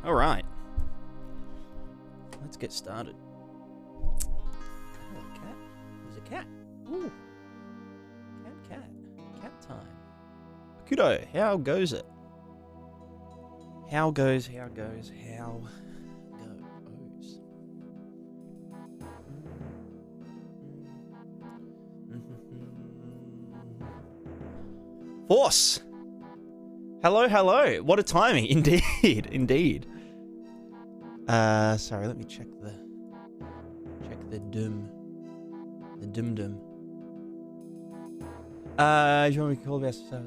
All right. Let's get started. Oh, a cat. There's a cat. Ooh. Cat. Cat time. Kudo, how goes it? How goes? Force! Hello. What a timing. Indeed. Sorry, let me check the dum. The dum. Do you want me to call about stuff?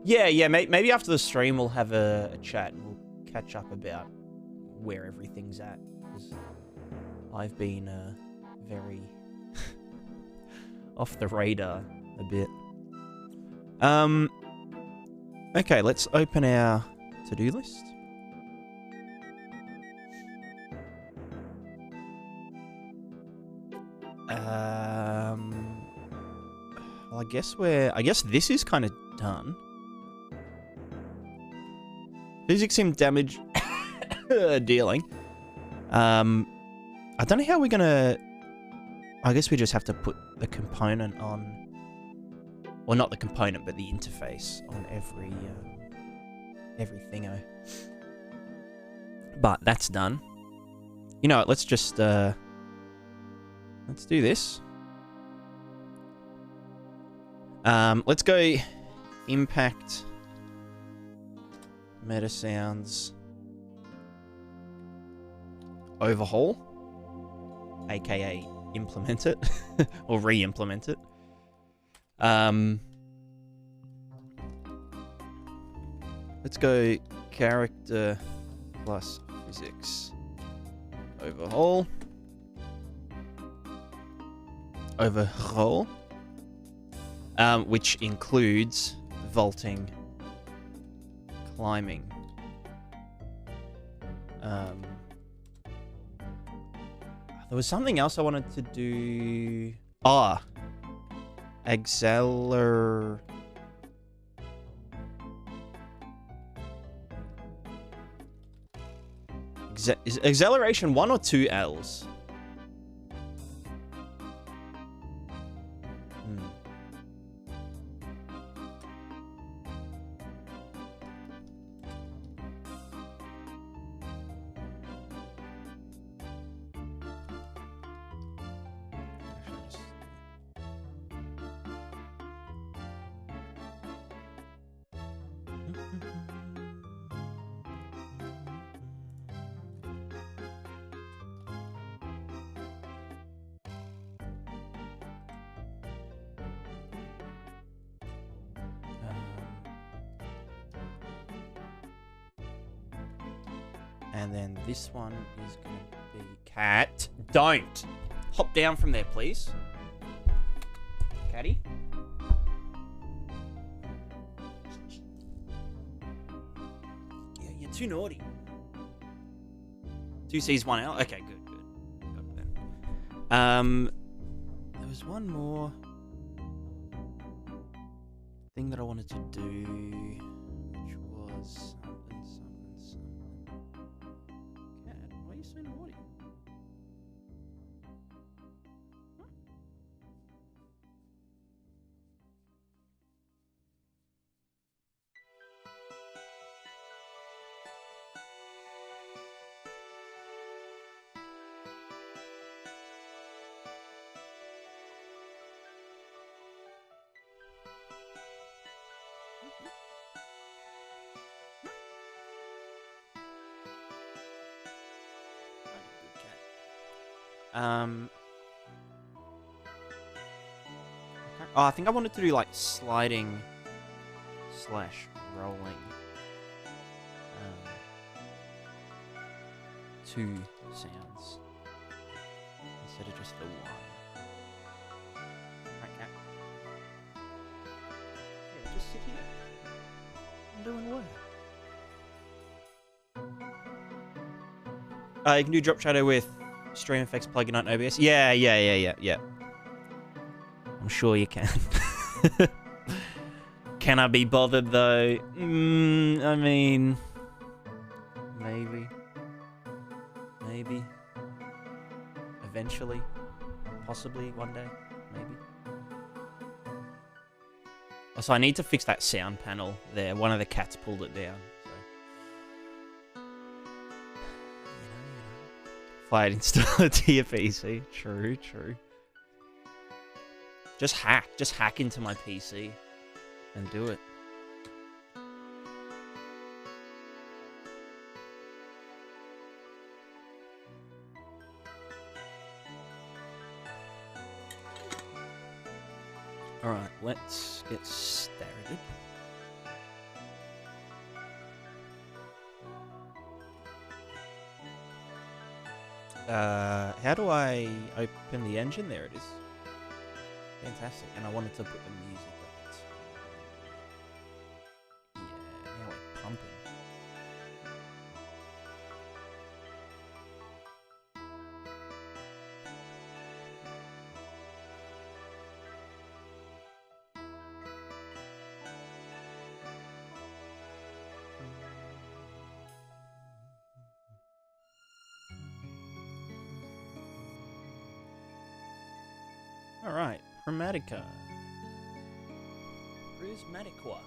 Yeah, maybe after the stream we'll have a chat and we'll catch up about where everything's at. Because I've been very off the radar a bit. Okay, let's open our to-do list. Well, I guess this is kind of done. Physics sim damage dealing. I don't know how we're gonna... I guess we just have to put the component on... Well, not the component, but the interface on every thingo. But that's done. You know what, let's just... let's do this. Let's go impact meta sounds overhaul, aka implement it or re-implement it. Let's go character plus physics overhaul. Which includes vaulting, climbing. There was something else I wanted to do. Is acceleration 1 or 2 L's? And then this one is going to be cat. Don't hop down from there, please. Catty. Yeah, you're too naughty. 2 C's, 1 L. Okay, good. Got it then. There was one more thing that I wanted to do, which was something. Why are you so naughty? Oh, I think I wanted to do like sliding / rolling. 2 sounds instead of just the 1. Right, cat. Yeah, just sit here. I'm doing work. You can do drop shadow with Stream Effects plugin on OBS. Yeah. I'm sure you can. Can I be bothered though? I mean, maybe. Eventually, possibly one day, maybe. Also, I need to fix that sound panel there. One of the cats pulled it down. So. If I'd install it to your PC. True. Just hack into my PC and do it. Alright, let's get started. How do I open the engine? There it is. Fantastic. And I wanted to put the music on it. Yeah, now we're pumping. Alright, Prismatica. Prismatica.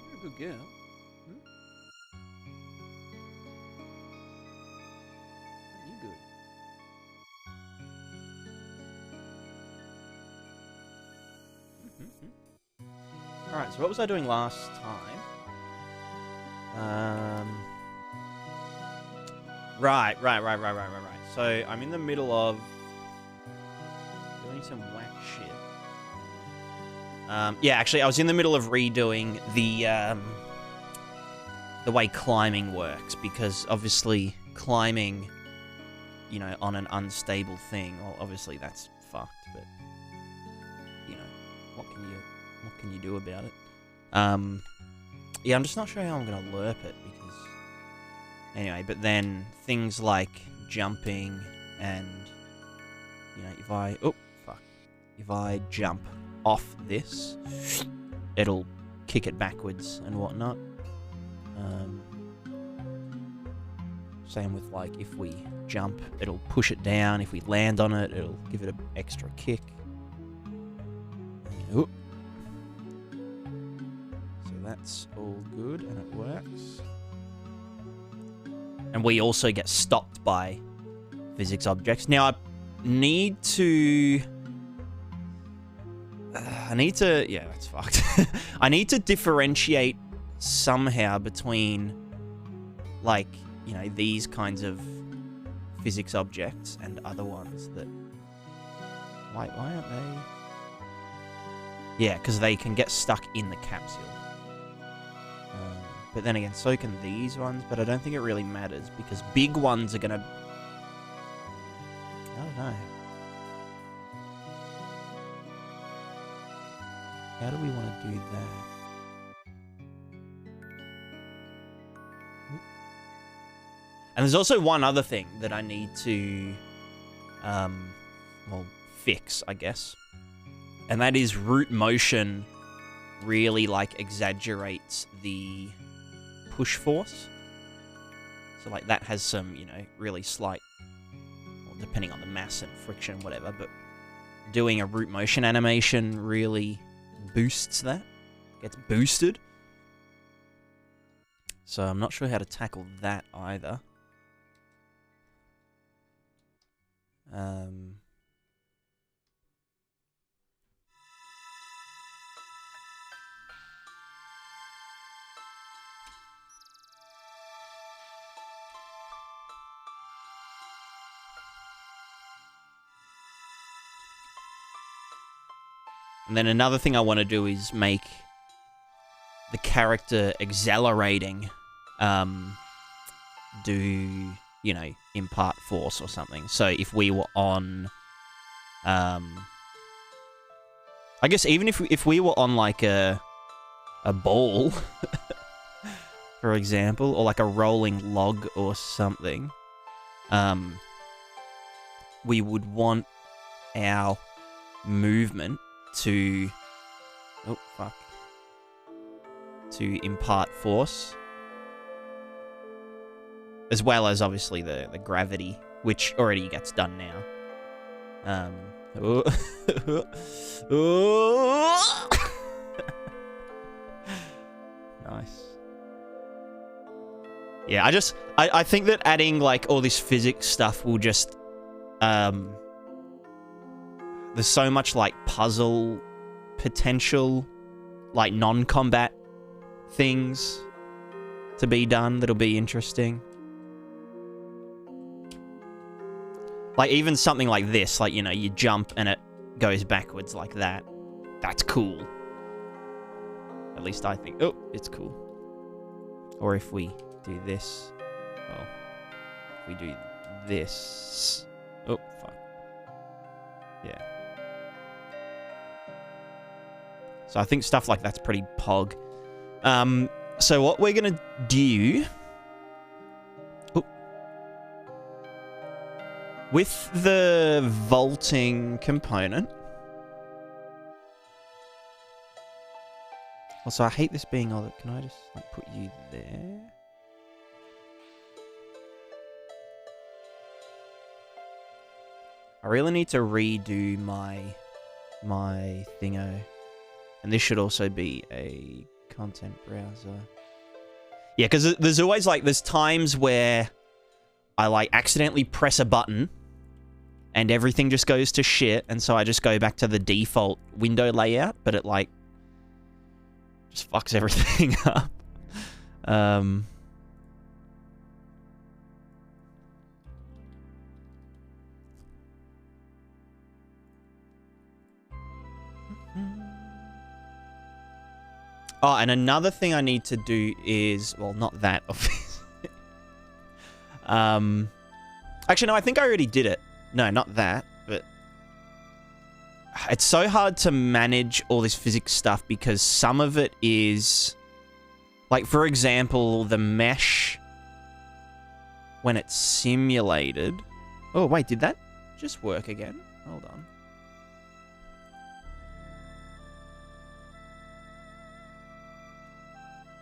You're a good girl. Alright, so what was I doing last time? Right. So, I'm in the middle of doing some whack shit. Yeah, actually, I was in the middle of redoing the way climbing works, because obviously climbing, you know, on an unstable thing, well, obviously that's fucked, but, you know, what can you do about it? Yeah, I'm just not sure how I'm gonna lerp it, because anyway, but then things like jumping and, you know, if I jump off this, it'll kick it backwards and whatnot. Same with, like, if we jump, it'll push it down. If we land on it, it'll give it an extra kick. Oop. So that's all good, and it works. And we also get stopped by physics objects. Now, I need to... yeah, that's fucked. I need to differentiate somehow between, like, you know, these kinds of physics objects and other ones that... Why aren't they... Yeah, because they can get stuck in the capsule. But then again, so can these ones, but I don't think it really matters, because big ones are gonna... I don't know. How do we want to do that? And there's also one other thing that I need to, well, fix, I guess. And that is root motion really, like, exaggerates the push force. So, like, that has some, you know, really slight, well, depending on the mass and friction, whatever, but doing a root motion animation really boosts that. Gets boosted. So I'm not sure how to tackle that either. And then another thing I want to do is make the character accelerating do, you know, impart force or something. So if we were on I guess even if we were on like a ball, for example, or like a rolling log or something, we would want our movement to to impart force, as well as obviously the gravity, which already gets done now. Nice. Yeah, I think that adding like all this physics stuff will just there's so much like puzzle potential, like non-combat things to be done that'll be interesting. Like even something like this, like, you know, you jump and it goes backwards like that. That's cool. At least I think. Oh, it's cool. Or if we do this. Well, if we do this. Oh, fuck. Yeah. So I think stuff like that's pretty pog. So what we're gonna do... Oh. With the vaulting component... Also, I hate this being all that... Can I just like, put you there? I really need to redo my thingo. And this should also be a content browser. Yeah, because there's always like, there's times where I like accidentally press a button and everything just goes to shit. And so I just go back to the default window layout, but it like just fucks everything up. Oh, and another thing I need to do is... Well, not that, obviously. Actually, no, I think I already did it. No, not that, but... It's so hard to manage all this physics stuff because some of it is... Like, for example, the mesh... When it's simulated... Oh, wait, did that just work again? Hold on.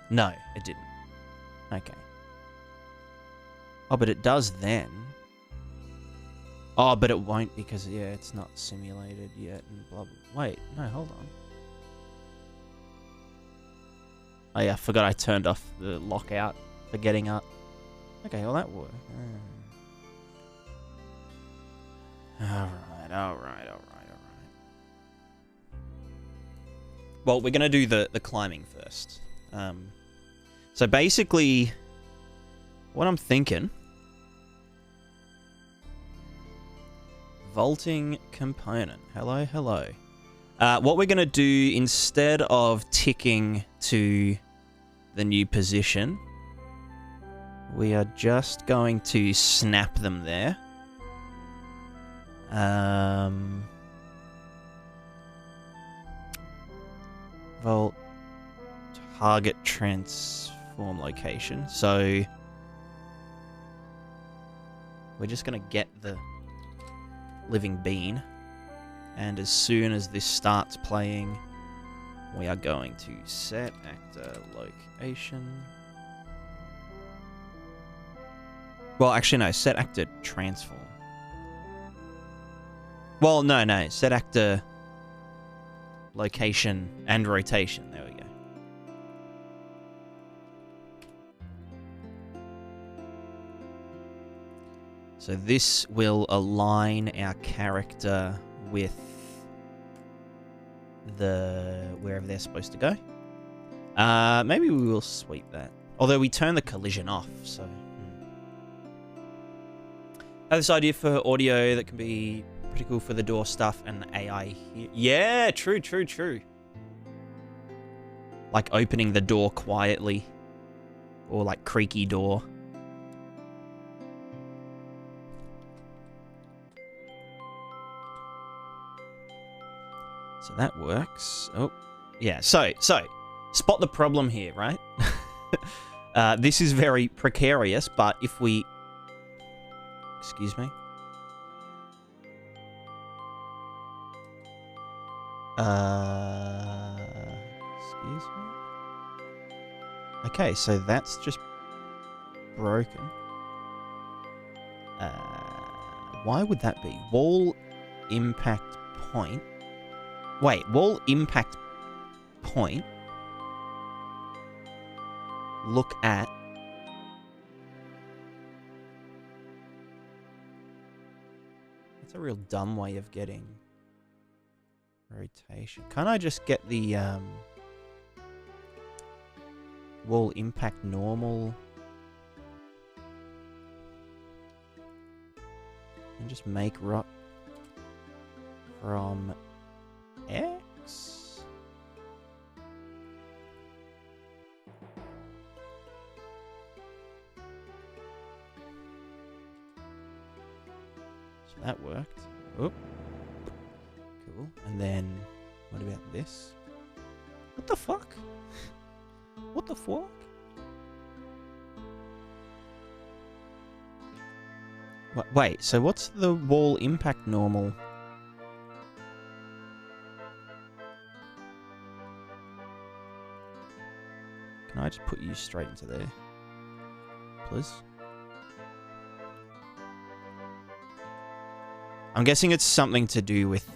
No, it didn't. Okay. Oh, but it does then. Oh, but it won't because, yeah, it's not simulated yet and blah, blah. Wait, no, hold on. Oh, yeah, I forgot I turned off the lockout for getting up. Okay, well, that worked. Alright. Well, we're going to do the climbing first. So basically, what I'm thinking... Vaulting component. Hello. What we're going to do, instead of ticking to the new position, we are just going to snap them there. Vault target transform location. So we're just going to get the living bean, and as soon as this starts playing, we are going to set actor location. Well, actually, no, set actor transform. Well, no, set actor location and rotation. There we go. So this will align our character with wherever they're supposed to go. Maybe we will sweep that. Although we turn the collision off, so... I have this idea for audio that can be pretty cool for the door stuff and the AI here. Yeah, true. Like opening the door quietly. Or like creaky door. So that works. Oh, yeah. So spot the problem here, right? This is very precarious, but if we... Excuse me. Excuse me? Okay, so that's just broken. Why would that be? Wall impact point. Wait, wall impact point. Look at... That's a real dumb way of getting rotation. Can't I just get the wall impact normal and just make rock from X? So that worked. Oh, cool. And then what about this? What the fuck? What the fuck? Wait, so what's the wall impact normal? Can I just put you straight into there? Please? I'm guessing it's something to do with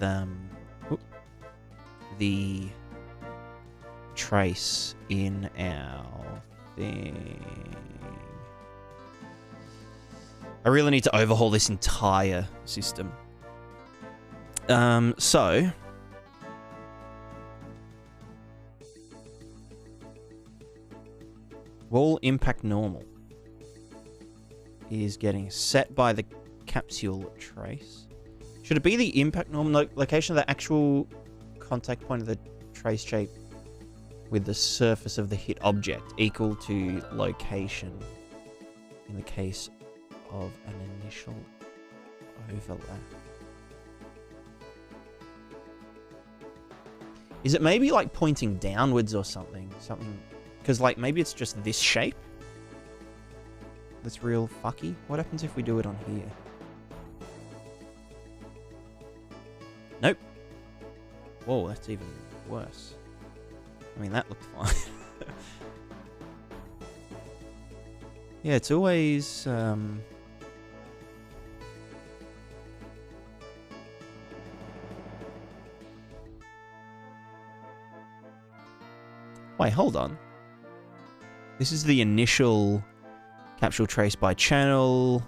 the trace in our thing. I really need to overhaul this entire system. So wall impact normal is getting set by the capsule trace. Should it be the impact normal location of the actual contact point of the trace shape with the surface of the hit object equal to location in the case of an initial overlap? Is it maybe like pointing downwards or something? Because like maybe it's just this shape that's real fucky. What happens if we do it on here? Nope. Whoa, that's even worse. I mean, that looked fine. Yeah, it's always... Wait, hold on. This is the initial capsule trace by channel,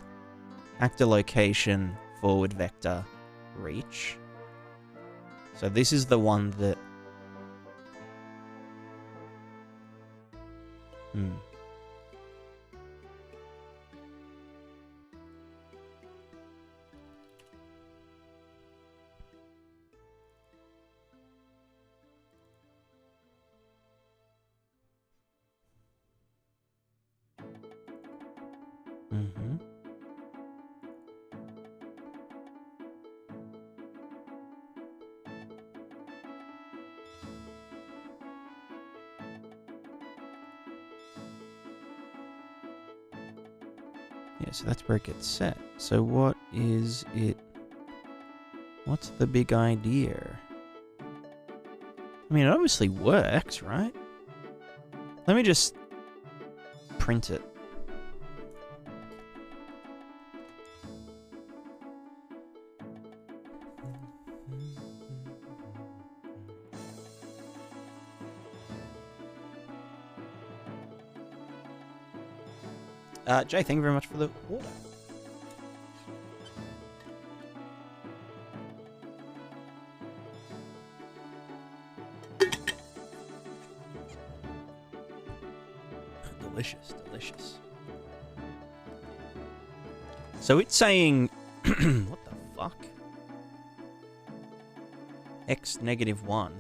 actor location, forward vector, reach. So this is the one that... Yeah, so that's where it gets set. So what is it? What's the big idea? I mean, it obviously works, right? Let me just print it. Jay, thank you very much for the order. Delicious, delicious. So it's saying... what the fuck? X -1.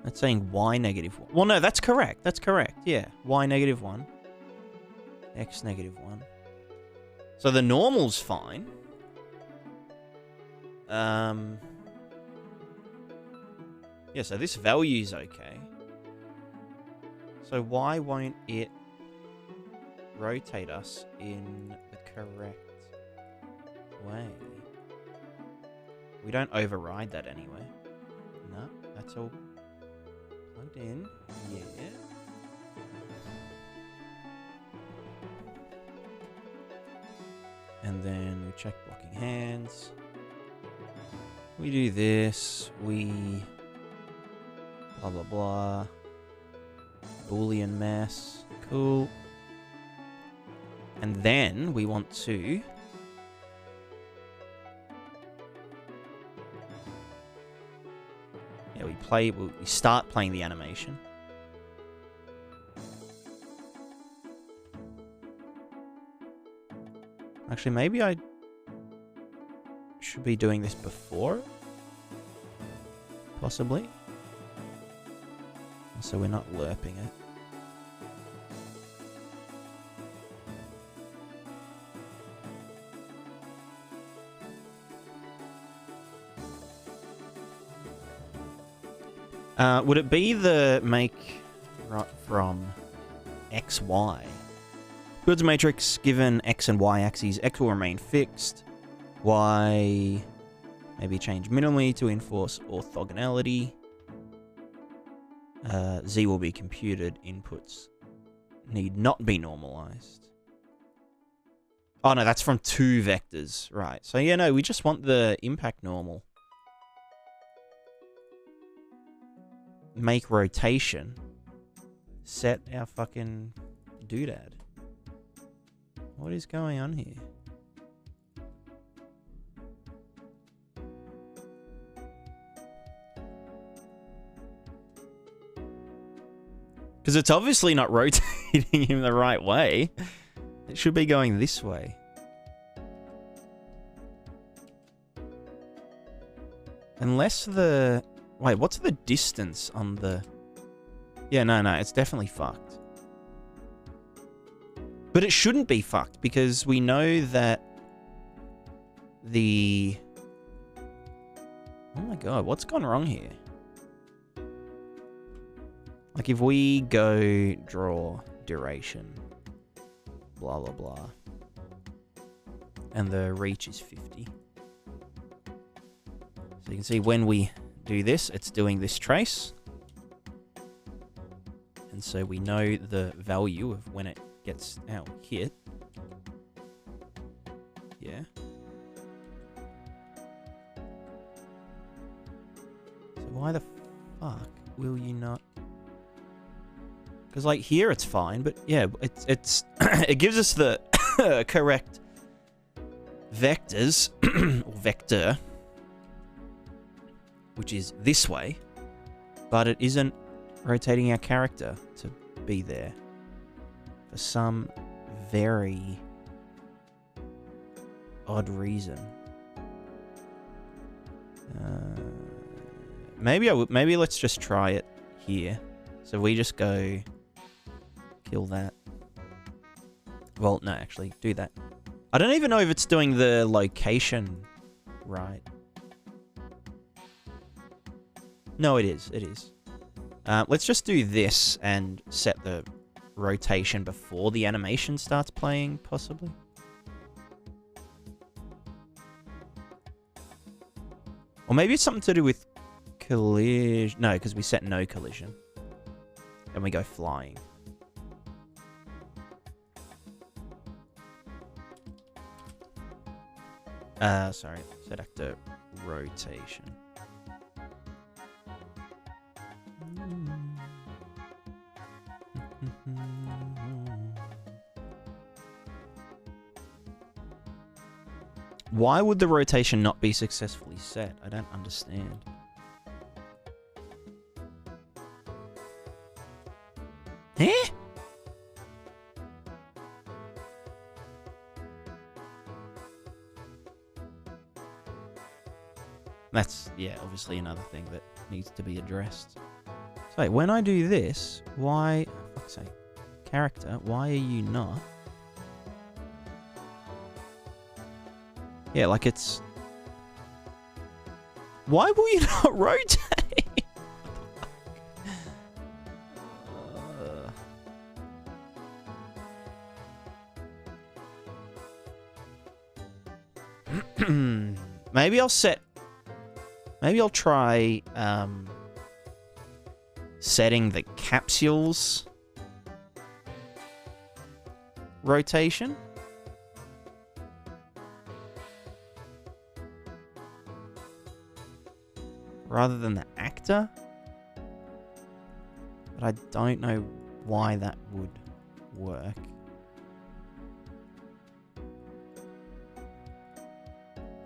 That's saying Y -1. Well, no, that's correct. That's correct. Yeah. Y -1. X -1. So the normal's fine. Yeah, so this value's okay. So why won't it rotate us in the correct way? We don't override that anyway. No, that's all plugged in. Yeah. And then we check blocking hands. We do this. We blah blah blah. Boolean mess. Cool. And then we want to we start playing the animation. Actually, maybe I should be doing this before? Possibly. So we're not lerping it. Would it be the make right from XY? Goods matrix given X and Y axes, X will remain fixed. Y maybe change minimally to enforce orthogonality. Z will be computed. Inputs need not be normalized. Oh no, that's from 2 vectors. Right. So yeah, no, we just want the impact normal. Make rotation. Set our fucking doodad. What is going on here? Because it's obviously not rotating in the right way. It should be going this way. Unless the... Wait, what's the distance on the... Yeah, no, it's definitely fucked. But it shouldn't be fucked, because we know that the... Oh my god, what's gone wrong here? Like, if we go draw duration, blah, blah, blah, and the reach is 50. So you can see when we do this, it's doing this trace. And so we know the value of when it gets our hit. Yeah. So why the fuck will you not... Because like here it's fine, but yeah, it's it gives us the correct vectors or vector, which is this way, but it isn't rotating our character to be there for some very odd reason. Maybe let's just try it here. So we just go kill that. Well, no, actually, do that. I don't even know if it's doing the location right. No, it is. It is. Let's just do this and set the rotation before the animation starts playing, possibly. Or maybe it's something to do with collision. No, because we set no collision. And we go flying. Sorry. Set actor rotation. Why would the rotation not be successfully set? I don't understand. Eh? That's, yeah, obviously another thing that needs to be addressed. So, when I do this, why... For fuck's sake. Character, why are you not... Yeah, like it's... Why will you not rotate? Maybe I'll try setting the capsules rotation. Rather than the actor. But I don't know why that would work.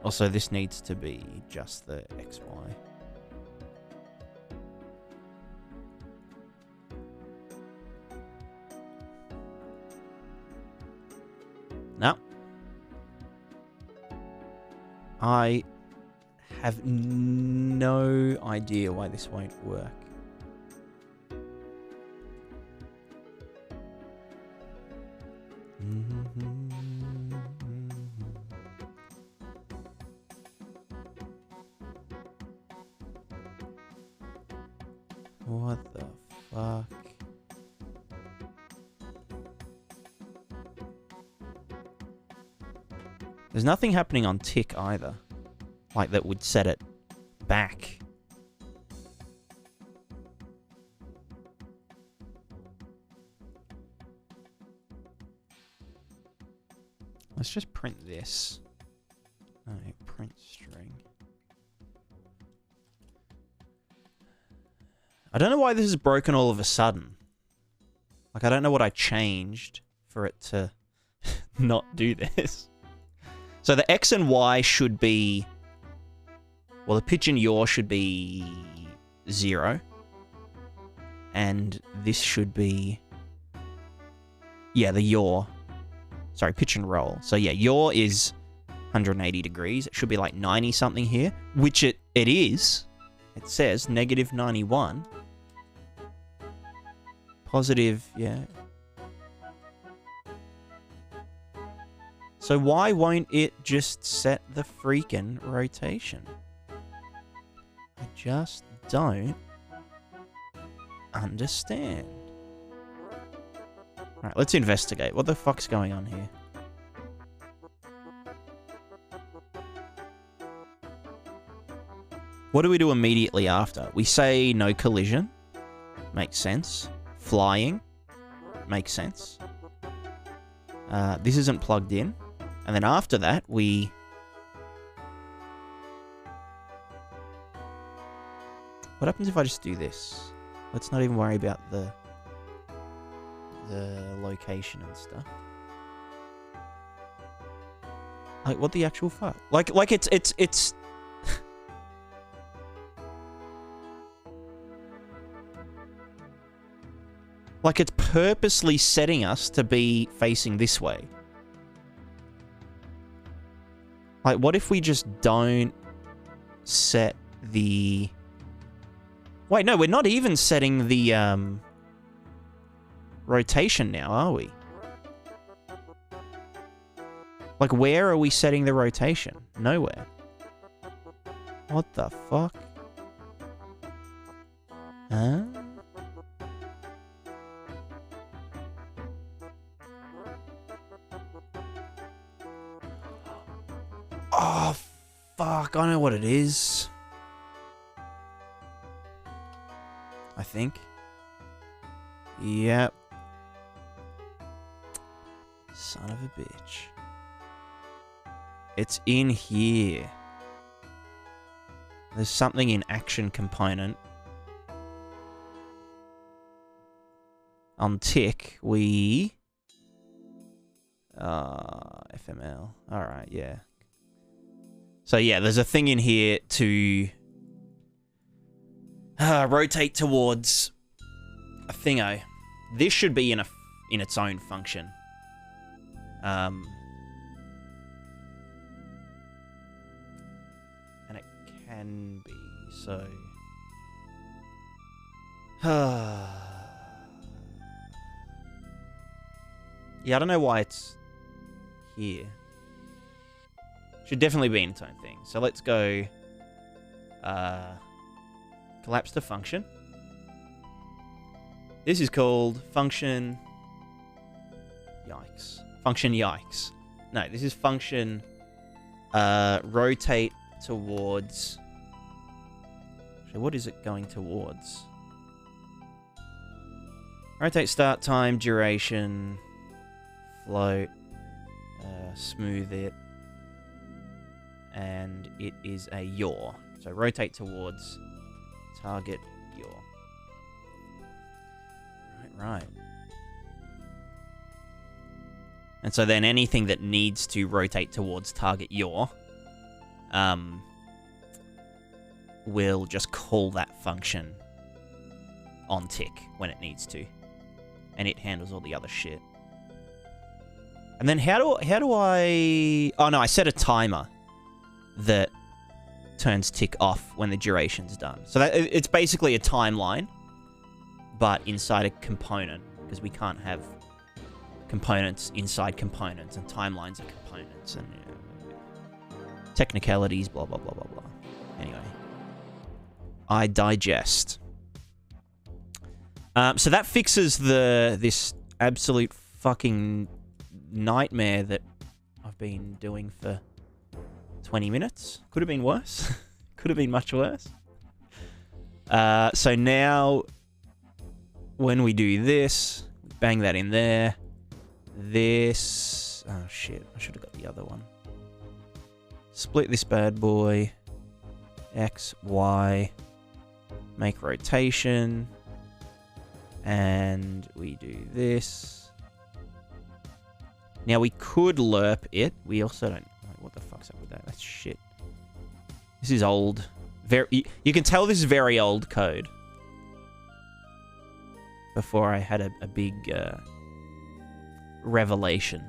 Also, this needs to be just the XY. No. I have no idea why this won't work. What the fuck? There's nothing happening on tick either. Like that would set it back. Let's just print this. No, print string. I don't know why this is broken all of a sudden. Like, I don't know what I changed for it to not do this. So the X and Y should be... Well, the pitch and yaw should be 0. And this should be... Yeah, the yaw. Sorry, pitch and roll. So yeah, yaw is 180 degrees. It should be like 90 something here, which it is. It says negative 91. Positive, yeah. So why won't it just set the freaking rotation? I just don't understand. Alright, let's investigate. What the fuck's going on here? What do we do immediately after? We say no collision. Makes sense. Flying. Makes sense. This isn't plugged in. And then after that, we... What happens if I just do this? Let's not even worry about the location and stuff. Like, what the actual fuck? Like it's... Like, it's purposely setting us to be facing this way. Like, what if we just don't set the... Wait, no, we're not even setting the, rotation now, are we? Like, where are we setting the rotation? Nowhere. What the fuck? Huh? Oh, fuck. I know what it is. I think. Yep. Son of a bitch. It's in here. There's something in action component. On tick, we... FML. Alright, yeah. So yeah, there's a thing in here to rotate towards a thingo. This should be in its own function. And it can be, so... Yeah, I don't know why it's here. Should definitely be in its own thing. So let's go... collapse the function. This is called function... Yikes. Function yikes. No, this is function... rotate towards... Actually, what is it going towards? Rotate start time, duration, float, smooth it, and it is a yaw. So rotate towards target yaw. Right. And so then anything that needs to rotate towards target yaw will just call that function on tick when it needs to. And it handles all the other shit. And then how do I... Oh, no, I set a timer that turns tick off when the duration's done. So that it's basically a timeline, but inside a component, because we can't have components inside components, and timelines are components, and technicalities, blah, blah, blah, blah, blah. Anyway. I digest. So that fixes this absolute fucking nightmare that I've been doing for 20 minutes. Could have been worse. Could have been much worse. So now, when we do this, bang that in there. This... Oh, shit. I should have got the other one. Split this bad boy. X, Y. Make rotation. And we do this. Now, we could lerp it. We also don't... What the fuck's up with that? That's shit. This is old. You can tell this is very old code. Before I had a big revelation.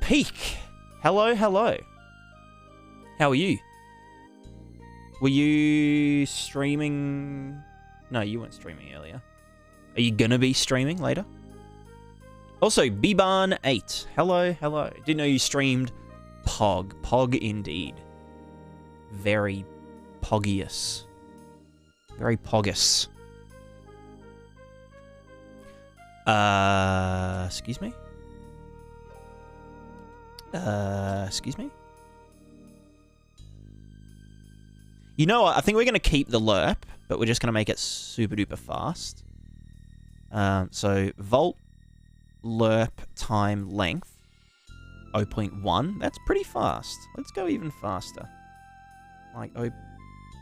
Peak. Hello, hello. How are you? Were you streaming? No, you weren't streaming earlier. Are you gonna be streaming later? Also, Biban8. Hello, hello. Didn't know you streamed Pog. Pog indeed. Very poggious. Very poggus. Excuse me? Excuse me? You know what? I think we're going to keep the lerp, but we're just going to make it super duper fast. So, volt lerp time length 0.1. That's pretty fast. Let's go even faster. Like,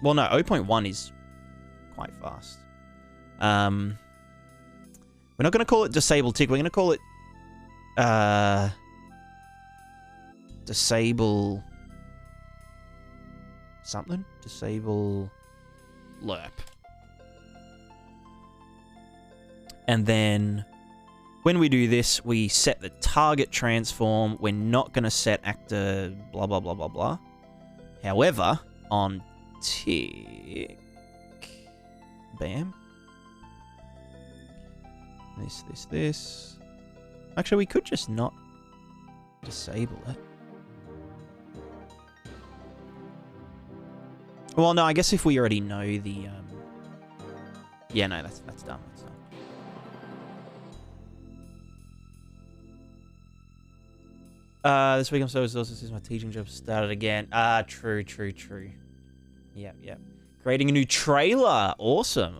well, no, 0.1 is quite fast. We're not going to call it disable tick. We're going to call it disable something. Disable lerp. And then when we do this, we set the target transform. We're not going to set actor blah, blah, blah, blah, blah. However, on tick, bam. This. Actually, we could just not disable it. Well, no, I guess if we already know the... Yeah, no, that's done. That's done. This week I'm so exhausted since my teaching job started again. True. Yep. Creating a new trailer. Awesome.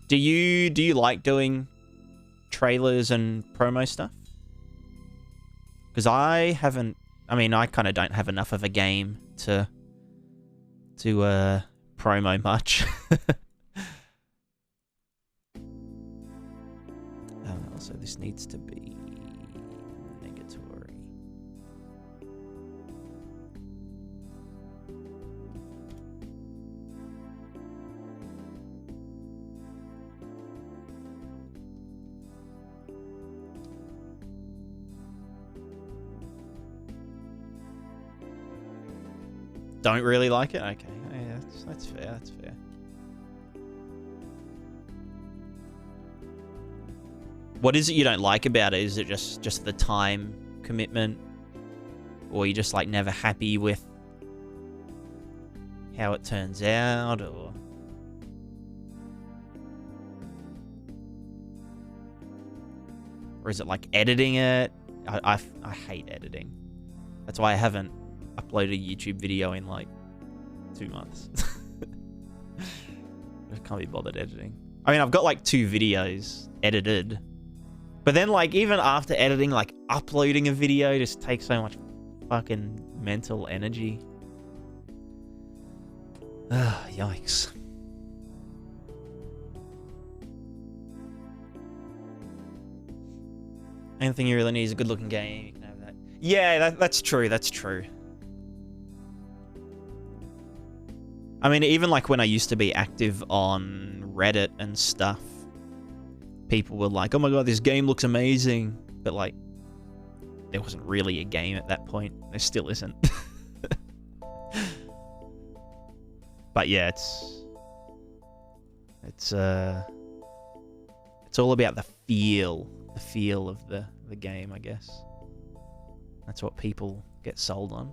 Do you like doing trailers and promo stuff? Because I haven't... I mean, I kind of don't have enough of a game to promo much. Also, this needs to be negatory. Don't really like it? Okay. Yeah, that's fair. What is it you don't like about it? Is it just the time commitment? Or you just like never happy with how it turns out? Or is it like editing it? I hate editing. That's why I haven't uploaded a YouTube video in like 2 months. I can't be bothered editing. I mean, I've got like 2 videos edited, but then like even after editing, like uploading a video just takes so much fucking mental energy. Yikes. Anything you really need is a good-looking game. You can have that. Yeah, that's true. That's true. I mean, even like when I used to be active on Reddit and stuff, people were like, "Oh my god, this game looks amazing," but like, there wasn't really a game at that point. There still isn't. But yeah, it's all about the feel of the game, I guess. That's what people get sold on.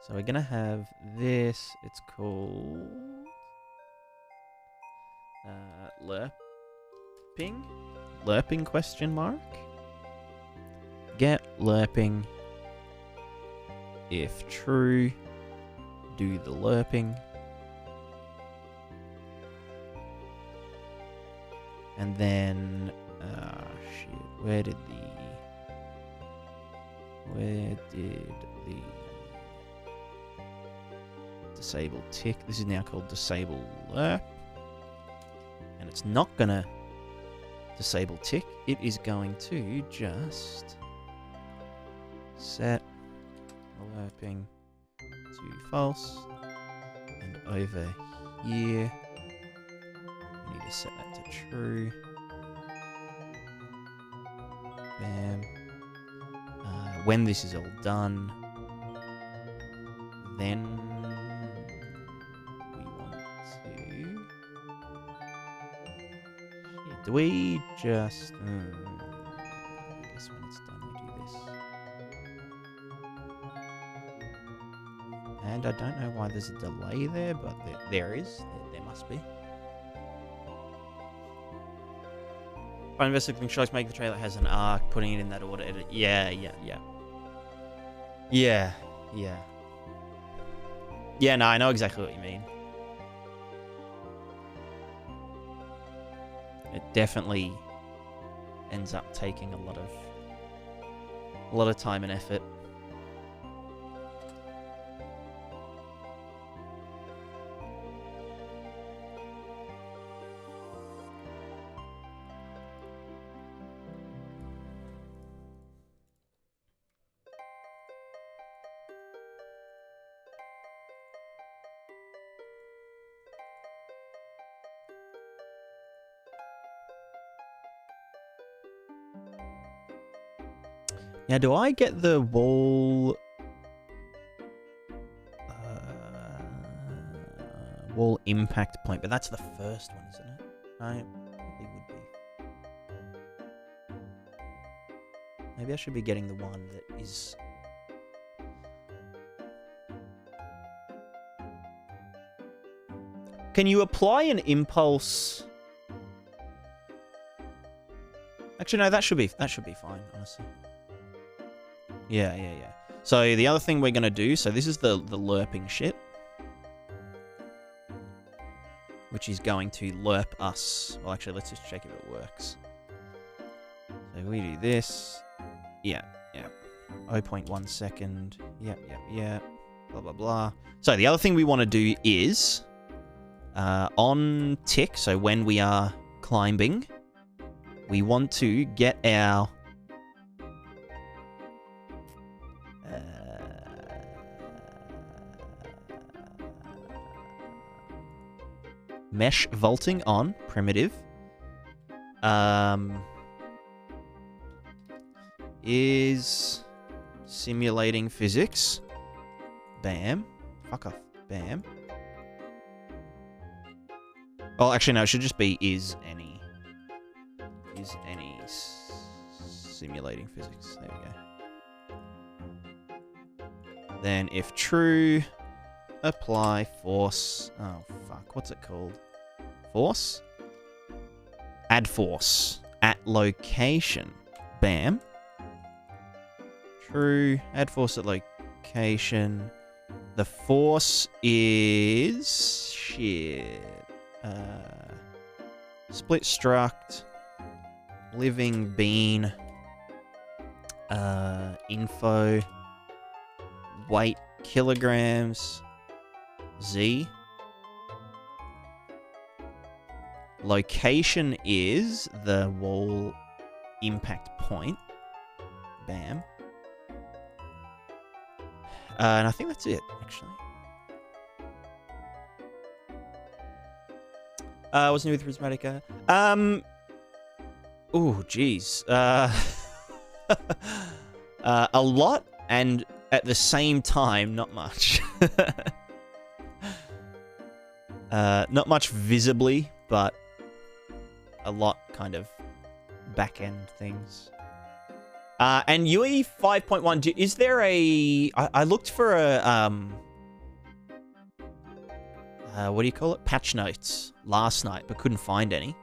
So we're gonna have this. It's called lerping question mark. Get lerping. If true, do the lerping. And then, shit, where did the disable tick? This is now called disable lerp. And it's not gonna disable tick. It is going to just set lerping to false. And over here, we need to set that to true. Bam. When this is all done, then we want to... Shit, do we just... I guess when it's done we do this. And I don't know why there's a delay there, but there is. There must be. Fine investigating shows make the trailer has an arc, putting it in that order edit. Yeah. Yeah, no, I know exactly what you mean. It definitely ends up taking a lot of time and effort. Now, do I get the wall impact point? But that's the first one, isn't it? Right? Probably would be. Maybe I should be getting the one that is... Can you apply an impulse? Actually, no, that should be fine, honestly. Yeah. So the other thing we're going to do, so this is the lerping shit, which is going to lerp us. Well, actually, let's just check if it works. So we do this. Yeah. 0.1 second. Yeah. Blah, blah, blah. So the other thing we want to do is on tick, so when we are climbing, we want to get our... mesh vaulting on primitive is simulating physics. Bam. Fuck off. Bam. Oh, actually, no, it should just be is any simulating physics. There we go. Then if true, apply force. Oh, fuck. What's it called? Force? Add force at location. Bam. True. Add force at location. The force is... shit. Split struct. Living bean. Info. Weight kilograms. Z. Location is the wall impact point. Bam. And I think that's it, actually. What's new with Prismatica? Oh, geez. A lot, and at the same time, not much. Not much visibly, but a lot kind of back-end things. And UE 5.1, is there a... I looked for a... what do you call it? Patch notes last night, but couldn't find any.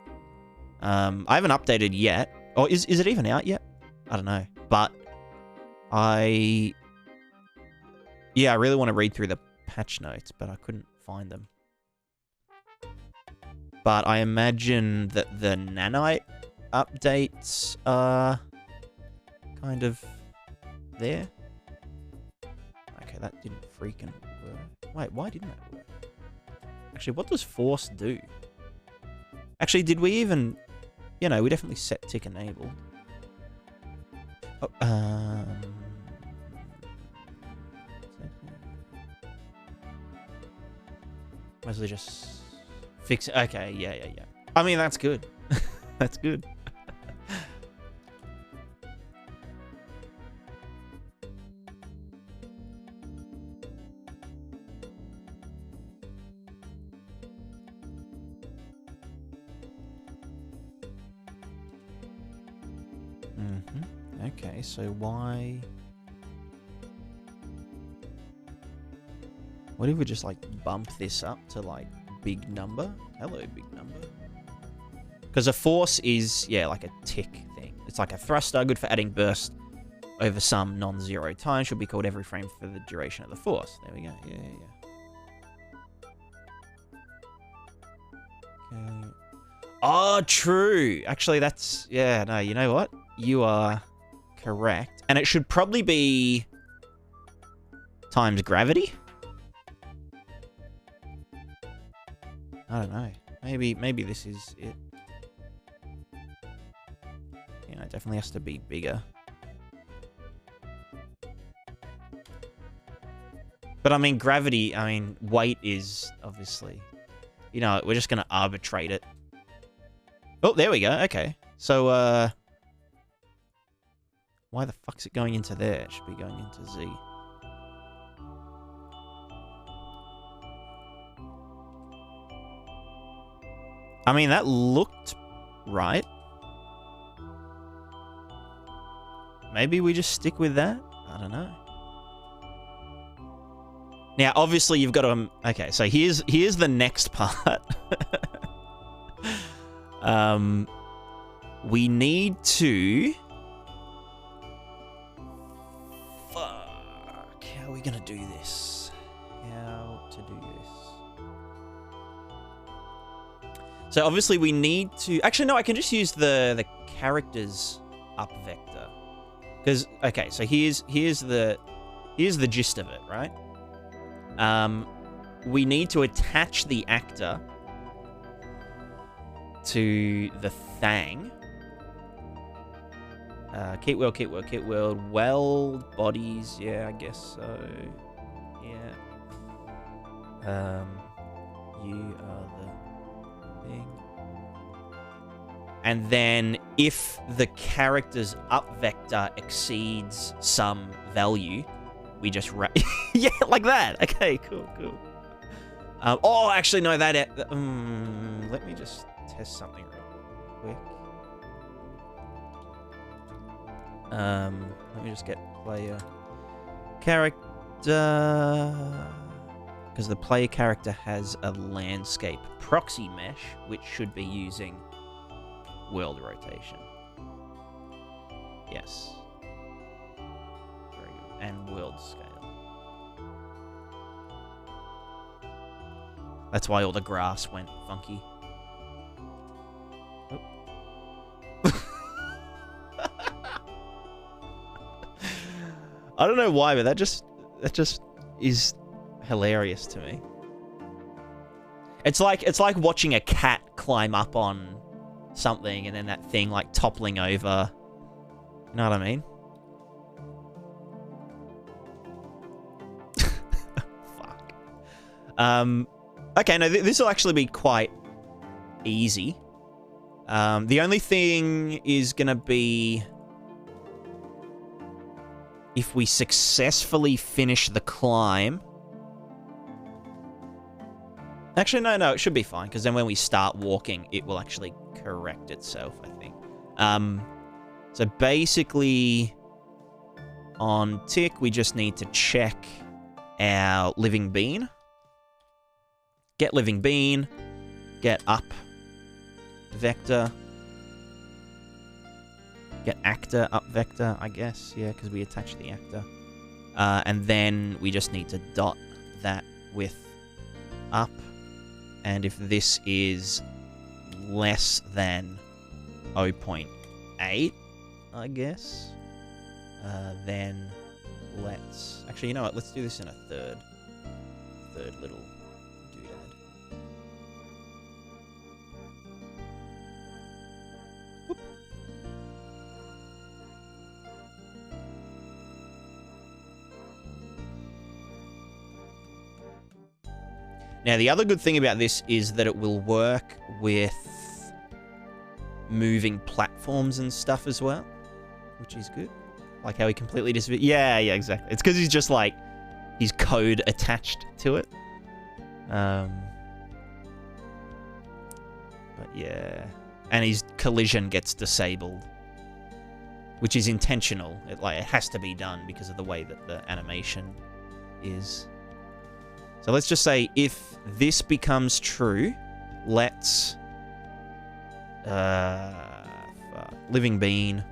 I haven't updated yet. Or is it even out yet? I don't know. But I really want to read through the patch notes, but I couldn't find them. But I imagine that the nanite updates are kind of there. Okay, that didn't freaking work. Wait, why didn't that work? Actually, what does force do? Actually, did we even... You know, we definitely set tick enabled. Oh, mostly just fix it. Okay, yeah. I mean, that's good. That's good. Okay, so why... What if we just, like, bump this up to, like, big number? Hello, big number. Because a force is, yeah, like a tick thing. It's like a thruster, good for adding burst over some non-zero time. Should be called every frame for the duration of the force. There we go. Yeah. Okay. Oh, true. Actually, that's... Yeah, no, you know what? You are correct. And it should probably be times gravity? I don't know. Maybe this is it. You know, it definitely has to be bigger. But I mean, gravity, weight is obviously... You know, we're just going to arbitrate it. Oh, there we go. Okay. So, why the fuck's it going into there? It should be going into Z. I mean, that looked right. Maybe we just stick with that? I don't know. Now, obviously, you've got to... Okay, so here's the next part. We need to... Fuck. How are we going to do this? How to do this? So, obviously, we need to... Actually, no, I can just use the characters up vector. Because, okay, so here's the gist of it, right? We need to attach the actor to the thing. Kit world, weld, bodies, yeah, I guess so. Yeah. You are the thing. And then if the character's up vector exceeds some value, we just yeah, like that. Okay, cool. Oh, actually, no, that... let me just test something real quick. Let me just get player character... Because the player character has a landscape proxy mesh, which should be using world rotation. Yes. Very good. And world scale. That's why all the grass went funky. Oh. I don't know why, but that just is hilarious to me. It's like watching a cat climb up on something and then that thing like toppling over. You know what I mean? Fuck. Okay, no, this will actually be quite easy. The only thing is gonna be if we successfully finish the climb. Actually, no, it should be fine, because then when we start walking, it will actually correct itself, I think. So basically, on tick, we just need to check our living bean. Get living bean. Get up vector. Get actor up vector, I guess. Yeah, because we attach the actor. And then we just need to dot that with up. And if this is less than 0.8, I guess, then let's... Actually, you know what? Let's do this in a third little doodad. Whoop. Now, the other good thing about this is that it will work with moving platforms and stuff as well, which is good. Like how he completely disappeared. Yeah, exactly. It's because he's just like, he's code attached to it. But yeah. And his collision gets disabled, which is intentional. It has to be done because of the way that the animation is. So let's just say if this becomes true, let's living bean.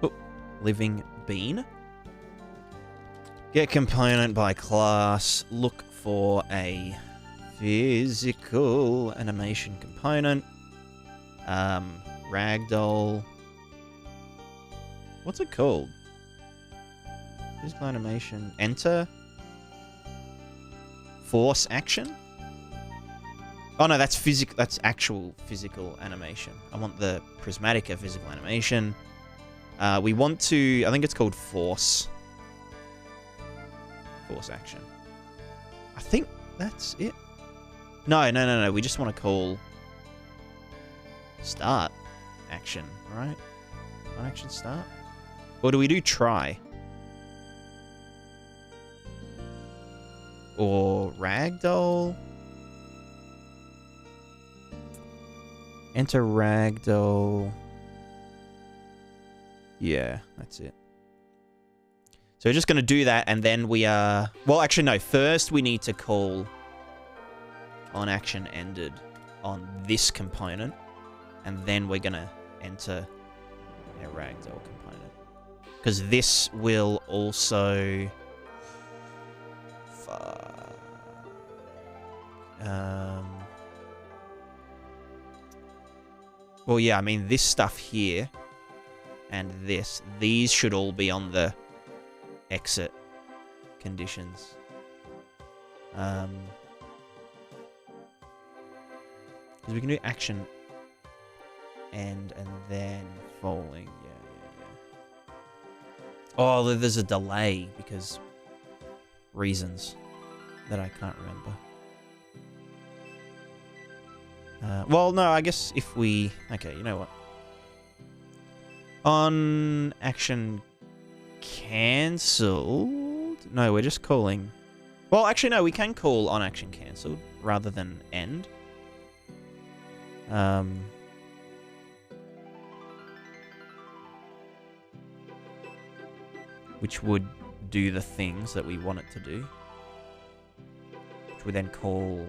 Oh, living bean. Get component by class. Look for a physical animation component. Ragdoll. What's it called? Physical animation. Enter. Force action? Oh no, that's physical. That's actual physical animation. I want the Prismatica physical animation. We want to. I think it's called force. Force action. I think that's it. No. We just want to call start action, right? On action start. Or do we do try? Or ragdoll. Enter ragdoll. Yeah, that's it. So we're just going to do that, and then we are... Well, actually, no. First, we need to call on action ended on this component, and then we're going to enter a ragdoll component. Because this will also... Well, yeah, I mean, this stuff here and this, these should all be on the exit conditions. Because we can do action end and then falling. Yeah. Oh, there's a delay because reasons that I can't remember. Well, no, I guess if we... Okay, you know what? On action cancelled... No, we're just calling... Well, actually, no, we can call on action cancelled rather than end. Which would do the things that we want it to do. Which we then call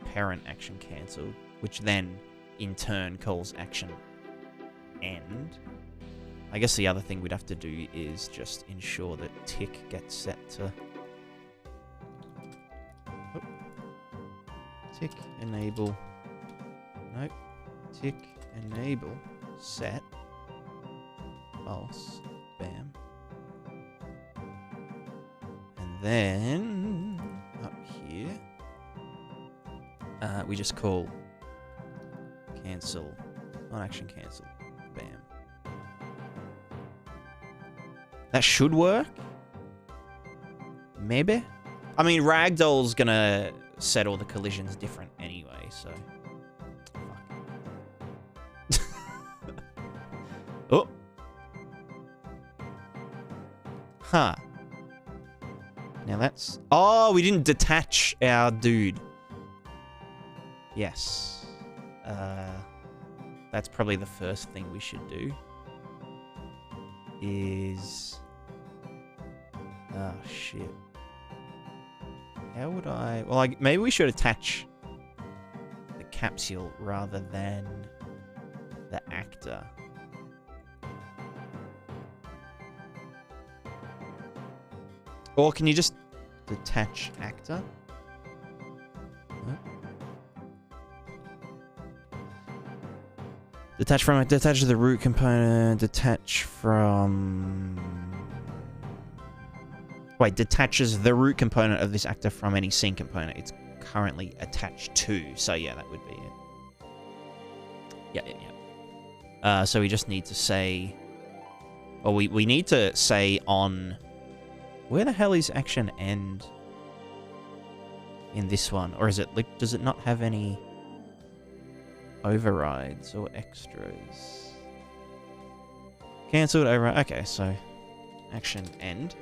parent action cancelled, which then in turn calls action end. I guess the other thing we'd have to do is just ensure that tick gets set to... Oh. Tick, enable... Nope. Tick, enable, set, false, bam. And then, up here, we just call cancel, on action cancel, bam. That should work. Maybe. I mean, Ragdoll's gonna set all the collisions different anyway, so. Oh. Huh. Now that's... Oh, we didn't detach our dude. Yes. That's probably the first thing we should do. Is... Oh, shit. How would I... Well, maybe we should attach the capsule rather than the actor. Or can you just detach actor? No. Detach from it. Detach the root component. Detach from... Wait, detaches the root component of this actor from any scene component it's currently attached to. So yeah, that would be it. Yeah. So we just need to say... Or we need to say on... Where the hell is action end in this one? Or is it like, does it not have any overrides or extras? Cancelled, override. Okay, so action end.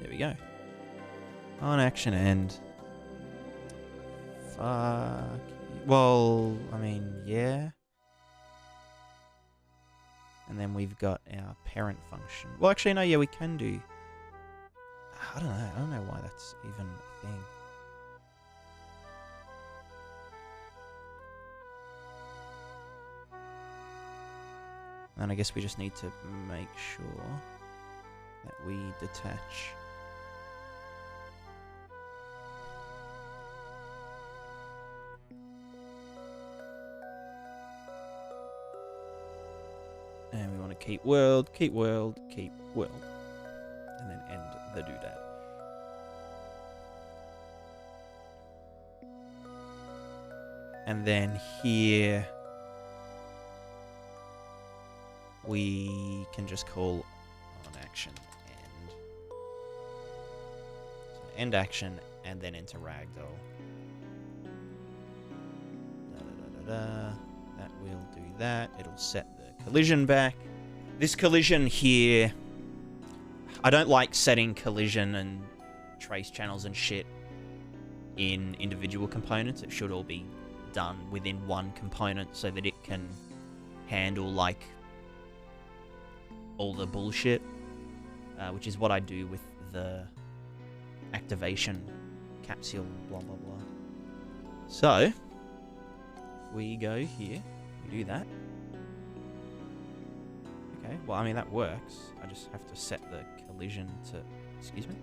There we go. On action end. Fuck. Well, I mean, yeah. And then we've got our parent function. Well, actually, no, yeah, we can do... I don't know. I don't know why that's even a thing. And I guess we just need to make sure that we detach... And we want to keep world, keep world, keep world. And then end the doodad. And then here we can just call on action end. So end action and then enter ragdoll. That will do that. It'll set the collision back. This collision here, I don't like setting collision and trace channels and shit in individual components. It should all be done within one component so that it can handle like all the bullshit, which is what I do with the activation capsule, blah blah blah. So we go here, we do that. Okay, well, I mean, that works. I just have to set the collision to... Excuse me?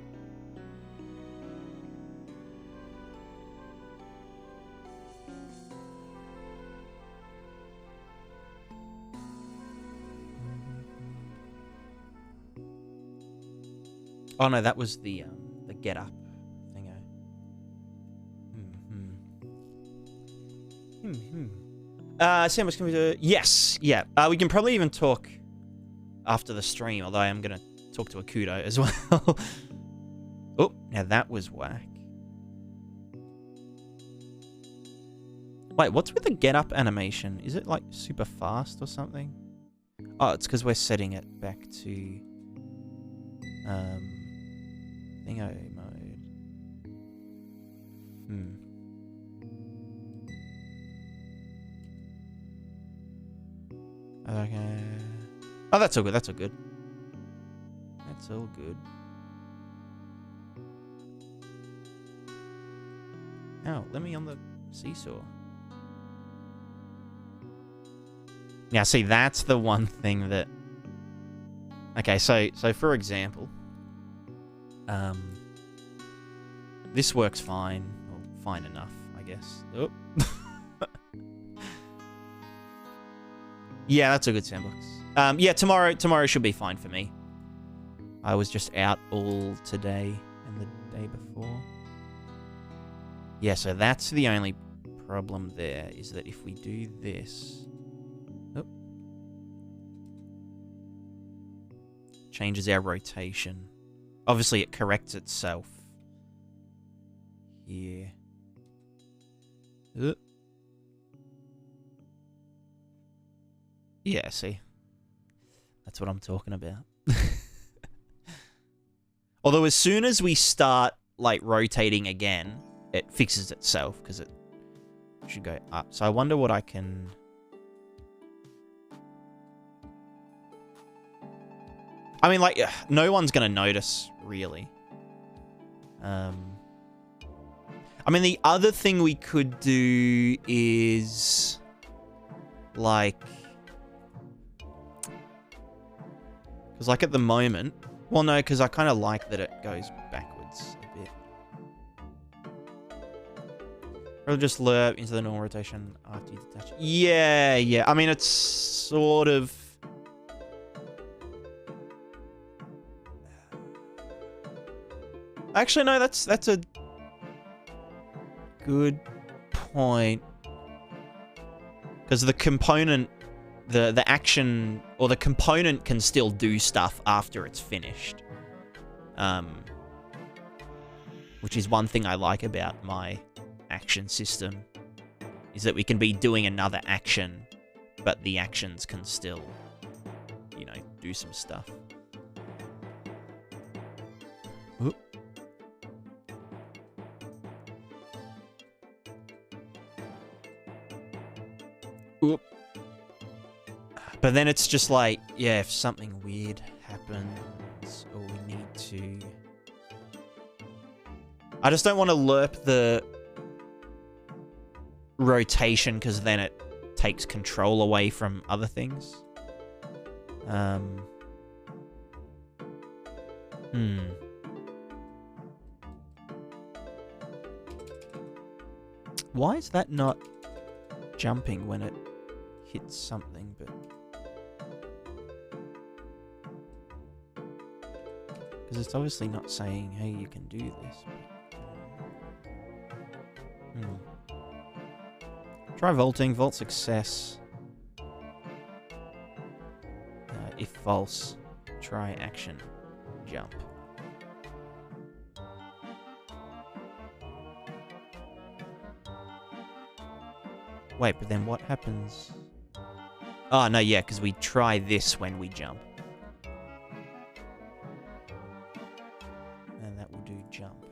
Oh, no, that was the get up thingo. Sandwich, can we do... Yes, yeah. We can probably even talk... after the stream, although I am going to talk to Akudo as well. Oh, now that was whack. Wait, what's with the get up animation? Is it like super fast or something? Oh, it's because we're setting it back to thingo mode. Okay. Oh, that's all good. That's all good. That's all good. Now, let me on the seesaw. Now, see, that's the one thing that... Okay, so for example, this works fine, or fine enough, I guess. Oh. Yeah, that's a good sandbox. Yeah, tomorrow should be fine for me. I was just out all today and the day before. Yeah, so that's the only problem there, is that if we do this... Oh. Changes our rotation. Obviously, it corrects itself. Here. Yeah, see? That's what I'm talking about. Although as soon as we start, like, rotating again, it fixes itself, because it should go up. So I wonder what I can... I mean, like, no one's going to notice, really. I mean, the other thing we could do is, like... Because, like, at the moment... Well, no, because I kind of like that it goes backwards a bit. Or just lerp into the normal rotation after you detach it. Yeah. I mean, it's sort of... Actually, no, that's a good point. Because the component... The action, or the component can still do stuff after it's finished. Which is one thing I like about my action system, is that we can be doing another action, but the actions can still, you know, do some stuff. Oop. Oop. But then it's just like, yeah, if something weird happens, or we need to... I just don't want to lerp the rotation, because then it takes control away from other things. Why is that not jumping when it hits something, but... Because it's obviously not saying, hey, you can do this. Try vaulting. Vault success. If false, try action. Jump. Wait, but then what happens? Oh, no, yeah, because we try this when we jump. Jump.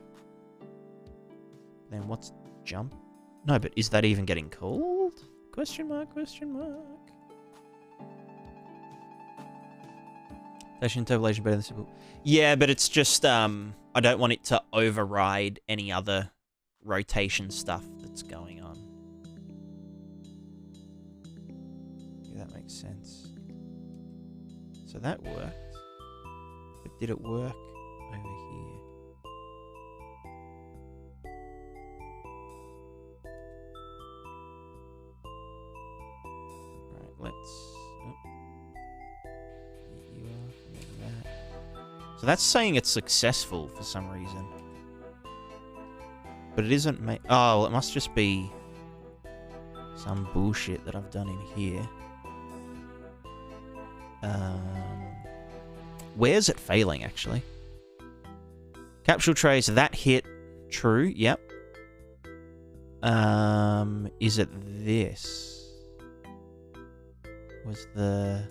Then what's jump? No, but is that even getting called? Question mark, question mark. Fashion interpolation better than simple. Yeah, but it's just, I don't want it to override any other rotation stuff that's going on. Yeah, that makes sense. So that worked. But did it work over here? So that's saying it's successful for some reason. But it isn't oh, well, it must just be some bullshit that I've done in here. Where's it failing, actually? Capsule trace, that hit. True, yep. Is it this? Was the...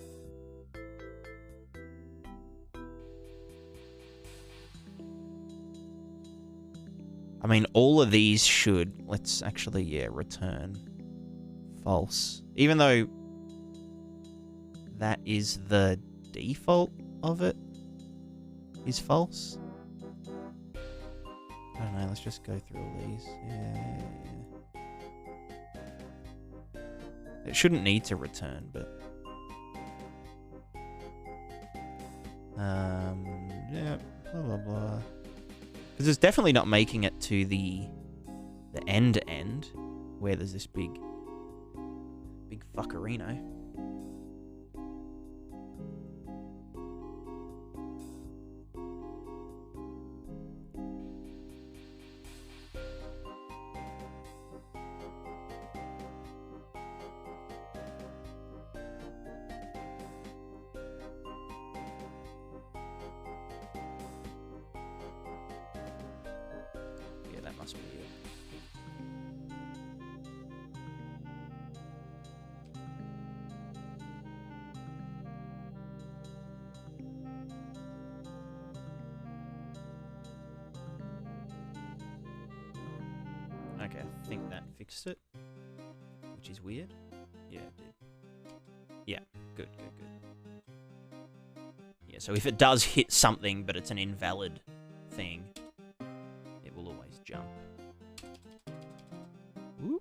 I mean, all of these should... Let's actually, yeah, return false. Even though that is the default of it, is false. I don't know, let's just go through all these. Yeah. It shouldn't need to return, but... Yeah, blah, blah, blah. Because it's definitely not making it to the end where there's this big fuckerino. Yeah, that must be it. Okay, I think that fixed it, which is weird. Yeah, it did. Yeah, good. Yeah, so if it does hit something, but it's an invalid thing, it will always jump. Ooh.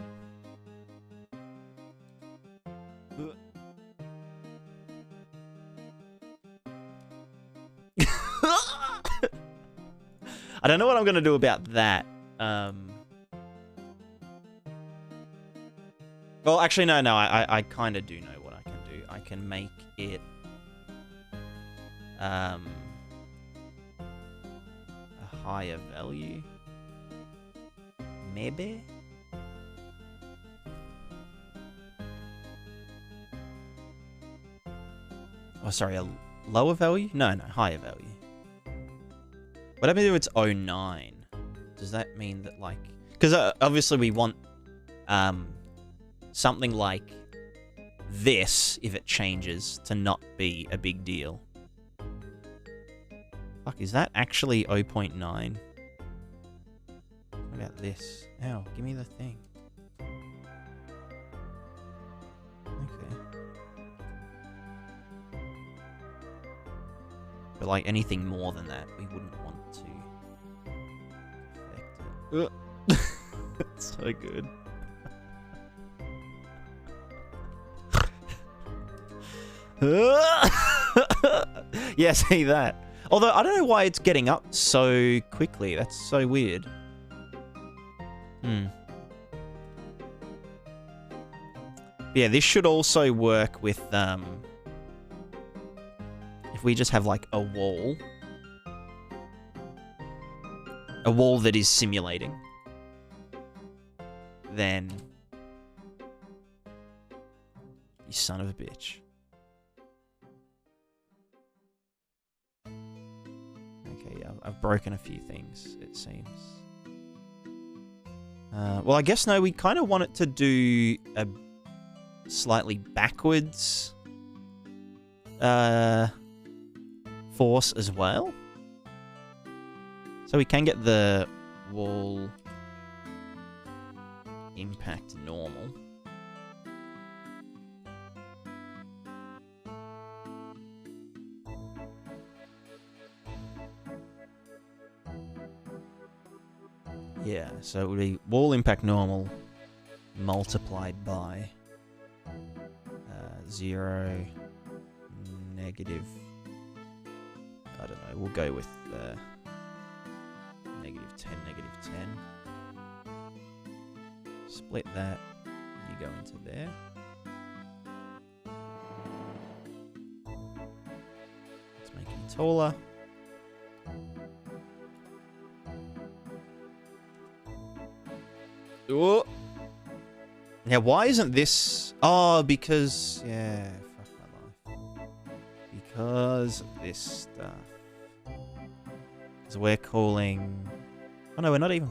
I don't know what I'm going to do about that. Well, actually, no. I kind of do know what I can do. I can make it a higher value. Maybe? Oh, sorry, a lower value? No, higher value. What happens if it's 09? Does that mean that, like... Because obviously we want something like this, if it changes, to not be a big deal. Fuck, is that actually 0.9? What about this? Ow, give me the thing. Okay. But like anything more than that, we wouldn't want to affect it. It's so good. Yeah, see that. Although, I don't know why it's getting up so quickly. That's so weird. Yeah, this should also work with, if we just have, like, a wall that is simulating, then... You son of a bitch. Okay, yeah, I've broken a few things, it seems. Well, I guess, no, we kind of want it to do a slightly backwards force as well. So we can get the wall impact normal. Yeah, so it would be wall impact normal multiplied by 0, negative, I don't know, we'll go with negative 10, negative 10. Split that, you go into there. Let's make it taller. Oh. Now, why isn't this... Oh, because... Yeah, fuck my life. Because of this stuff. Because we're calling... Oh, no, we're not even...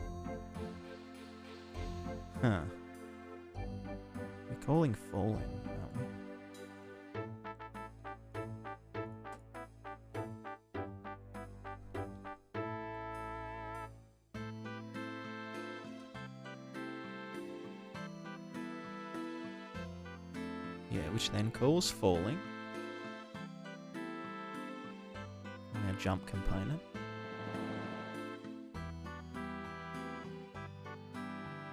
Huh. We're calling falling, aren't we? Yeah, which then calls falling. And our jump component.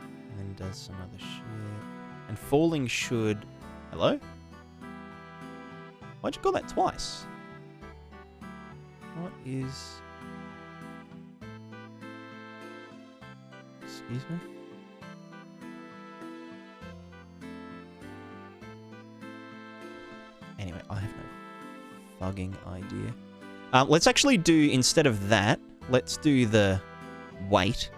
And then does some other shit. And falling should... Hello? Why'd you call that twice? What is... Excuse me? Anyway, I have no fucking idea. Let's actually do, instead of that, let's do the weight.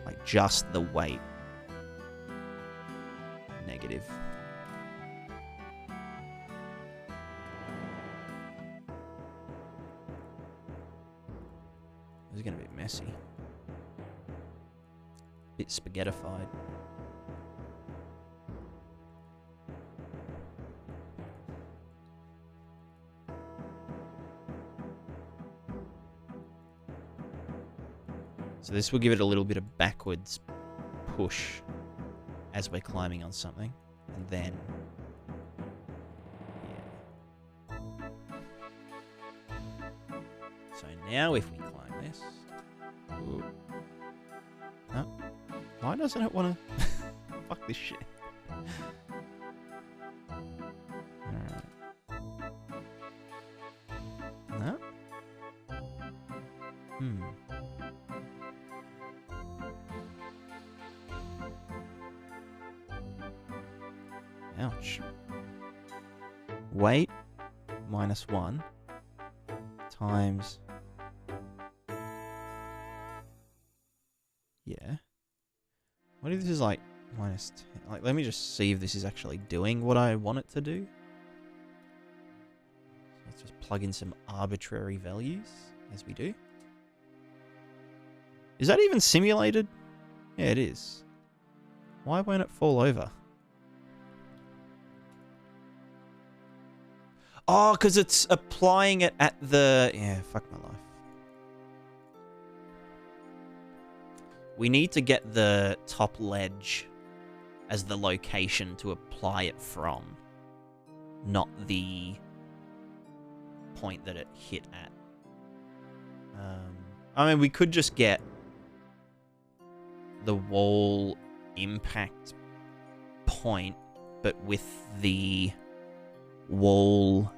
Like just the weight. Negative. This is gonna be messy. Bit spaghettified. So this will give it a little bit of backwards push as we're climbing on something. And then... yeah. So now if we climb this... Ooh. No. Why doesn't it want to... Fuck this shit. Alright. No? Hmm. Ouch. Weight minus 1 times... Yeah. What if this is like minus 10? Like, let me just see if this is actually doing what I want it to do. So let's just plug in some arbitrary values as we do. Is that even simulated? Yeah, it is. Why won't it fall over? Oh, because it's applying it at the... Yeah, fuck my life. We need to get the top ledge as the location to apply it from, not the point that it hit at. I mean, we could just get the wall impact point, but with the wall...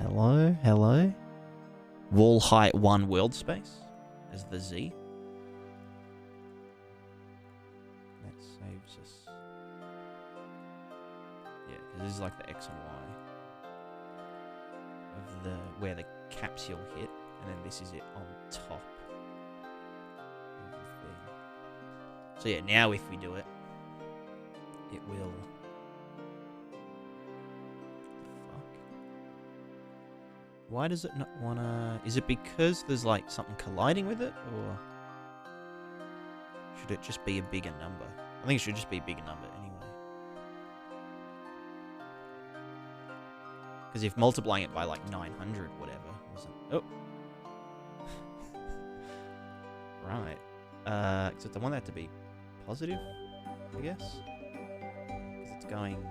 Hello? Hello? Wall height 1 world space as the Z. That saves us. Yeah, because this is like the X and Y of the where the capsule hit, and then this is it on top of the thing. So yeah, now if we do it, it will... Why does it not wanna... Is it because there's like something colliding with it, or should it just be a bigger number? I think it should just be a bigger number anyway. Because if multiplying it by like 900 whatever wasn't... Oh! Right. Except I want that to be positive, I guess. Because it's going...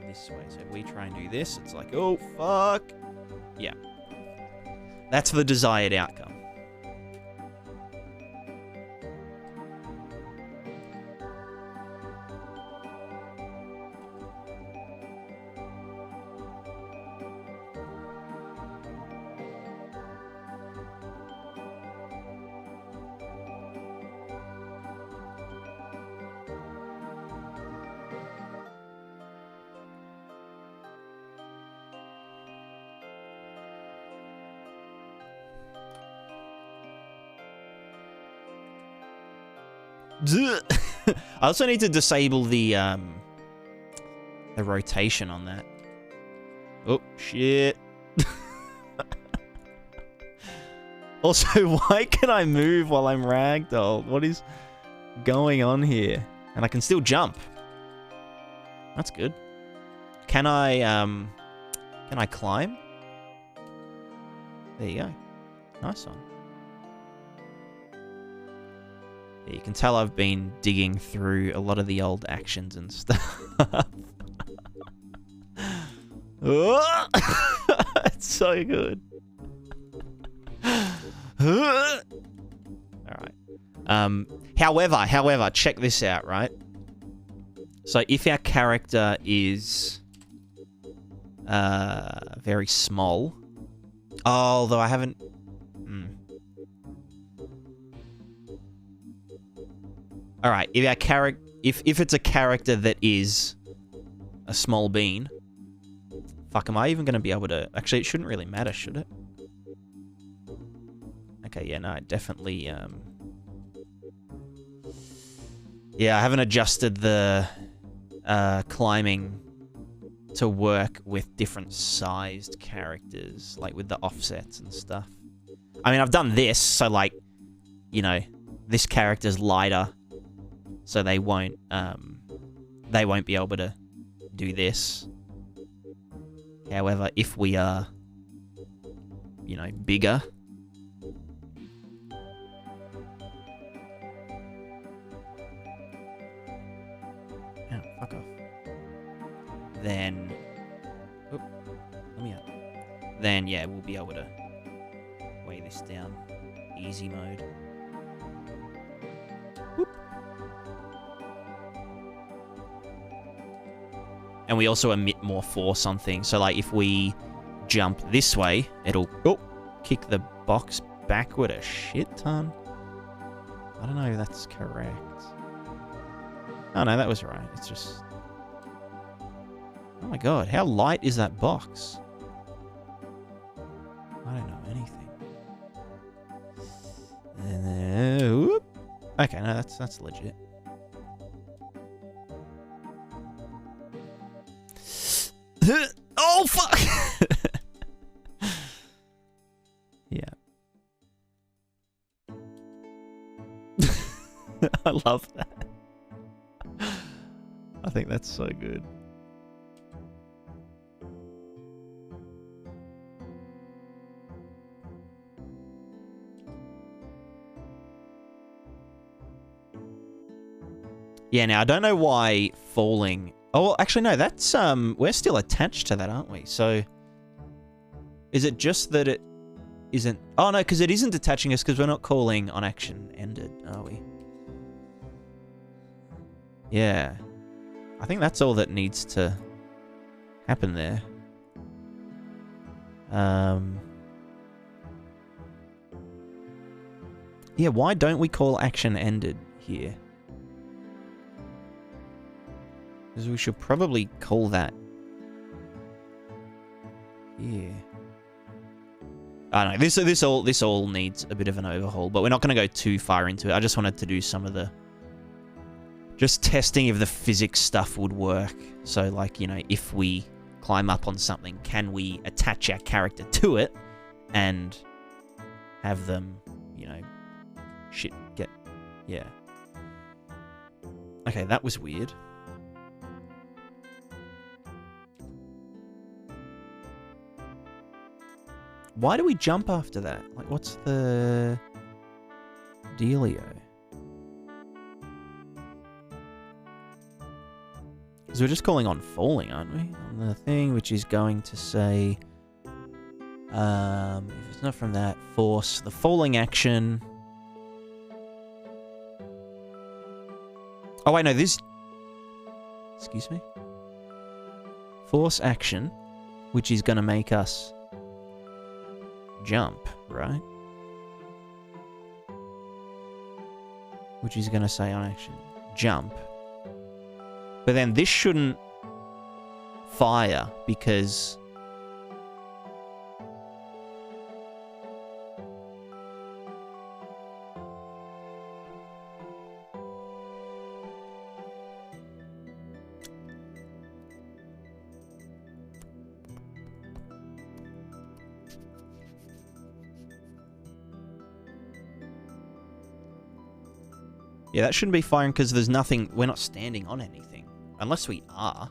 this way. So if we try and do this, it's like, oh, fuck. Yeah. That's the desired outcome. I also need to disable the rotation on that. Oh, shit. Also, why can I move while I'm ragdolled? What is going on here? And I can still jump. That's good. Can I climb? There you go. Nice one. Yeah, you can tell I've been digging through a lot of the old actions and stuff. Oh! It's so good. Alright. However, check this out, right? So if our character is very small, although I haven't. All right, if our character, if it's a character that is a small bean, fuck, am I even going to be able to? Actually, it shouldn't really matter, should it? Okay, yeah, no, it definitely. Yeah, I haven't adjusted the climbing to work with different sized characters, like with the offsets and stuff. I mean, I've done this, so like, you know, this character's lighter, so they won't be able to do this. However, if we are, you know, bigger. Oh, fuck off. Then, oh, let me out. Then, yeah, we'll be able to weigh this down. Easy mode. Whoop. And we also emit more force on things. So, like, if we jump this way, it'll kick the box backward a shit ton. I don't know if that's correct. Oh, no, that was right. It's just... Oh my god, how light is that box? I don't know anything. And then, whoop. Okay, no, that's legit. Oh, fuck! Yeah. I love that. I think that's so good. Yeah, now I don't know why falling... Oh, well, actually, no, that's, we're still attached to that, aren't we? So, is it just that it isn't... Oh, no, because it isn't attaching us because we're not calling on action ended, are we? Yeah. I think that's all that needs to happen there. Yeah, why don't we call action ended here? Because we should probably call that here. I don't know. This all needs a bit of an overhaul, but we're not going to go too far into it. I just wanted to do some of the just testing if the physics stuff would work. So, like, you know, if we climb up on something, can we attach our character to it and have them, you know, yeah. Okay, that was weird. Why do we jump after that? Like, what's the dealio? Because we're just calling on falling, aren't we? On the thing, which is going to say... if it's not from that, force the falling action. Oh, wait, no, this... Excuse me? Force action, which is going to make us jump, right? Which is going to say on action, jump. But then this shouldn't fire because... Yeah, that shouldn't be firing because there's nothing... We're not standing on anything. Unless we are.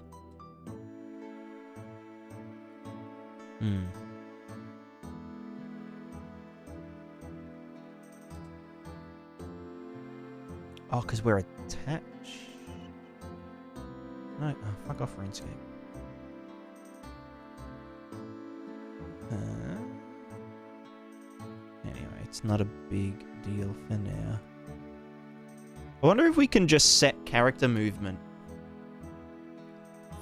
Oh, because we're attached. No, oh, fuck off, RuneScape. Anyway, it's not a big deal for now. I wonder if we can just set character movement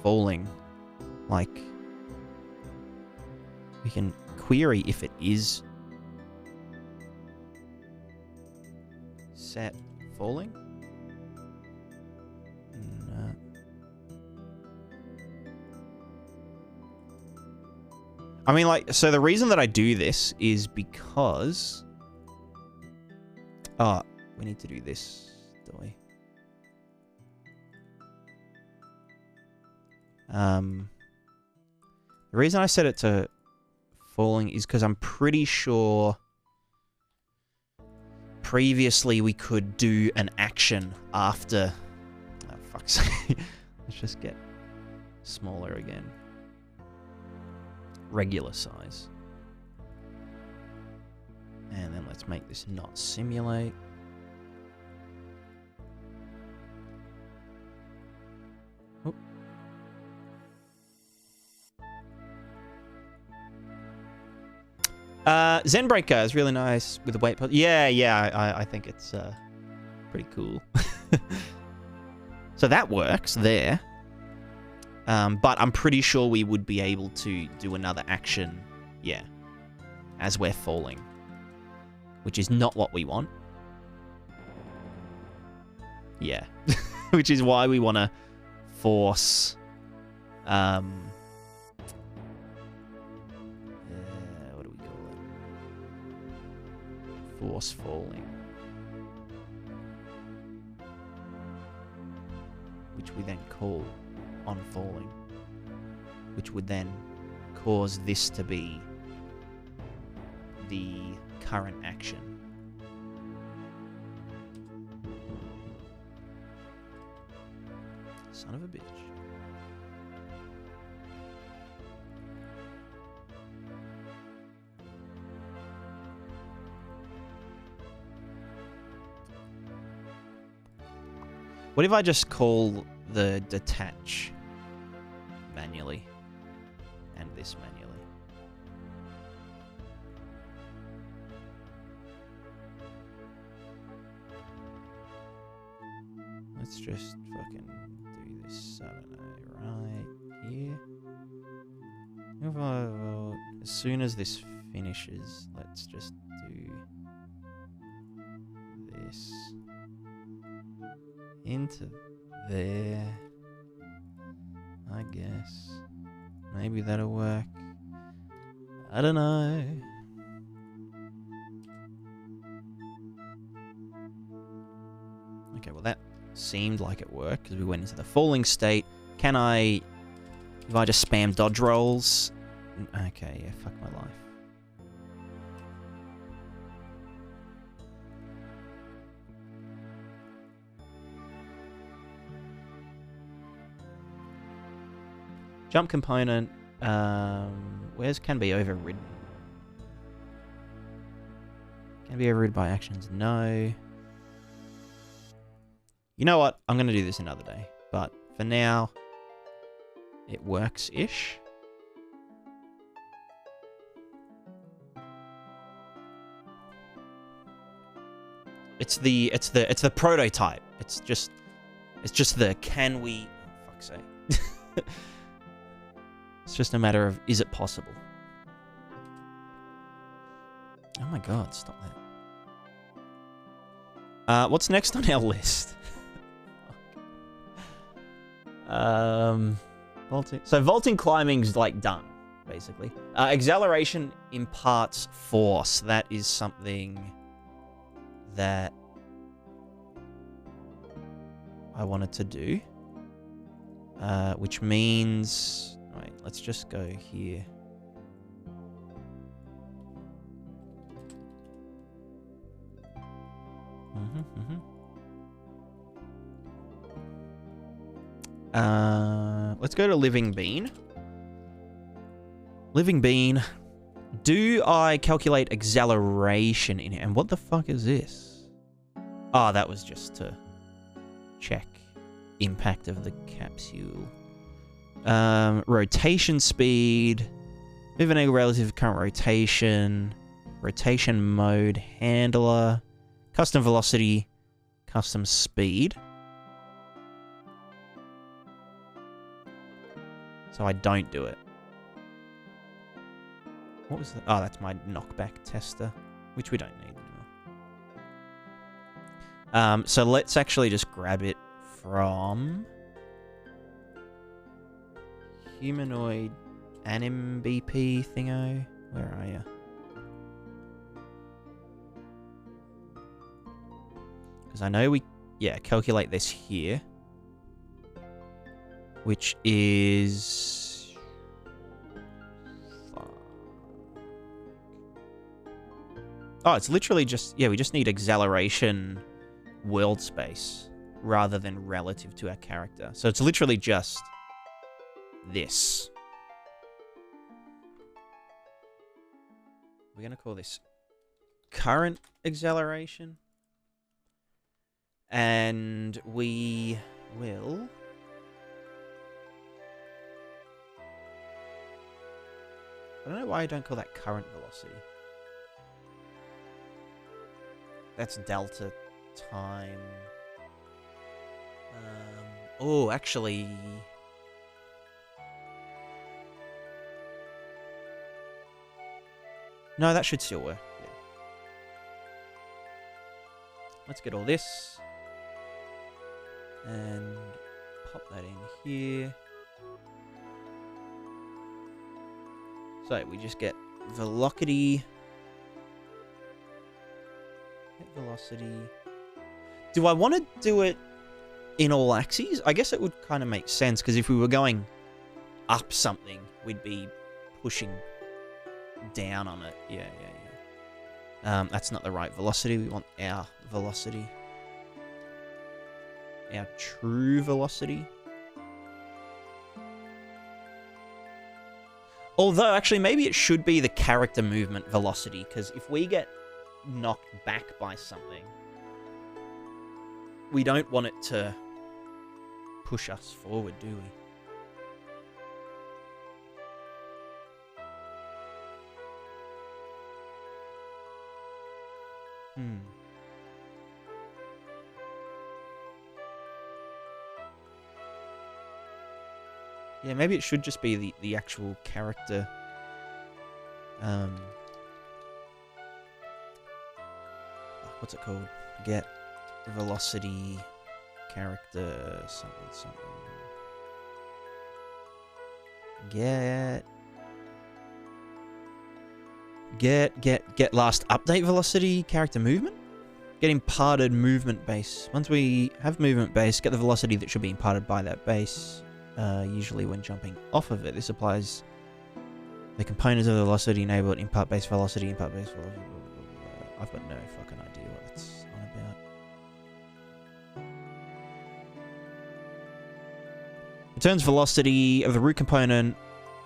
falling. Like, we can query if it is set falling. No. I mean, like, so the reason that I do this is because... Oh, we need to do this, do we? The reason I set it to falling is because I'm pretty sure previously we could do an action after... Oh, fuck's sake. Let's just get smaller again. Regular size. And then let's make this not simulate. Oop. Zenbreaker is really nice with the weight. Yeah, I think it's pretty cool. So that works there. But I'm pretty sure we would be able to do another action, yeah, as we're falling. Which is not what we want. Yeah. Which is why we want to force... what do we call it? Force falling. Which we then call on falling. Which would then cause this to be the current action. Son of a bitch. What if I just call the detach manually and this manually? Let's just fucking do this, I don't know, right here. If I vote, as soon as this finishes, let's just do this into there, I guess. Maybe that'll work. I don't know. Okay, well that seemed like it worked because we went into the falling state. Can I... If I just spam dodge rolls... Okay, yeah, fuck my life. Jump component... where's can be overridden? Can be overridden by actions? No. You know what? I'm going to do this another day. But for now, it works-ish. It's the prototype. It's just the can we... Oh, fuck's sake. It's just a matter of, is it possible? Oh my god, stop that. What's next on our list? Vaulting. So vaulting climbing's like done, basically. Acceleration imparts force. That is something that I wanted to do. Which means... Wait, let's just go here. Let's go to Living Bean. Living Bean. Do I calculate acceleration in it? And what the fuck is this? Oh, that was just to check impact of the capsule. Rotation speed. Movement angle relative to current rotation. Rotation mode. Handler. Custom velocity. custom speed. So I don't do it. What was that? Oh, that's my knockback tester, which we don't need anymore. So let's actually just grab it from humanoid anim BP thingo. Where are you? Because I know we, calculate this here, which is it's literally just, we just need acceleration world space rather than relative to our character. So it's literally just this. We're going to call this current acceleration. And we will... I don't know why I don't call that current velocity. That's delta time. Oh, actually... No, that should still work. Yeah. Let's get all this. And pop that in here. So we just get velocity. Get velocity. Do I want to do it in all axes? I guess it would kind of make sense, because if we were going up something, we'd be pushing down on it. Yeah. That's not the right velocity. We want our velocity. Our true velocity. Although, actually, maybe it should be the character movement velocity, because if we get knocked back by something, we don't want it to push us forward, do we? Yeah, maybe it should just be the actual character. What's it called? Get velocity character something. Get last update velocity character movement. Get imparted movement base. Once we have movement base, get the velocity that should be imparted by that base. Usually when jumping off of it, this applies the components of the velocity enabled impart base velocity, I've got no fucking idea what it's on about. Returns velocity of the root component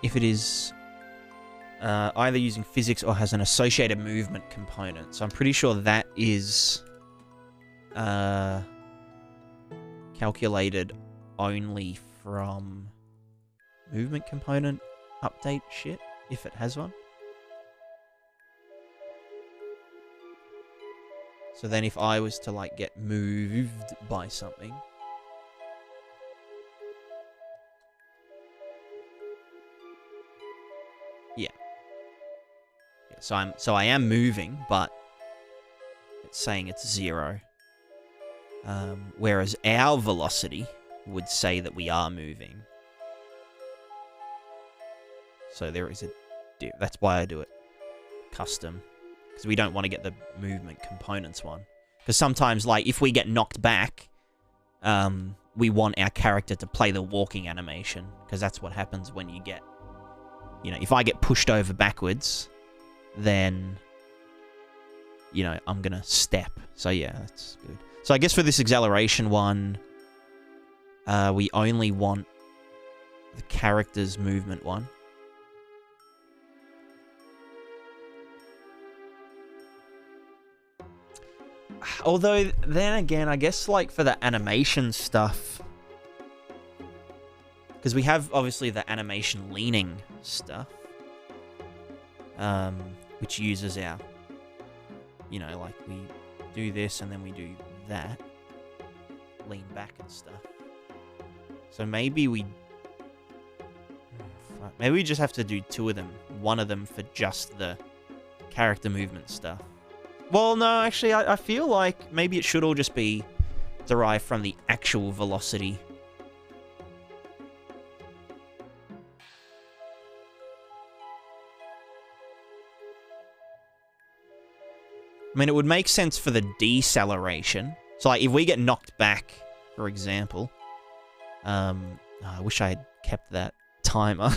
if it is either using physics or has an associated movement component. So I'm pretty sure that is calculated only from movement component update shit, if it has one. So then if I was to, like, get moved by something... Yeah. So I am moving, but it's saying it's 0. Whereas our velocity would say that we are moving. So there is a... That's why I do it custom. Because we don't want to get the movement components one. Because sometimes, like, if we get knocked back, we want our character to play the walking animation. Because that's what happens when you get... You know, if I get pushed over backwards, then... You know, I'm going to step. So yeah, that's good. So I guess for this acceleration one... we only want the character's movement one. Although, then again, I guess, like, for the animation stuff... Because we have, obviously, the animation leaning stuff. Which uses our... You know, like, we do this and then we do that. lean back and stuff. So maybe we just have to do 2 of them. 1 of them for just the character movement stuff. Well, no, actually, I feel like maybe it should all just be derived from the actual velocity. I mean, it would make sense for the deceleration. So, like, if we get knocked back, for example... I wish I had kept that timer.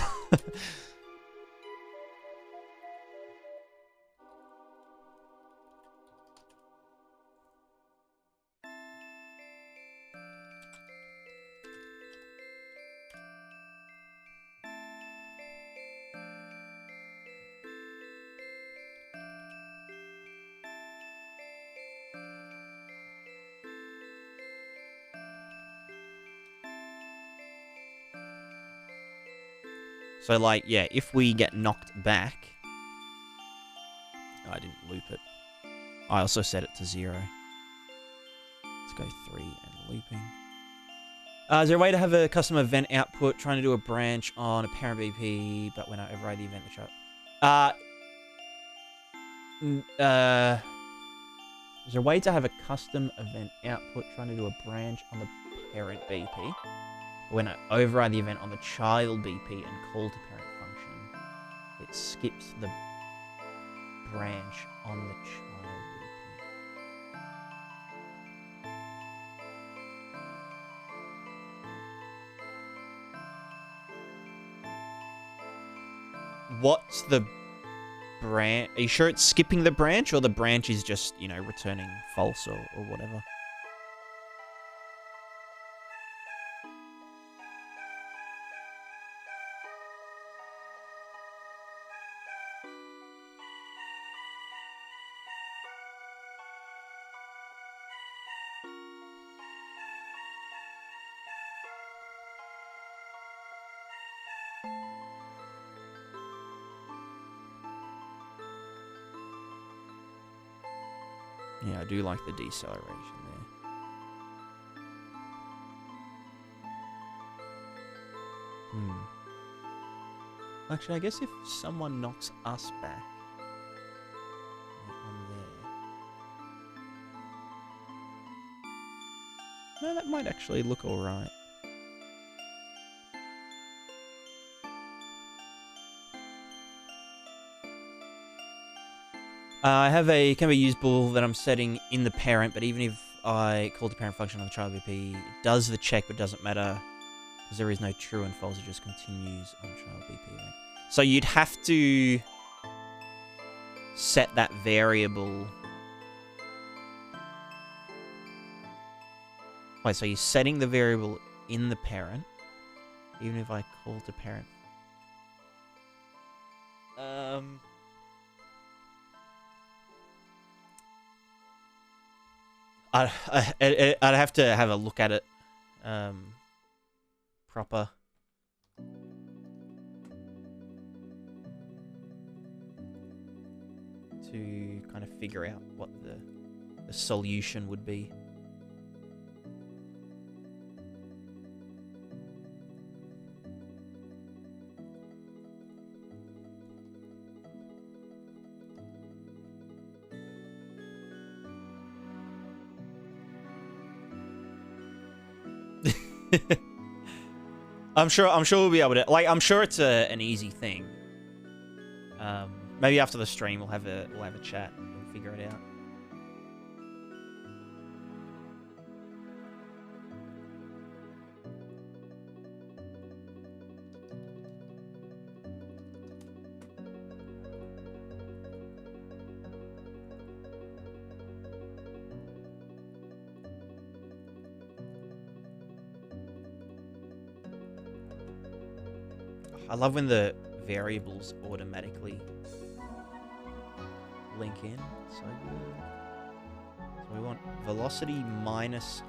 So, like, yeah, if we get knocked back... Oh, I didn't loop it. I also set it to 0. Let's go 3 and looping. Is there a way to have a custom event output trying to do a branch on a parent BP, but when I override the event, the chart? Is there a way to have a custom event output trying to do a branch on the parent BP? When I override the event on the child BP and call to parent function, it skips the branch on the child BP. What's the branch? Are you sure it's skipping the branch, or the branch is just, you know, returning false or whatever? Yeah, I do like the deceleration there. Actually, I guess if someone knocks us back on there... No, that might actually look alright. I have a can be usable that I'm setting in the parent, but even if I call the parent function on the child BP, it does the check, but doesn't matter because there is no true and false. It just continues on child BP event. So you'd have to set that variable. Wait, so you're setting the variable in the parent, even if I call to parent. I'd have to have a look at it proper. To kind of figure out what the solution would be. I'm sure we'll be able to, like, I'm sure it's an easy thing. Maybe after the stream we'll have a chat and figure it out. I love when the variables automatically link in. So good. So we want velocity minus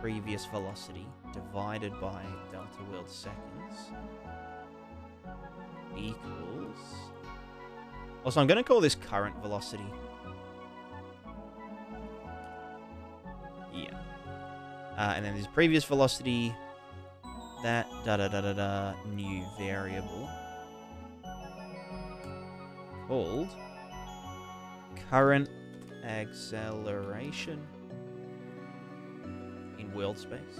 previous velocity divided by delta world seconds equals... Also, I'm going to call this current velocity. Yeah. And then there's previous velocity. That new variable called current acceleration in world space.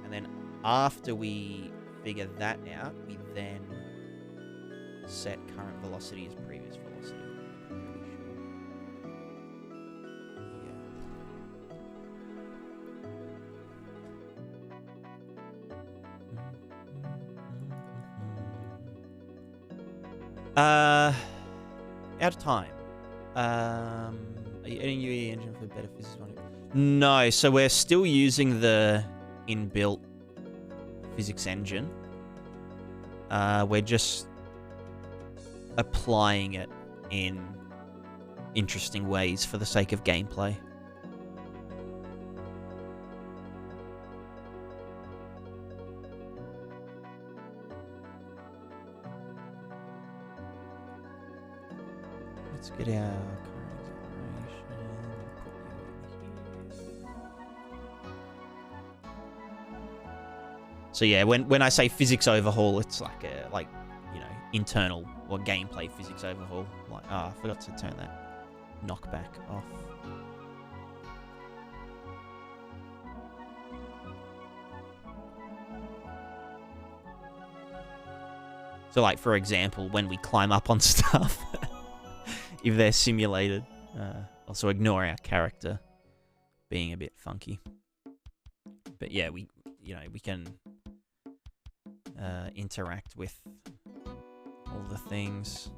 And then after we figure that out, we then set current velocity as previous velocity. Out of time. Are you adding UE engine for better physics? No, so we're still using the inbuilt physics engine. We're just applying it in interesting ways for the sake of gameplay. Let's get our current acceleration. Put you in here. So yeah, when I say physics overhaul, it's like a internal or gameplay physics overhaul. Like, I forgot to turn that knockback off. So like, for example, when we climb up on stuff, if they're simulated, also ignore our character being a bit funky. But yeah, we can interact with all the things.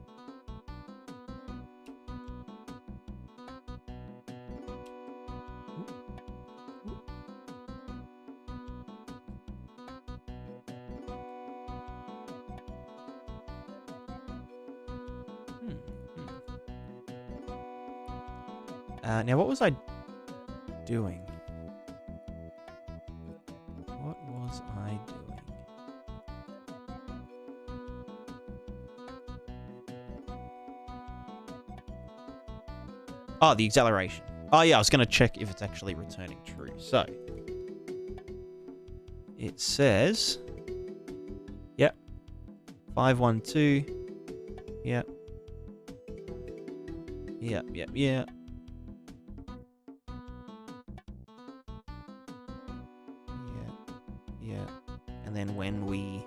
Now, what was I doing? What was I doing? Oh, the acceleration. Oh, yeah, I was going to check if it's actually returning true. So, it says, yep, 512, yep, yep, yep, yep. And then when we...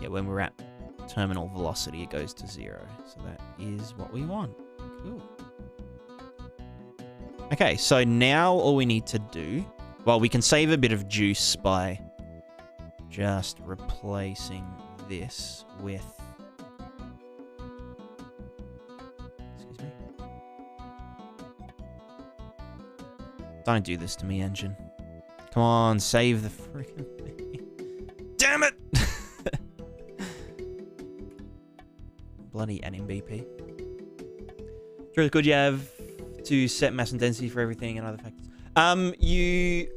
when we're at terminal velocity, it goes to 0. So that is what we want. Cool. Okay, so now all we need to do... Well, we can save a bit of juice by just replacing this with... Excuse me. Don't do this to me, engine. Come on, save the freaking thing. Damn it! Bloody NMBP. It's really good you have to set mass and density for everything and other factors. You...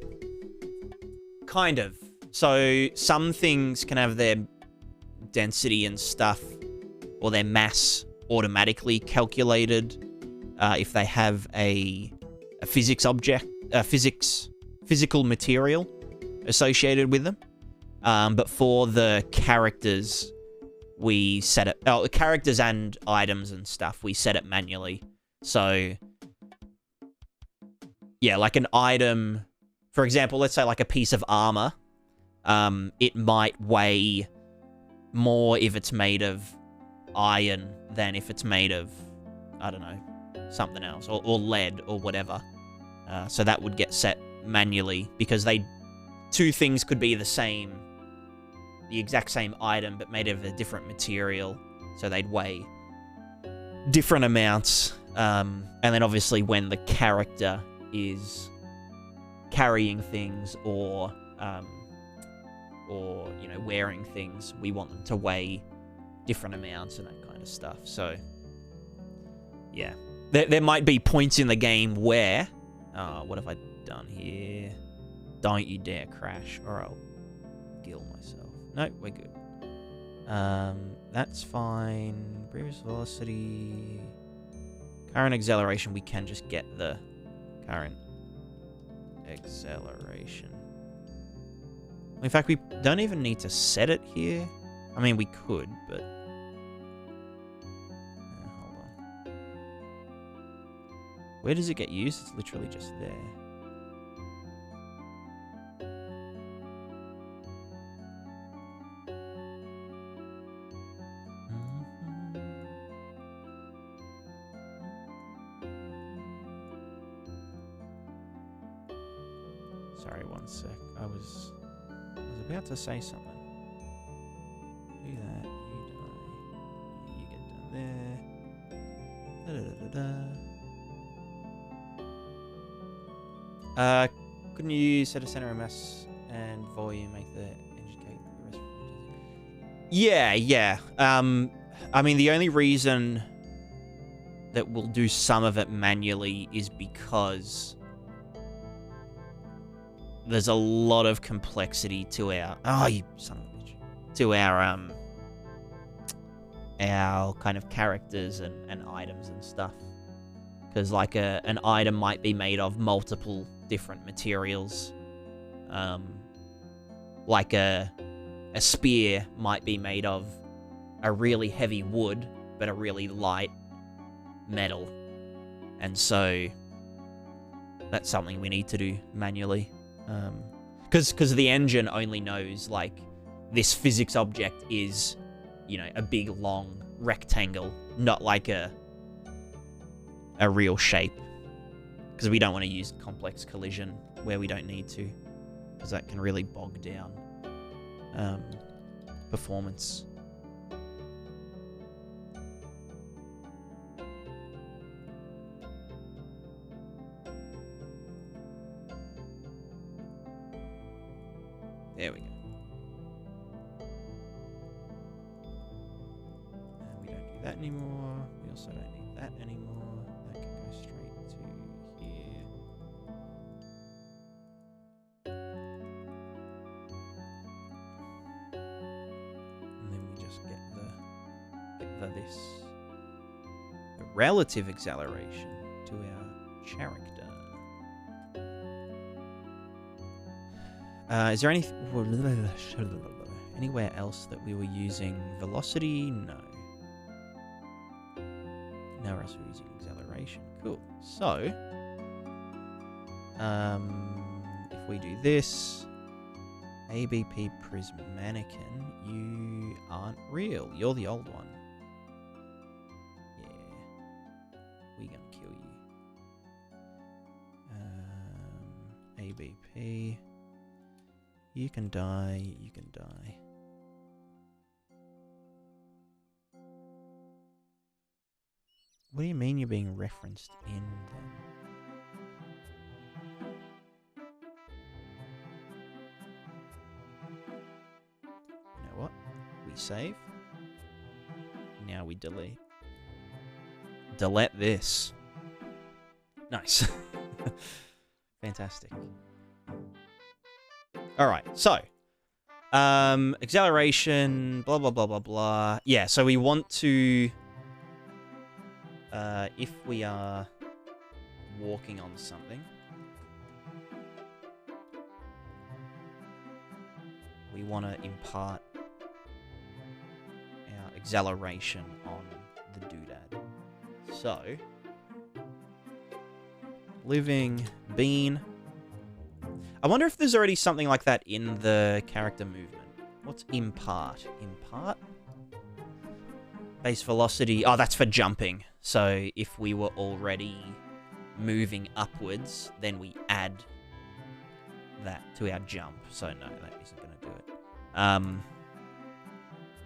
Kind of. So, some things can have their density and stuff, or their mass automatically calculated if they have a physics object, physical material associated with them. But for the characters, we set it... Oh, the characters and items and stuff, we set it manually. So, yeah, like an item... For example, let's say like a piece of armor. It might weigh more if it's made of iron than if it's made of, I don't know, something else. Or lead or whatever. So that would get set manually because two things could be the exact same item, but made of a different material. So they'd weigh different amounts. And then obviously when the character is carrying things or wearing things, we want them to weigh different amounts and that kind of stuff. So, yeah. There might be points in the game where... what have I done here? Don't you dare crash, or I'll gill myself. No, we're good. That's fine. Previous velocity... Current acceleration, we can just get the current acceleration. In fact, we don't even need to set it here. I mean, we could, but... hold on. Where does it get used? It's literally just there. Sorry, one sec. I was about to say something. Do that, you die. You get done there. Couldn't you set a center of mass and volume, make the engine cake the rest? Yeah. I mean, the only reason that we'll do some of it manually is because there's a lot of complexity to our... Oh, you son of a bitch. To our kind of characters and items and stuff. Because, like, an item might be made of multiple different materials. Like a spear might be made of a really heavy wood, but a really light metal. And so that's something we need to do manually. Because the engine only knows, like, this physics object is, you know, a big, long rectangle, not like a real shape. Because we don't want to use complex collision where we don't need to, because that can really bog down performance. There we go. And we don't do that anymore. We also don't need that anymore. That can go straight to here. And then we just get the relative acceleration to our character. Is there anywhere else that we were using velocity? No. Nowhere else we're using acceleration. Cool. So, if we do this, ABP Prismatican, you aren't real. You're the old one. Yeah. We're gonna kill you. ABP. You can die, you can die. What do you mean you're being referenced in them? You know what? We save. Now we delete. Delete this. Nice. Fantastic. Alright, so, acceleration, blah, blah, blah, blah, blah. Yeah, so we want to, if we are walking on something, we want to impart our acceleration on the doodad. So, living bean. I wonder if there's already something like that in the character movement. What's impart? Impart? Base velocity. Oh, that's for jumping. So if we were already moving upwards, then we add that to our jump. So no, that isn't going to do it.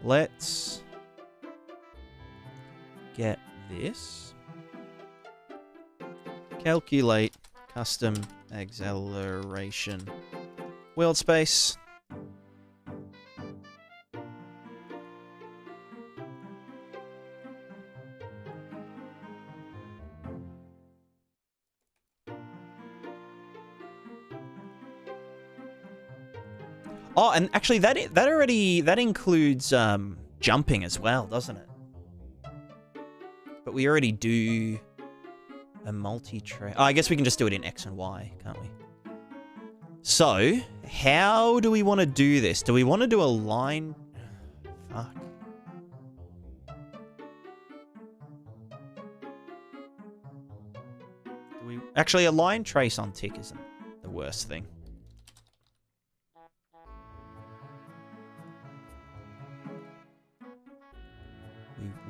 Let's get this. Calculate custom acceleration world space. Oh, and actually that includes jumping as well, doesn't it? But we already do a multi-trace. Oh, I guess we can just do it in X and Y, can't we? So, how do we want to do this? Do we want to do a line? Fuck. Actually, a line trace on tick isn't the worst thing.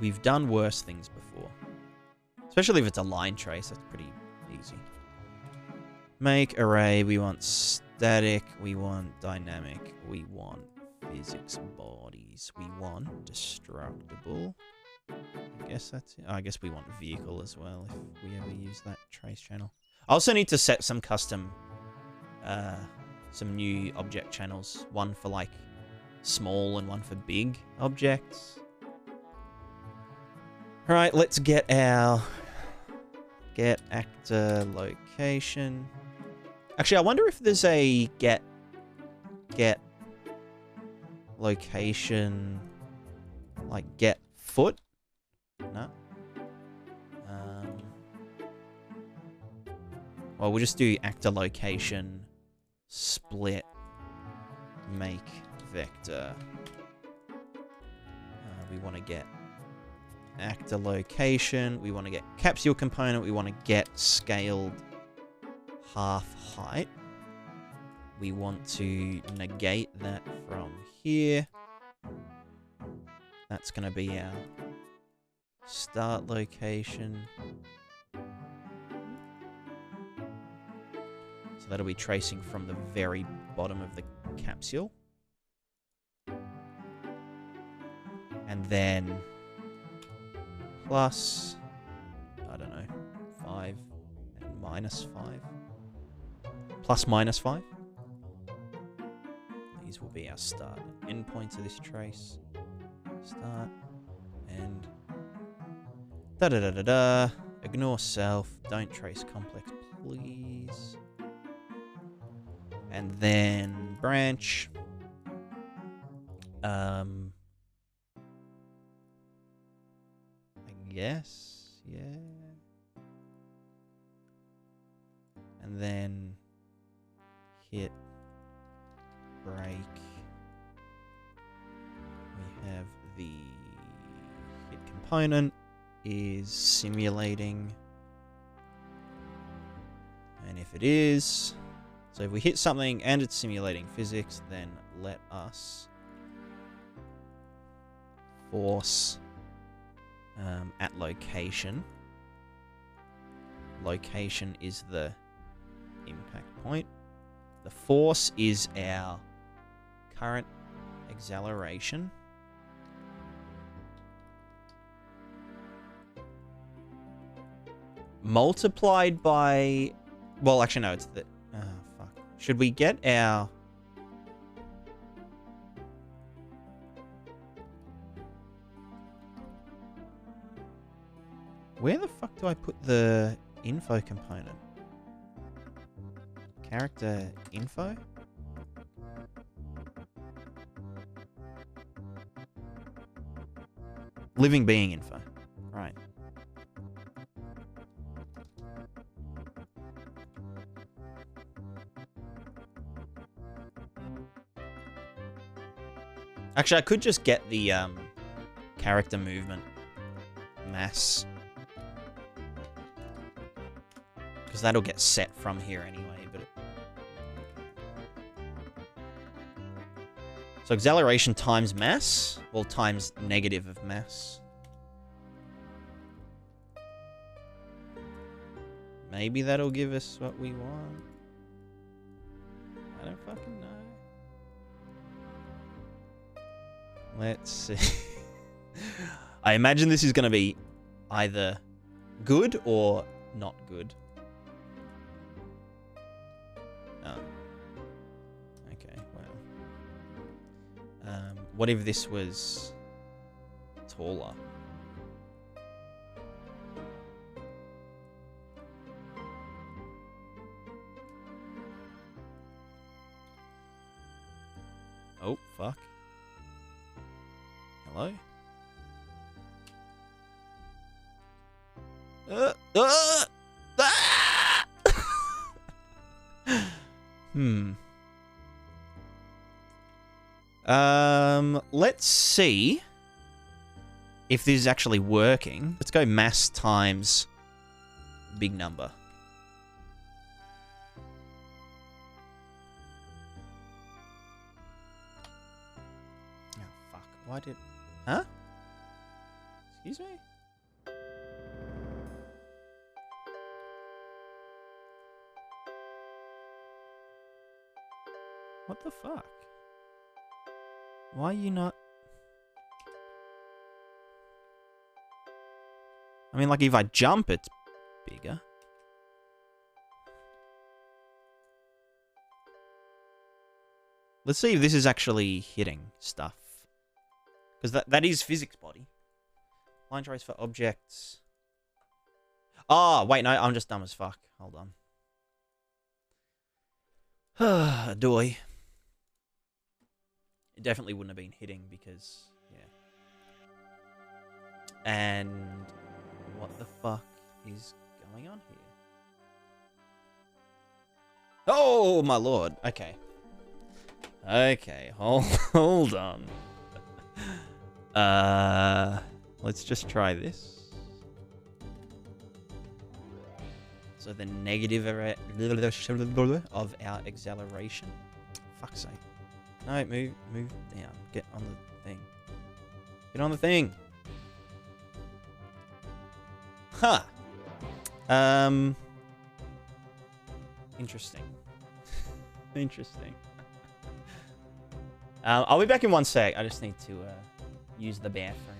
We've done worse things before. Especially if it's a line trace, that's pretty easy. Make array, we want static, we want dynamic, we want physics bodies, we want destructible. I guess that's it. Oh, I guess we want vehicle as well if we ever use that trace channel. I also need to set some custom, some new object channels. One for like small and one for big objects. All right, let's get our actor location. Actually, I wonder if there's a get location, like get foot. No. Well, we'll just do actor location split make vector. We want to get actor location. We want to get capsule component. We want to get scaled half height. We want to negate that from here. That's going to be our start location. So that'll be tracing from the very bottom of the capsule. And then plus, I don't know, 5 and minus 5. Plus minus 5. These will be our start and end points of this trace. Start, end. Da-da-da-da-da. Ignore self. Don't trace complex, please. And then branch. I guess, yeah. And then hit break. We have the hit component is simulating. And if it is, so if we hit something and it's simulating physics, then let us force at location. Location is the impact point. The force is our current acceleration. Multiplied by... Well, actually, no, it's the... Oh, fuck. Should we get our... Where the fuck do I put the info component? Character info? Living being info. Right. Actually, I could just get the character movement mass. Because that'll get set from here anyway. But so acceleration times mass, or times negative of mass. Maybe that'll give us what we want. I don't fucking know. Let's see. I imagine this is going to be either good or not good. Okay, well. What if this was taller? Oh, fuck. Hello? Let's see if this is actually working. Let's go mass times big number. Oh, fuck. Why did... Huh? Excuse me? What the fuck? Why are you not... I mean, like, if I jump, it's bigger. Let's see if this is actually hitting stuff. Because that is physics body. Line trace for objects. Oh, wait, no, I'm just dumb as fuck. Hold on. Doy. It definitely wouldn't have been hitting because, yeah. And what the fuck is going on here? Oh, my lord. Okay. Okay, hold on. Let's just try this. So the negative of our acceleration. Fuck's sake. No, move down. Get on the thing. Get on the thing. Huh. Interesting. Interesting. I'll be back in one sec. I just need to use the bathroom.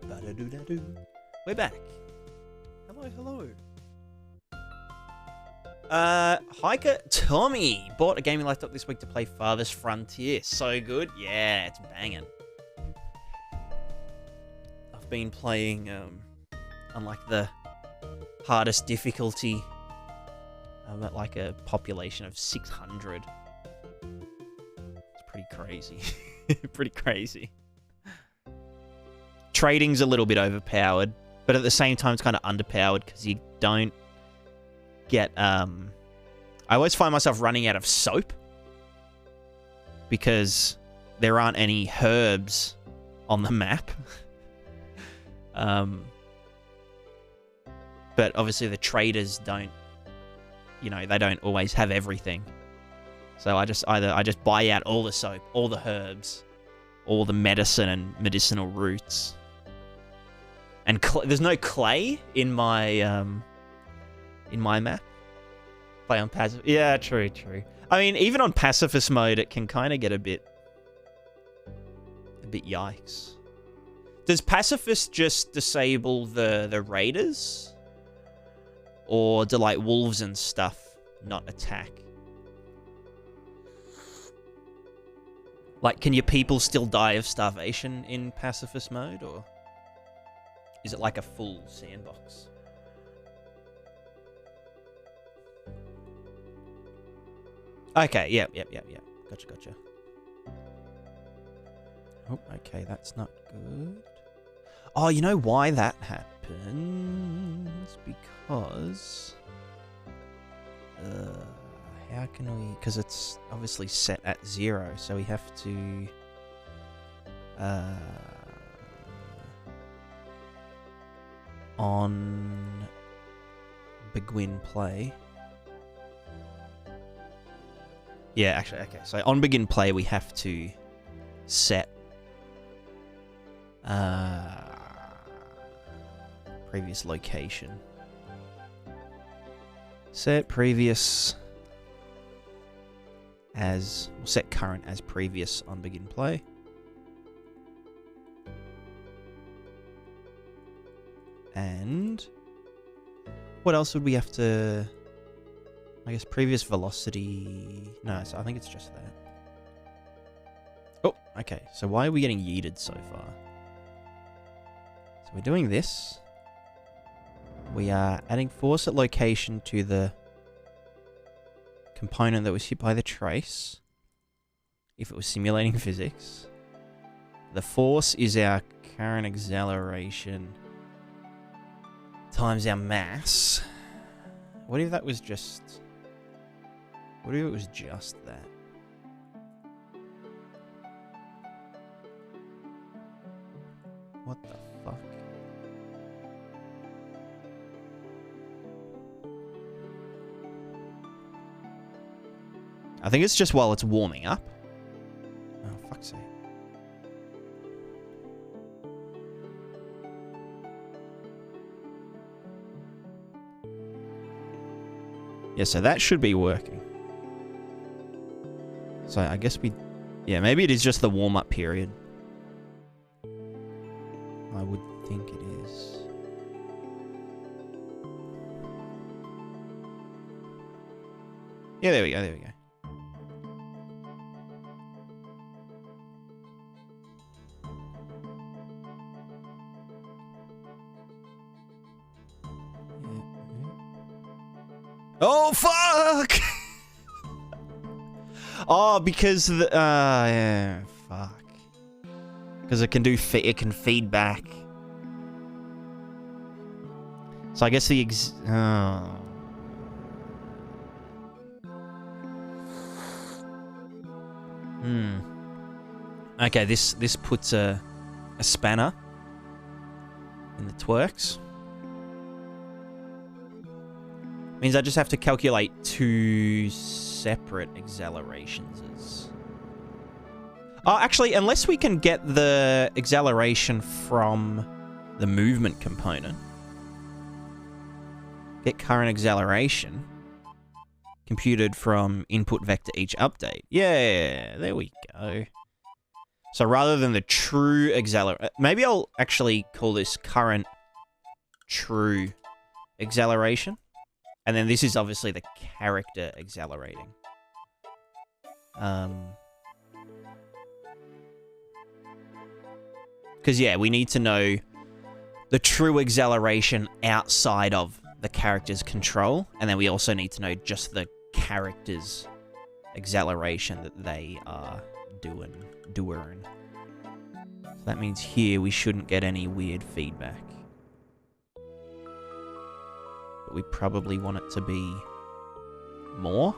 Ba-da-doo-da-doo. We're back. Hello, hello. Hiker Tommy bought a gaming laptop this week to play Farthest Frontier. So good. Yeah, it's banging. I've been playing on like the hardest difficulty. I'm at like a population of 600. It's pretty crazy. Pretty crazy. Trading's a little bit overpowered, but at the same time it's kind of underpowered because you don't get I always find myself running out of soap because there aren't any herbs on the map. But obviously the traders don't, you know, they don't always have everything. So I just buy out all the soap, all the herbs, all the medicine and medicinal roots. And there's no clay in my map. Play on passive. Yeah, true. I mean, even on pacifist mode, it can kind of get a bit yikes. Does pacifist just disable the raiders, or do like wolves and stuff not attack? Like, can your people still die of starvation in pacifist mode, or is it like a full sandbox? Okay, yep. Gotcha. Oh, okay, that's not good. Oh, you know why that happens? Because... how can we... Because it's obviously set at 0, so we have to... on... begin play... Yeah, actually, okay. So on begin play, we have to set previous location. Set previous as, we'll set current as previous on begin play. And what else would we have to... I guess previous velocity... No, so I think it's just that. Oh, okay. So why are we getting yeeted so far? So we're doing this. We are adding force at location to the component that was hit by the trace. If it was simulating physics. The force is our current acceleration times our mass. What if that was just... What if it was just that? What the fuck? I think it's just while it's warming up. Oh, fuck's sake. Yeah, so that should be working. So I guess we... Yeah, maybe it is just the warm-up period. I would think it is. Yeah, there we go. Oh, fuck! Oh, because the... yeah, fuck. Because it can do... it can feed back. So I guess the... Okay, this puts a spanner in the twerks. Means I just have to calculate 2 separate accelerations. Oh, actually, unless we can get the acceleration from the movement component. Get current acceleration. Computed from input vector each update. Yeah, there we go. So rather than the true acceleration, maybe I'll actually call this current true acceleration. And then this is obviously the character accelerating. Because, yeah, we need to know the true acceleration outside of the character's control. And then we also need to know just the character's acceleration that they are doing. So that means here we shouldn't get any weird feedback. But we probably want it to be more.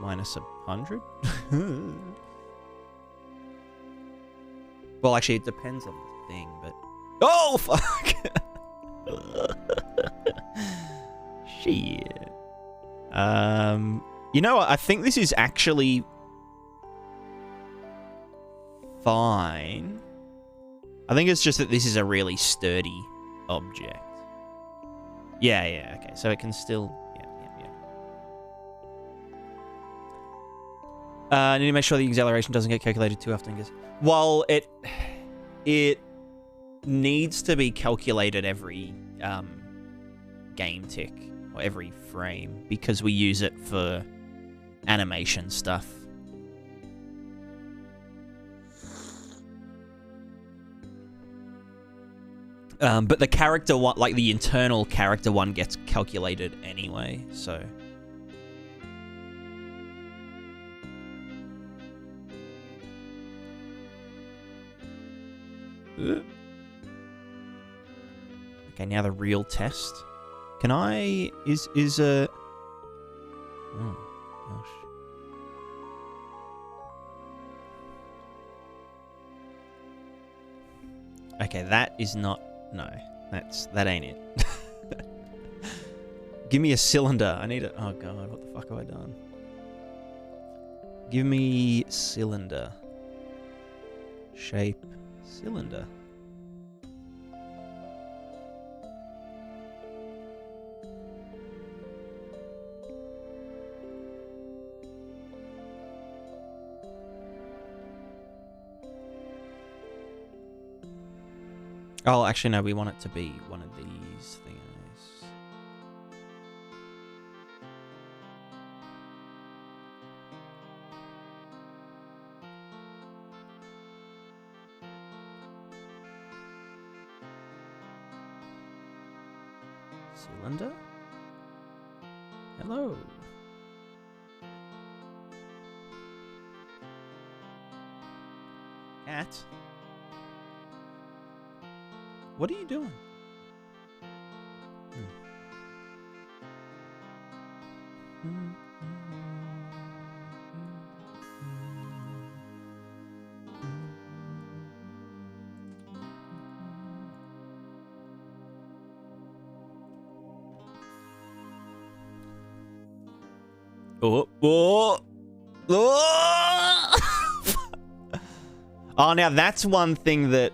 Minus 100. Well, actually, it depends on the thing, but... Oh, fuck! Shit. You know what? I think this is actually fine. I think it's just that this is a really sturdy object. Yeah, okay. So it can still... I need to make sure the acceleration doesn't get calculated too often. Well, it needs to be calculated every game tick or every frame because we use it for animation stuff. But the character one, like the internal character one, gets calculated anyway, so... Okay, now the real test. Can I... Is a... Oh, gosh. Okay, that is not... No, that ain't it. Give me a cylinder. I need a... Oh, God, what the fuck have I done? Give me cylinder. Shape. Cylinder. Oh, actually, no, we want it to be one of these things. Cylinder? Hello. Cat? What are you doing? Oh, now that's one thing that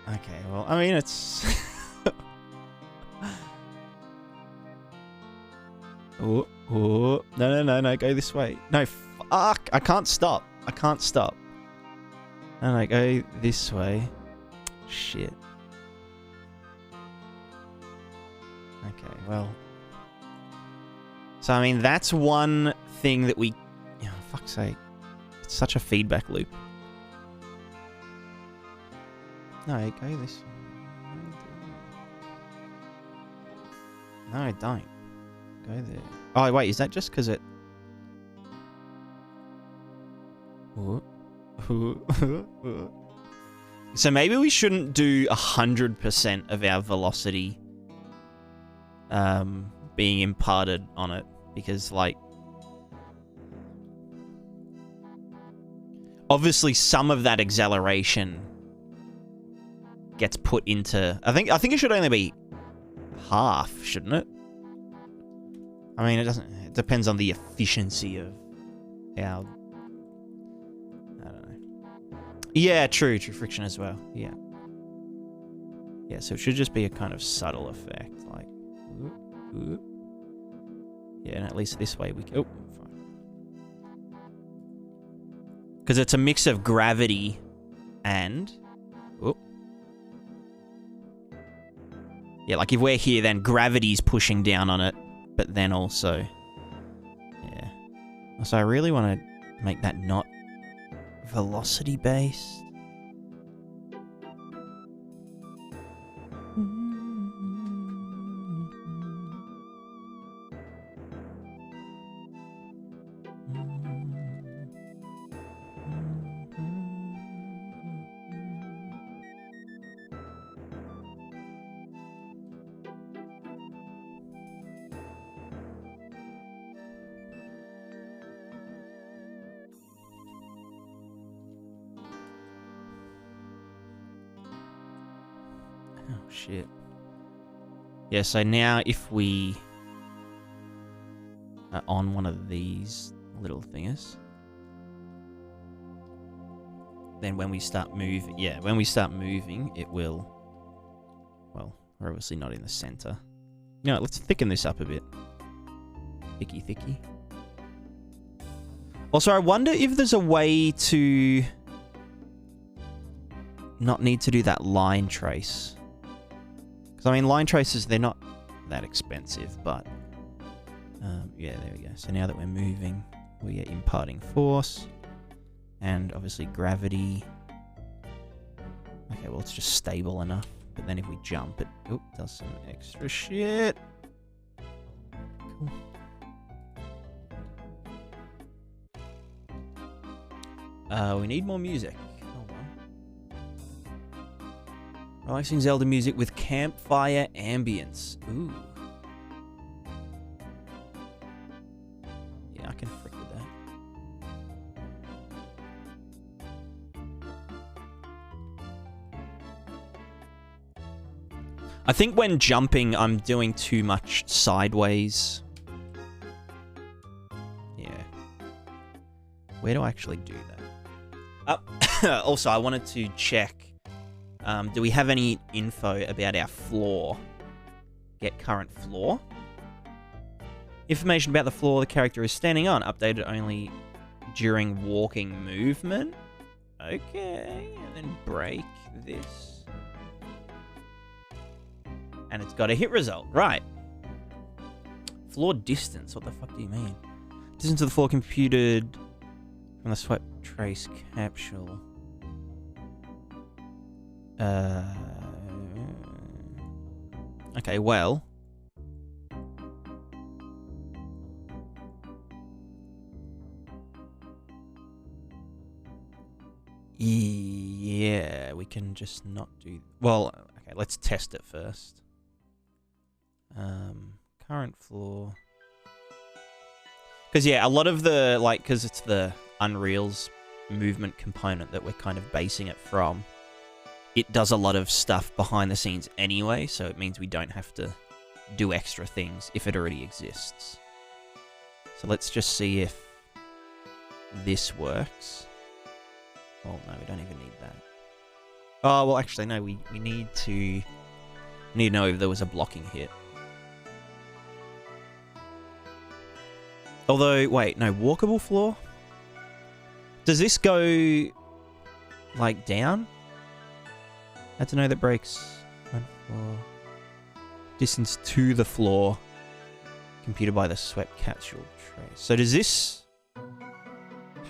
okay, well, I mean, it's... No, go this way. No, fuck, I can't stop. No, go this way. Shit. Okay, well... So, I mean, that's one thing that we... Oh, fuck's sake. It's such a feedback loop. No, go this way. No, don't. Go there. Oh, wait, is that just because it... So maybe we shouldn't do 100% of our velocity being imparted on it, because, like... Obviously, some of that acceleration gets put into... I think it should only be half, shouldn't it? I mean, it doesn't... It depends on the efficiency of our... I don't know. Yeah, true friction as well. Yeah. Yeah, so it should just be a kind of subtle effect, like... Yeah, and at least this way we can... Oh, Because it's a mix of gravity and... Oh. Yeah, like if we're here, then gravity's pushing down on it. But then also... Yeah. So I really want to make that not velocity-based. Oh, shit. Yeah, so now if we are on one of these little thingers, then when we start moving, it will, well, we're obviously not in the center. No, let's thicken this up a bit. Thicky. Also, I wonder if there's a way to not need to do that line trace. I mean, line traces, they're not that expensive, but... yeah, there we go. So now that we're moving, we are imparting force. And obviously gravity. Okay, well, it's just stable enough. But then if we jump, it does some extra shit. Cool. We need more music. Relaxing Zelda music with campfire ambience. Ooh. Yeah, I can frick with that. I think when jumping, I'm doing too much sideways. Yeah. Where do I actually do that? Also, I wanted to check. Do we have any info about our floor? Get current floor. Information about the floor the character is standing on. Updated only during walking movement. Okay. And then break this. And it's got a hit result. Right. Floor distance. What the fuck do you mean? Distance of the floor computed from the swipe trace capsule. Okay, well. Yeah, we can just not do... Well, okay, let's test it first. Current floor. Because, yeah, a lot of the, like, because it's the Unreal's movement component that we're kind of basing it from. It does a lot of stuff behind the scenes anyway, so it means we don't have to do extra things if it already exists. So let's just see if this works. Well, no, we don't even need that. Oh, well, actually, no, we need to know if there was a blocking hit. Although, wait, no, walkable floor? Does this go, like, down? Had to know that breaks. Distance to the floor. Computed by the swept capsule trace. So does this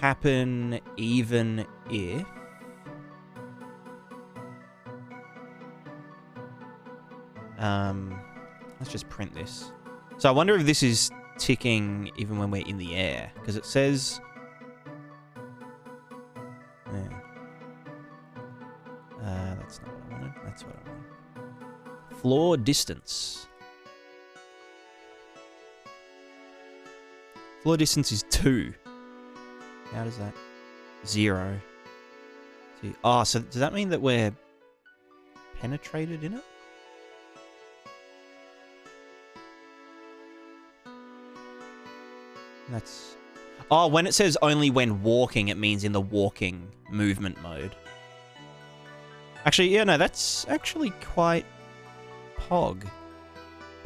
happen even if... let's just print this. So I wonder if this is ticking even when we're in the air. Because it says... Yeah. That's not what I wanted. That's what I wanted. Floor distance. Floor distance is 2. How does that... 0. 2. Oh, so does that mean that we're penetrated in it? That's... Oh, when it says only when walking, it means in the walking movement mode. Actually, yeah, no, that's actually quite pog.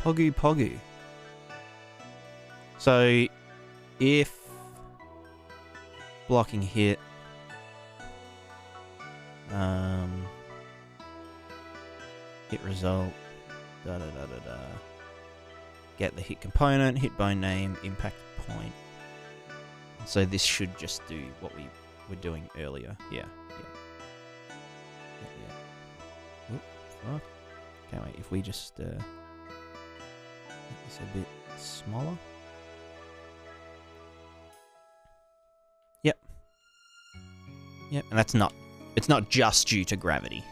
Pogu. So, if blocking hit, Hit result. Da da da da da. Get the hit component, hit by name, impact point. So this should just do what we were doing earlier. Yeah. Oop, fuck. Okay, wait. If we just make this a bit smaller. Yep. And that's not. It's not just due to gravity.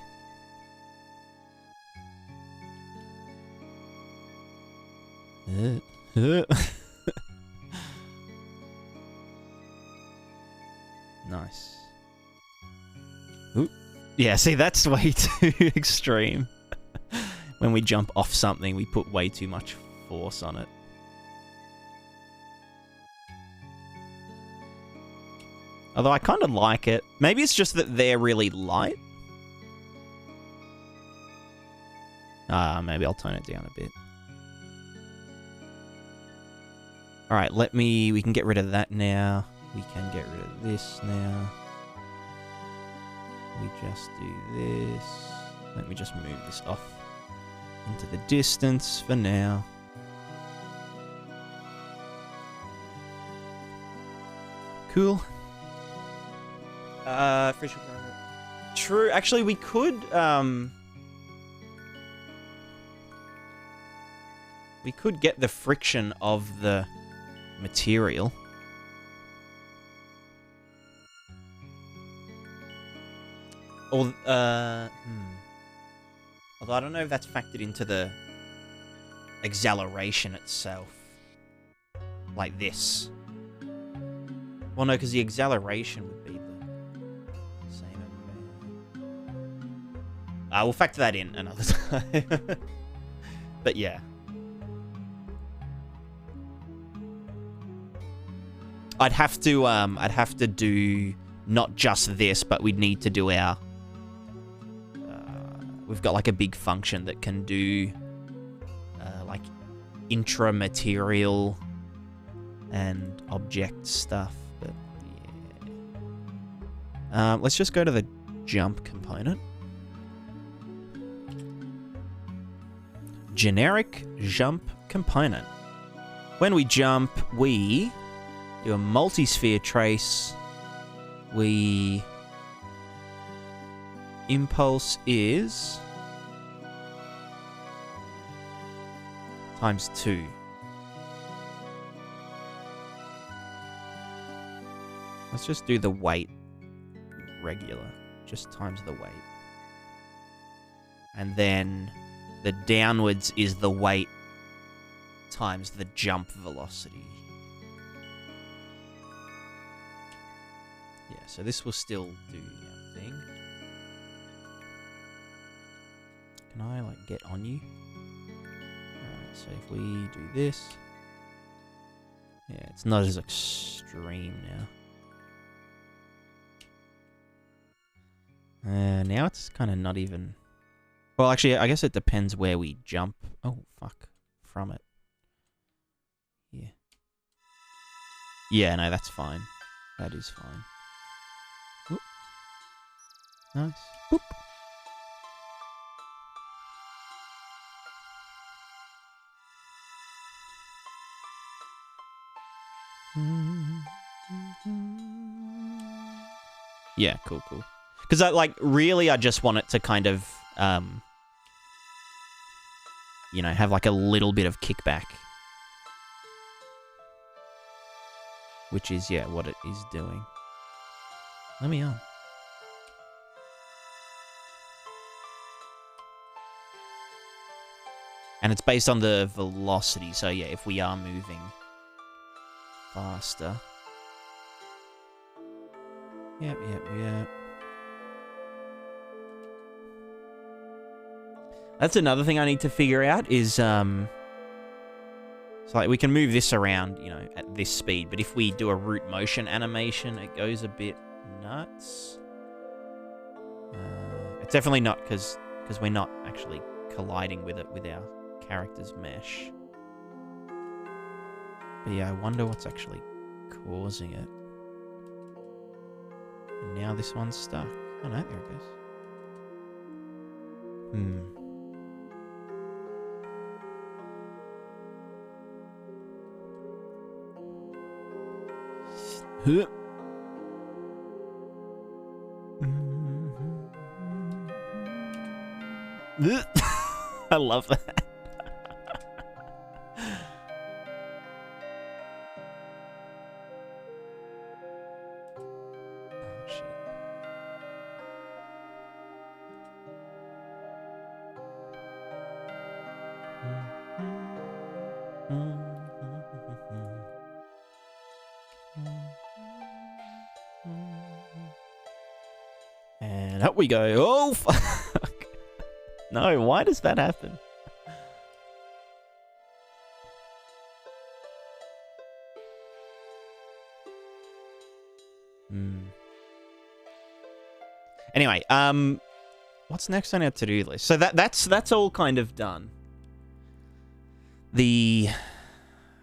Nice. Ooh. Yeah, see, that's way too extreme. When we jump off something, we put way too much force on it. Although I kind of like it. Maybe it's just that they're really light. Maybe I'll tone it down a bit. Alright, we can get rid of that now. We can get rid of this now. We just do this. Let me just move this off into the distance for now. Cool. True. Actually, we could get the friction of the material. Or although I don't know if that's factored into the acceleration itself. Like this. Well, no, because the acceleration would be the same. We'll factor that in another time. But yeah. I'd have to do not just this, but we'd need to do our... we've got like a big function that can do like intra-material and object stuff. But yeah. Let's just go to the jump component. Generic jump component. When we jump, we do a multi-sphere trace. Impulse is times 2. Let's just do the weight regular, just times the weight. And then the downwards is the weight times the jump velocity. Yeah, so this will still do our thing. Can I, like, get on you? Alright, so if we do this... Yeah, it's not as extreme now. Now it's kind of not even... Well, actually, I guess it depends where we jump. Oh, fuck. From it. Yeah. Yeah, no, that's fine. That is fine. Whoop. Nice. Boop. Yeah, cool. Because really, I just want it to kind of, you know, have like a little bit of kickback. Which is, yeah, what it is doing. Let me on. And it's based on the velocity, so yeah, if we are moving faster. Yep. That's another thing I need to figure out is, so like we can move this around, you know, at this speed, but if we do a root motion animation, it goes a bit nuts. It's definitely not because we're not actually colliding with it with our character's mesh. But yeah, I wonder what's actually causing it. And now this one's stuck. Oh no, there it goes. Hmm. Huh. I love that. Oh, shit. And up we go. Oh, fuck. No, why does that happen? Anyway, what's next on our to-do list? So that's all kind of done. The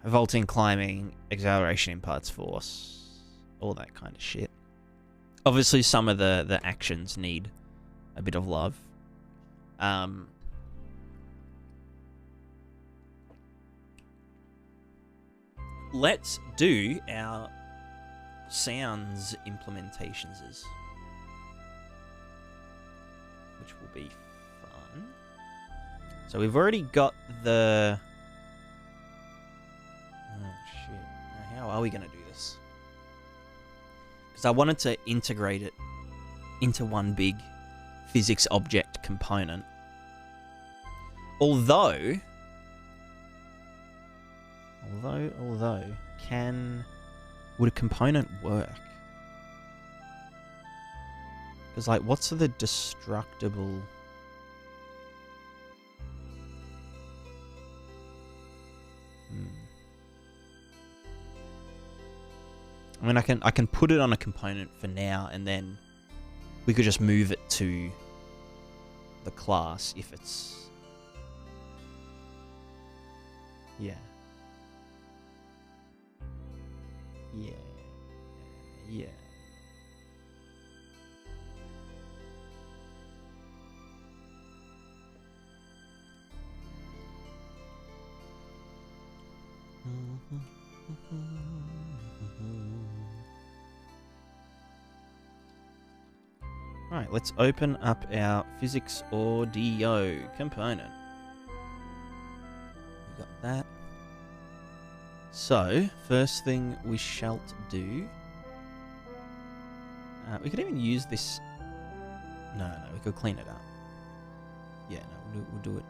vaulting, climbing, acceleration, imparts force, all that kind of shit. Obviously, some of the actions need a bit of love. Let's do our sounds implementations, which will be fun. So we've already got the... Oh, shit. Now, how are we going to do this? Because I wanted to integrate it into one big physics object component. Although, would a component work? Because, like, what's the destructible... I mean, I can put it on a component for now, and then we could just move it to the class if it's... Yeah. Yeah. Right, let's open up our physics audio component. We got that. So, first thing we shall do... we could even use this... No, we could clean it up. Yeah, no, we'll do it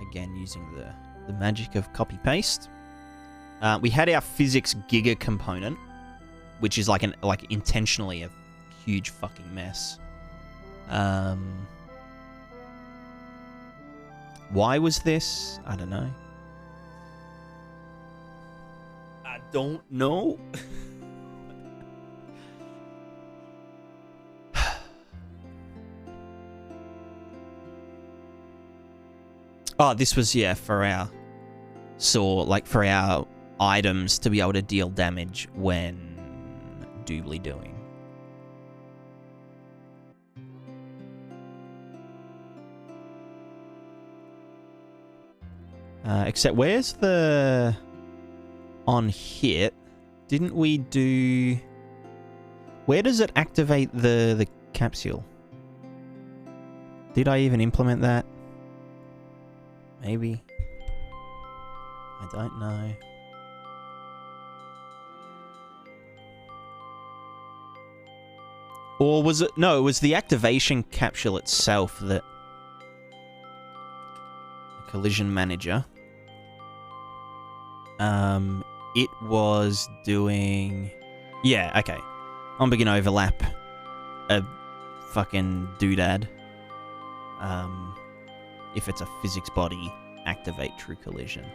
again using the magic of copy-paste. We had our physics giga component, which is like intentionally a huge fucking mess. Why was this? I don't know. I don't know. Oh, this was, yeah, for our for our items to be able to deal damage when doobly doing. Except where's the on hit? Didn't we do... Where does it activate the capsule? Did I even implement that? Maybe. I don't know. Or was it... No, it was the activation capsule itself that... The collision manager. It was doing... Yeah, okay. On begin overlap. A fucking doodad. If it's a physics body, activate true collision.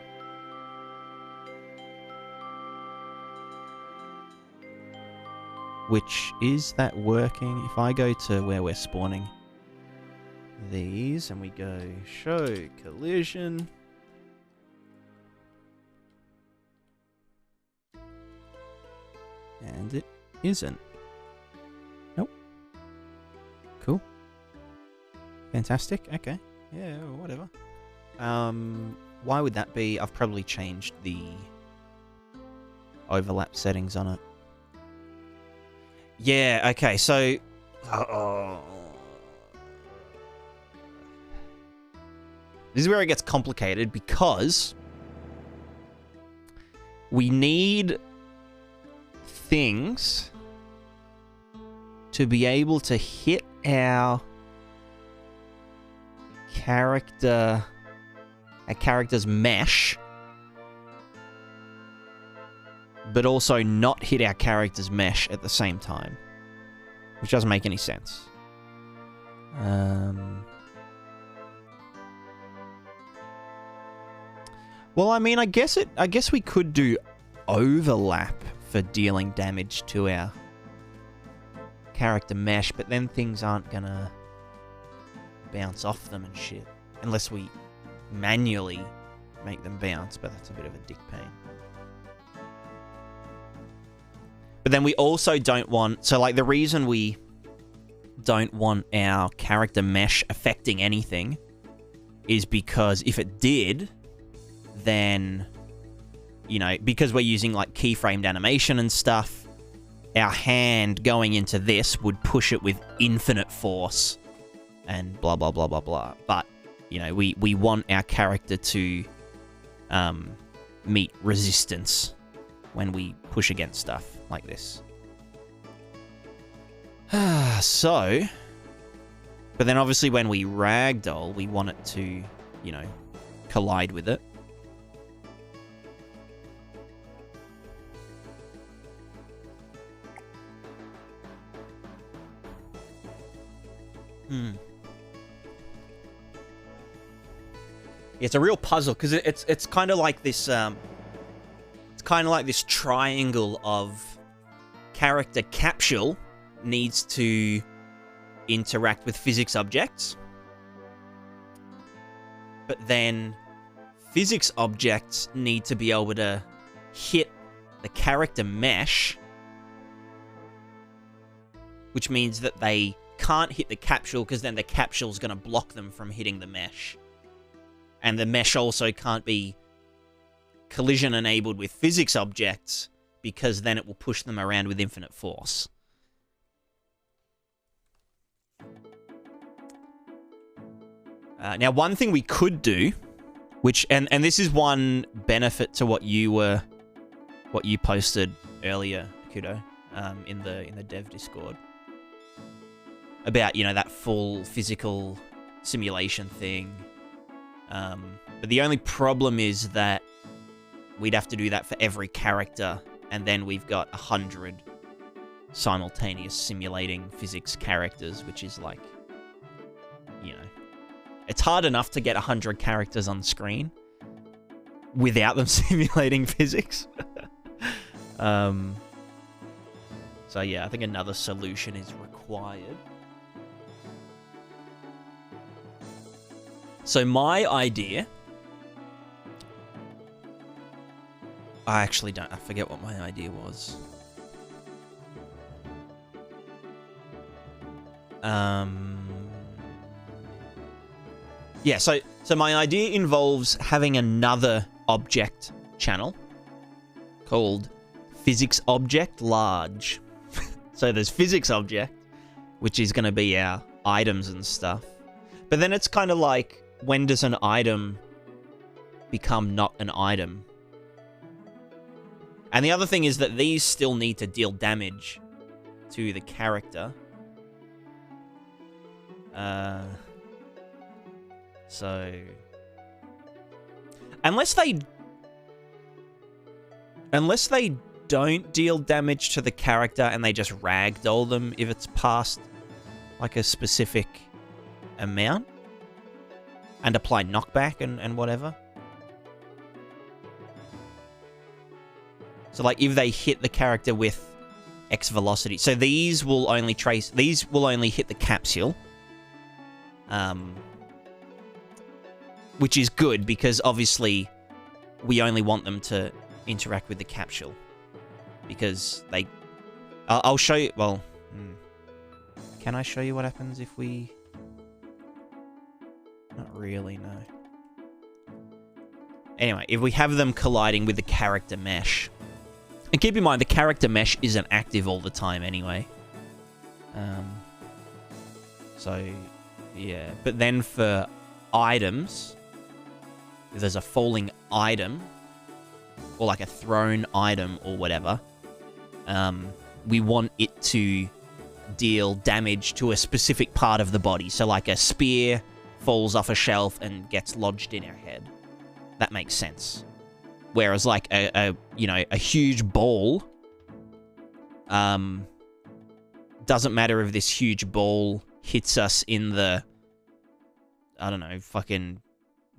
Which, is that working? If I go to where we're spawning these and we go show collision. And it isn't. Nope. Cool. Fantastic. Okay. Yeah, whatever. Why would that be? I've probably changed the overlap settings on it. Yeah, okay, so... This is where it gets complicated because we need things to be able to hit our character's mesh, but also not hit our character's mesh at the same time, which doesn't make any sense. Well, I mean, I guess we could do overlap for dealing damage to our character mesh, but then things aren't gonna bounce off them and shit, unless we manually make them bounce, but that's a bit of a dick pain. But then we also don't want... So, like, the reason we don't want our character mesh affecting anything is because if it did, then, you know, because we're using, like, keyframed animation and stuff, our hand going into this would push it with infinite force and blah, blah, blah, blah, blah. But, you know, we want our character to meet resistance when we push against stuff like this. So, but then obviously when we ragdoll, we want it to, you know, collide with it. It's a real puzzle because it's kind of like this triangle of character capsule needs to interact with physics objects, but then physics objects need to be able to hit the character mesh, which means that they can't hit the capsule because then the capsule's going to block them from hitting the mesh. And the mesh also can't be collision enabled with physics objects because then it will push them around with infinite force. Now, one thing we could do, which and this is one benefit to what you posted earlier, Kudo, in the dev Discord, about, you know, that full physical simulation thing. But the only problem is that we'd have to do that for every character, and then we've got 100 simultaneous simulating physics characters, which is like, you know, it's hard enough to get 100 characters on screen without them simulating physics. So yeah, I think another solution is required. So my idea... I forget what my idea was. Yeah, so my idea involves having another object channel called physics object large. So there's physics object, which is going to be our items and stuff. But then it's kind of like, when does an item become not an item? And the other thing is that these still need to deal damage to the character. So... Unless they don't deal damage to the character and they just ragdoll them if it's past, like, a specific amount. And apply knockback and whatever. So, like, if they hit the character with X velocity. So these will only hit the capsule. Which is good, because obviously we only want them to interact with the capsule. Because they... I'll show you... Well... Can I show you what happens if we... Not really, no. Anyway, if we have them colliding with the character mesh. And keep in mind, the character mesh isn't active all the time anyway. So, yeah. But then for items, if there's a falling item, or like a thrown item or whatever, we want it to deal damage to a specific part of the body. So like a spear falls off a shelf and gets lodged in our head. That makes sense. Whereas like a huge ball, doesn't matter if this huge ball hits us in the, I don't know, fucking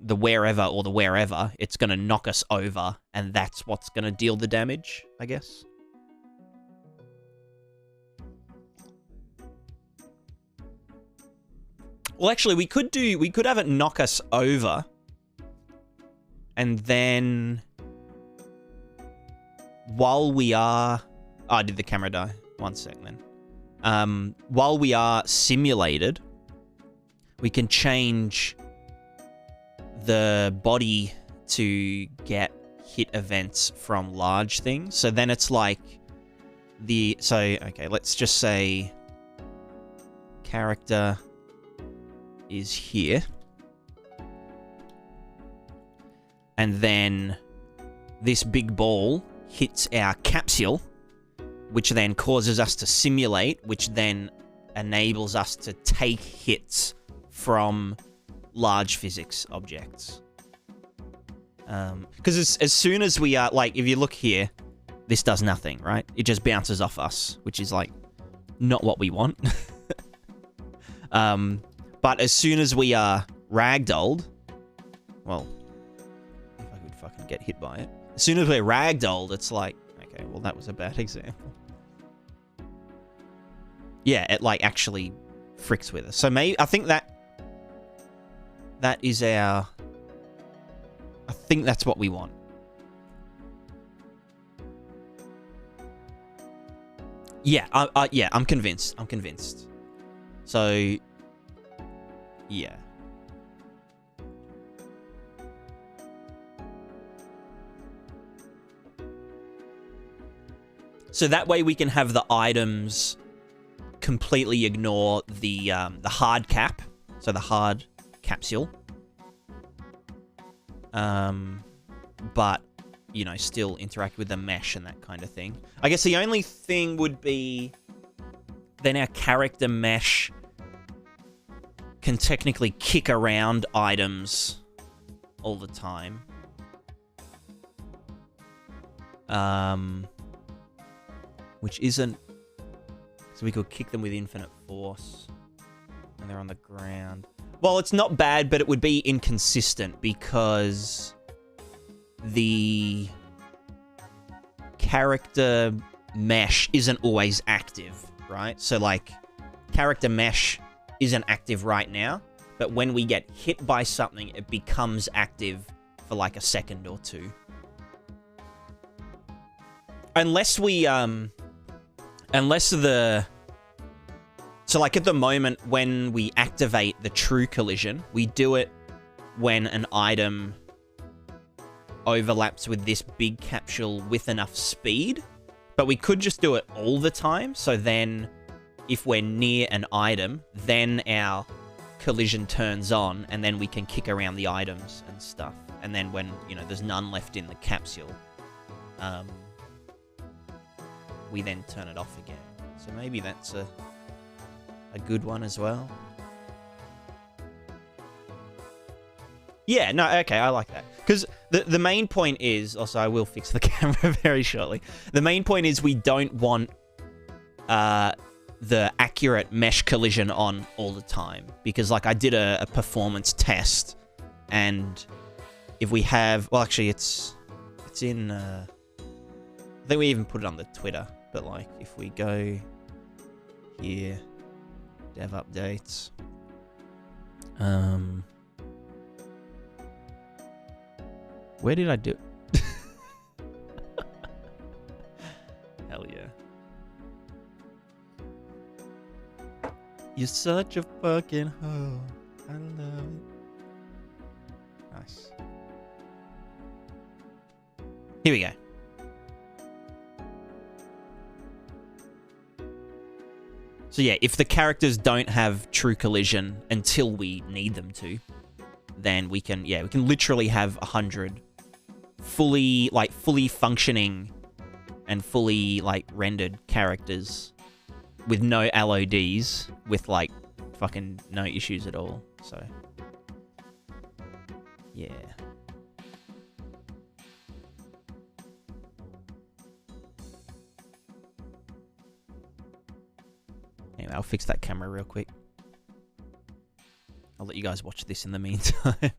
the wherever or the wherever, it's going to knock us over, and that's what's going to deal the damage, I guess. Well, actually, we could have it knock us over, and then while we are... Oh, did the camera die? 1 sec, then. While we are simulated, we can change the body to get hit events from large things. So then it's like okay, let's just say character is here. And then this big ball hits our capsule, which then causes us to simulate, which then enables us to take hits from large physics objects. Because as soon as we are, like, if you look here, this does nothing, right? It just bounces off us, which is, like, not what we want. But as soon as we are ragdolled, well, if I could fucking get hit by it. As soon as we're ragdolled, it's like, okay, well, that was a bad example. Yeah, it, like, actually fricks with us. So maybe, I think that is our... I think that's what we want. Yeah, yeah, I'm convinced. I'm convinced. So, yeah. So that way we can have the items completely ignore the hard cap, so the hard capsule. But, you know, still interact with the mesh and that kind of thing. I guess the only thing would be then our character mesh can technically kick around items all the time. Which isn't... So we could kick them with infinite force. And they're on the ground. Well, it's not bad, but it would be inconsistent because the character mesh isn't always active, right? So, like, character mesh isn't active right now, but when we get hit by something, it becomes active for, like, a second or two. Unless we, unless the... So, like, at the moment, when we activate the true collision, we do it when an item overlaps with this big capsule with enough speed. But we could just do it all the time. So then, if we're near an item, then our collision turns on, and then we can kick around the items and stuff. And then when, you know, there's none left in the capsule, we then turn it off again. So maybe that's a good one as well. Yeah, no, okay, I like that. Because the main point is... Also, I will fix the camera very shortly. The main point is we don't want the accurate mesh collision on all the time. Because, like, I did a performance test, and if we have... Well, actually, it's in... I think we even put it on the Twitter. But, like, if we go here... Dev updates. Where did I do? Hell yeah. You're such a fucking hoe. I love it. Nice. Here we go. So yeah, if the characters don't have true collision until we need them to, then we can literally have 100 fully functioning and fully rendered characters with no LODs with fucking no issues at all. So yeah. Anyway, I'll fix that camera real quick. I'll let you guys watch this in the meantime.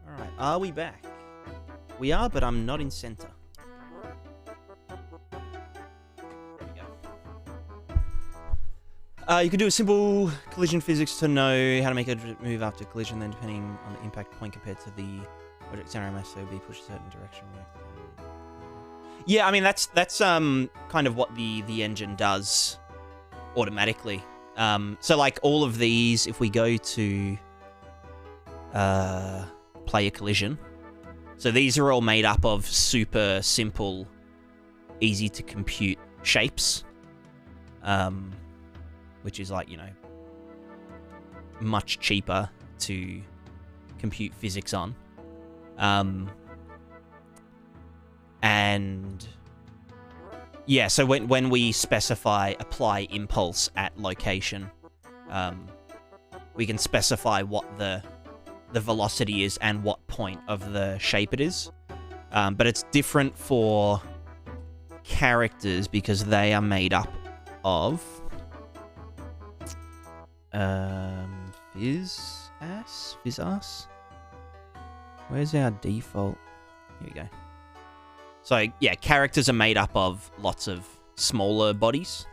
Alright, are we back? We are, but I'm not in center. There we go. You could do a simple collision physics to know how to make a move after collision, then depending on the impact point compared to the object center mass, so be pushed a certain direction. Yeah, I mean that's kind of what the engine does automatically. So all of these, if we go to player collision, so these are all made up of super simple, easy to compute shapes, which is much cheaper to compute physics on. And yeah, so when we specify apply impulse at location, we can specify what the velocity is and what point of the shape it is. But it's different for characters because they are made up of Fizz-ass? Where's our default? Here we go. So, yeah, characters are made up of lots of smaller bodies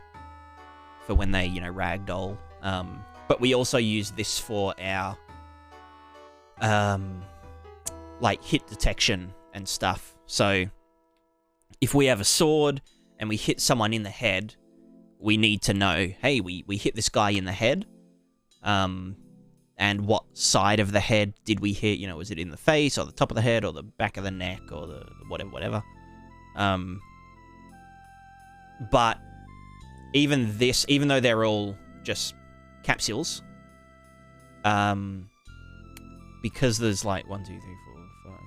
for when they, ragdoll. But we also use this for our, hit detection and stuff. So, if we have a sword and we hit someone in the head, we need to know, hey, we hit this guy in the head. And what side of the head did we hit? Was it in the face or the top of the head or the back of the neck or the whatever. But even though they're all just capsules, because there's 1, 2, 3, 4, 5, 6,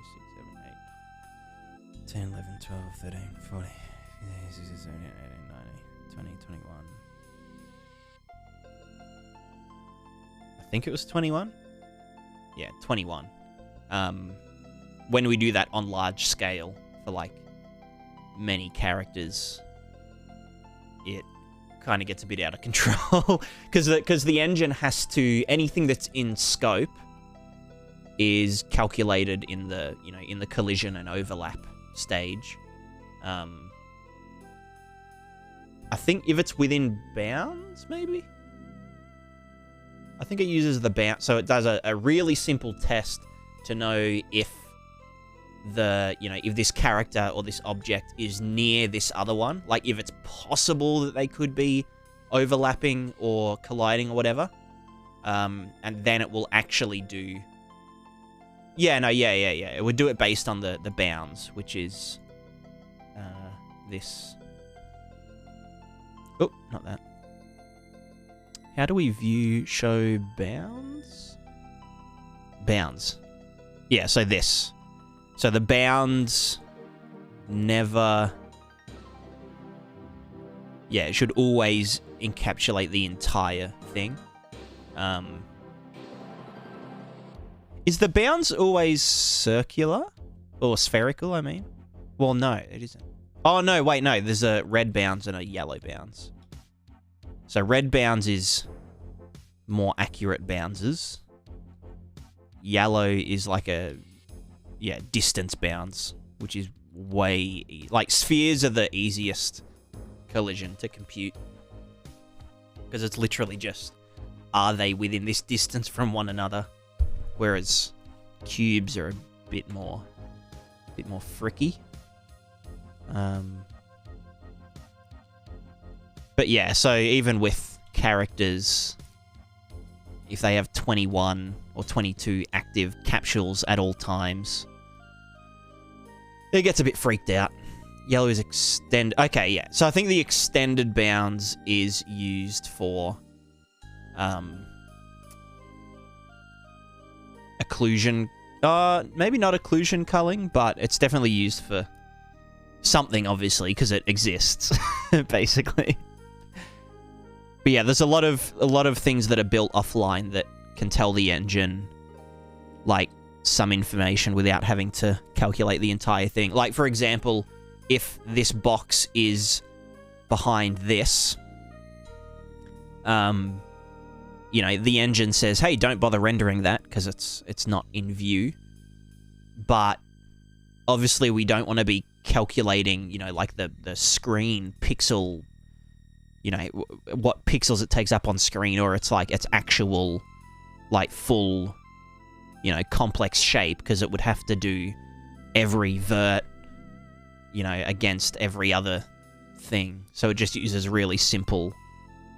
7, 8, 10, 11, 12, 13, 14, 15, 16, 17, 18, 19, 20, 21. I think it was 21. Yeah, 21. When we do that on large scale for many characters, it kind of gets a bit out of control because the engine has to, anything that's in scope is calculated in the in the collision and overlap stage. I think if it's within bounds, maybe. I think it uses the bound, so it does a really simple test to know if if this character or this object is near this other one, if it's possible that they could be overlapping or colliding or whatever, and then it will actually do. Yeah, no, yeah. It would do it based on the bounds, which is this. Oh, not that. How do we view show bounds? Bounds. Yeah, so this. So the bounds never... Yeah, it should always encapsulate the entire thing. Is the bounds always circular? Or spherical, I mean? Well, no, it isn't. Oh, no, wait, no. There's a red bounds and a yellow bounds. So red bounds is more accurate bounces. Yellow is like a, yeah, distance bounds, which is way... Like, spheres are the easiest collision to compute. Because it's literally just, are they within this distance from one another? Whereas cubes are a bit more fricky. But yeah, so even with characters, if they have 21 or 22 active capsules at all times, it gets a bit freaked out. Yellow is extend. Okay, yeah. So I think the extended bounds is used for occlusion. Maybe not occlusion culling, but it's definitely used for something, obviously, because it exists, basically. But yeah, there's a lot of things that are built offline that can tell the engine, like, some information without having to calculate the entire thing. Like, for example, if this box is behind this, you know, the engine says, hey, don't bother rendering that because it's not in view. But obviously we don't want to be calculating, you know, like the screen pixel, you know, what pixels it takes up on screen, or it's like its actual, like, full, you know, complex shape, because it would have to do every vert, you know, against every other thing. So it just uses really simple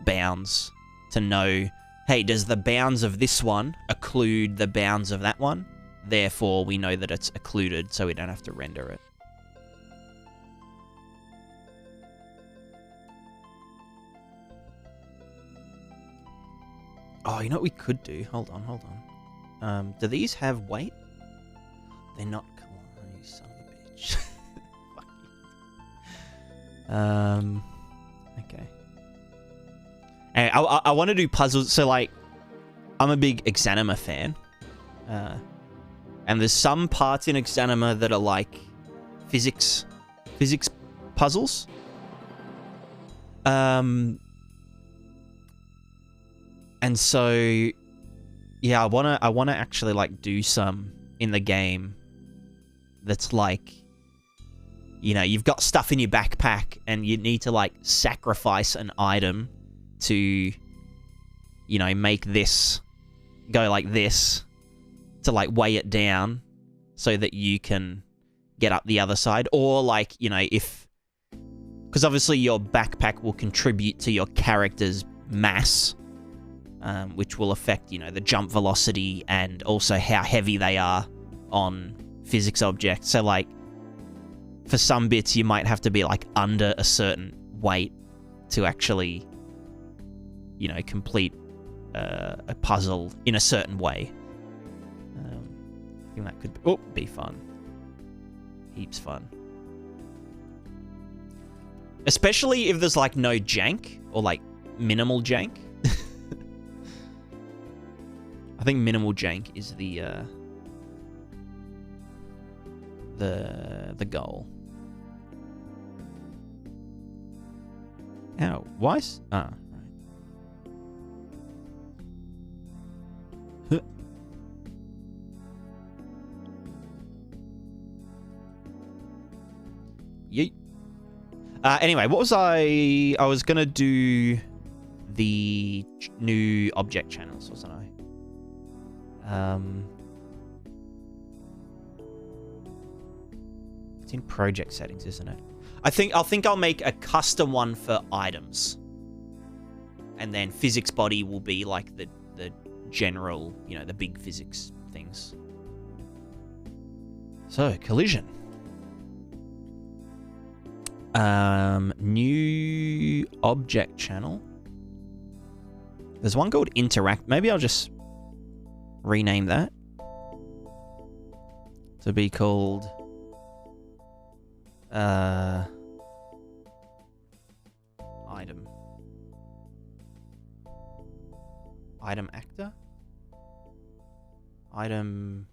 bounds to know, hey, does the bounds of this one occlude the bounds of that one? Therefore, we know that it's occluded, so we don't have to render it. Oh, you know what we could do? Hold on. Do these have weight? They're not colour, you son of a bitch. Fuck you. Okay. Hey, I want to do puzzles, so, like, I'm a big Exanima fan. And there's some parts in Exanima that are, like, physics puzzles. And so, yeah, I wanna actually, like, do some in the game that's like, you know, you've got stuff in your backpack and you need to, like, sacrifice an item to, you know, make this go like this, to, like, weigh it down so that you can get up the other side. Or, like, you know, because obviously your backpack will contribute to your character's mass, which will affect, you know, the jump velocity and also how heavy they are on physics objects. So, like, for some bits you might have to be, like, under a certain weight to actually, you know, complete a puzzle in a certain way. I think that could be fun. Heaps fun. Especially if there's, like, no jank, or, like, minimal jank. I think minimal jank is the goal. Ow, why? Right. Huh. Yeet. Anyway, what was I was gonna do the new object channels, wasn't I? It's in project settings, isn't it? I think I'll make a custom one for items, and then physics body will be like the general, you know, the big physics things. So collision. New object channel. There's one called interact. Maybe I'll just rename that to be called item. Item actor? Item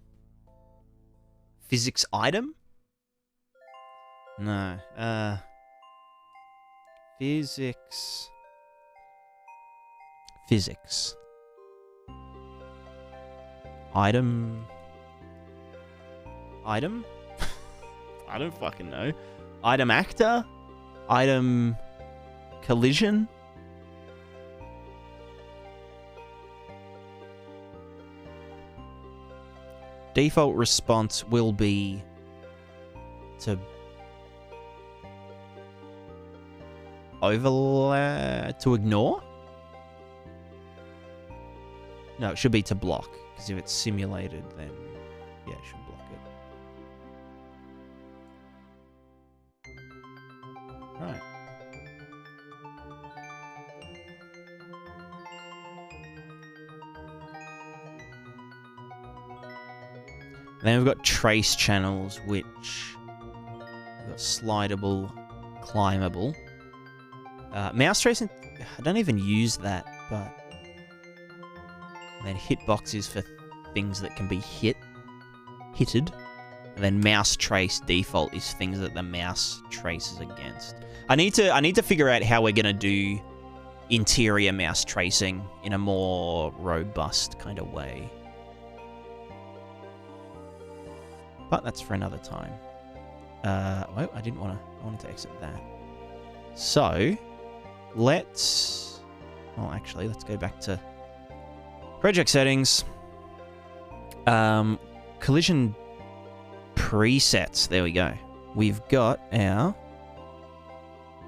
physics item? No. Physics. Item. I don't fucking know. Item actor? Item collision? Default response will be to ignore? No, it should be to block, because if it's simulated, then yeah, it should block it. Right. And then we've got trace channels, which we've got slidable, climbable. Mouse tracing, I don't even use that, but and then hitboxes for things that can be hitted. And then mouse trace default is things that the mouse traces against. I need to figure out how we're gonna do interior mouse tracing in a more robust kind of way. But that's for another time. Well, I wanted to exit that. So, let's go back to project settings. Collision presets. There we go. We've got our...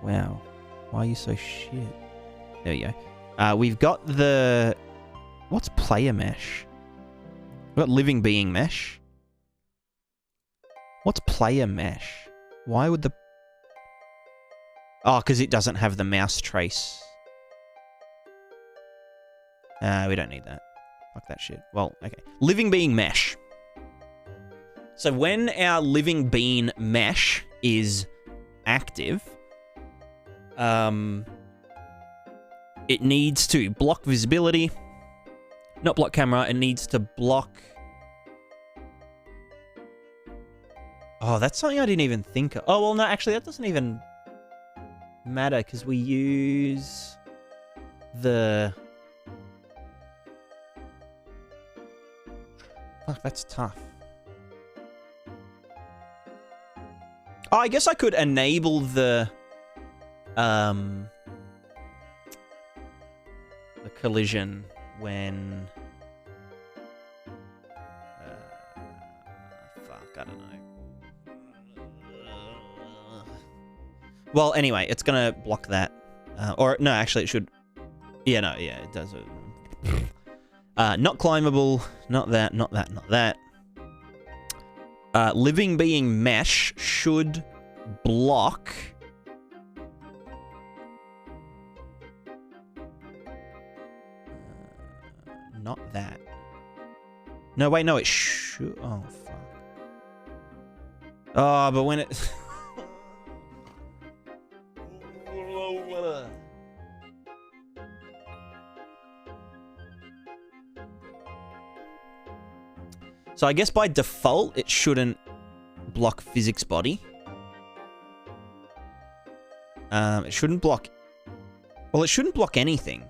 Wow. Why are you so shit? There we go. We've got the... What's player mesh? We've got living being mesh. What's player mesh? Why would the... Oh, because it doesn't have the mouse trace. We don't need that. Fuck that shit. Well, okay. Living being mesh. So when our living being mesh is active, it needs to block visibility. Not block camera. It needs to block... Oh, that's something I didn't even think of. Oh, well, no, actually, that doesn't even matter because we use the... Fuck, that's tough. Oh, I guess I could enable the collision when... fuck, I don't know. Well, anyway, it's gonna block that. Or, no, actually, it should... Yeah, no, yeah, it does. Not climbable. Not that, not that, not that. Living being mesh should block... not that. No, wait, no, it should... Oh, fuck. Oh, but when it... So I guess by default, it shouldn't block physics body. It shouldn't block... Well, it shouldn't block anything.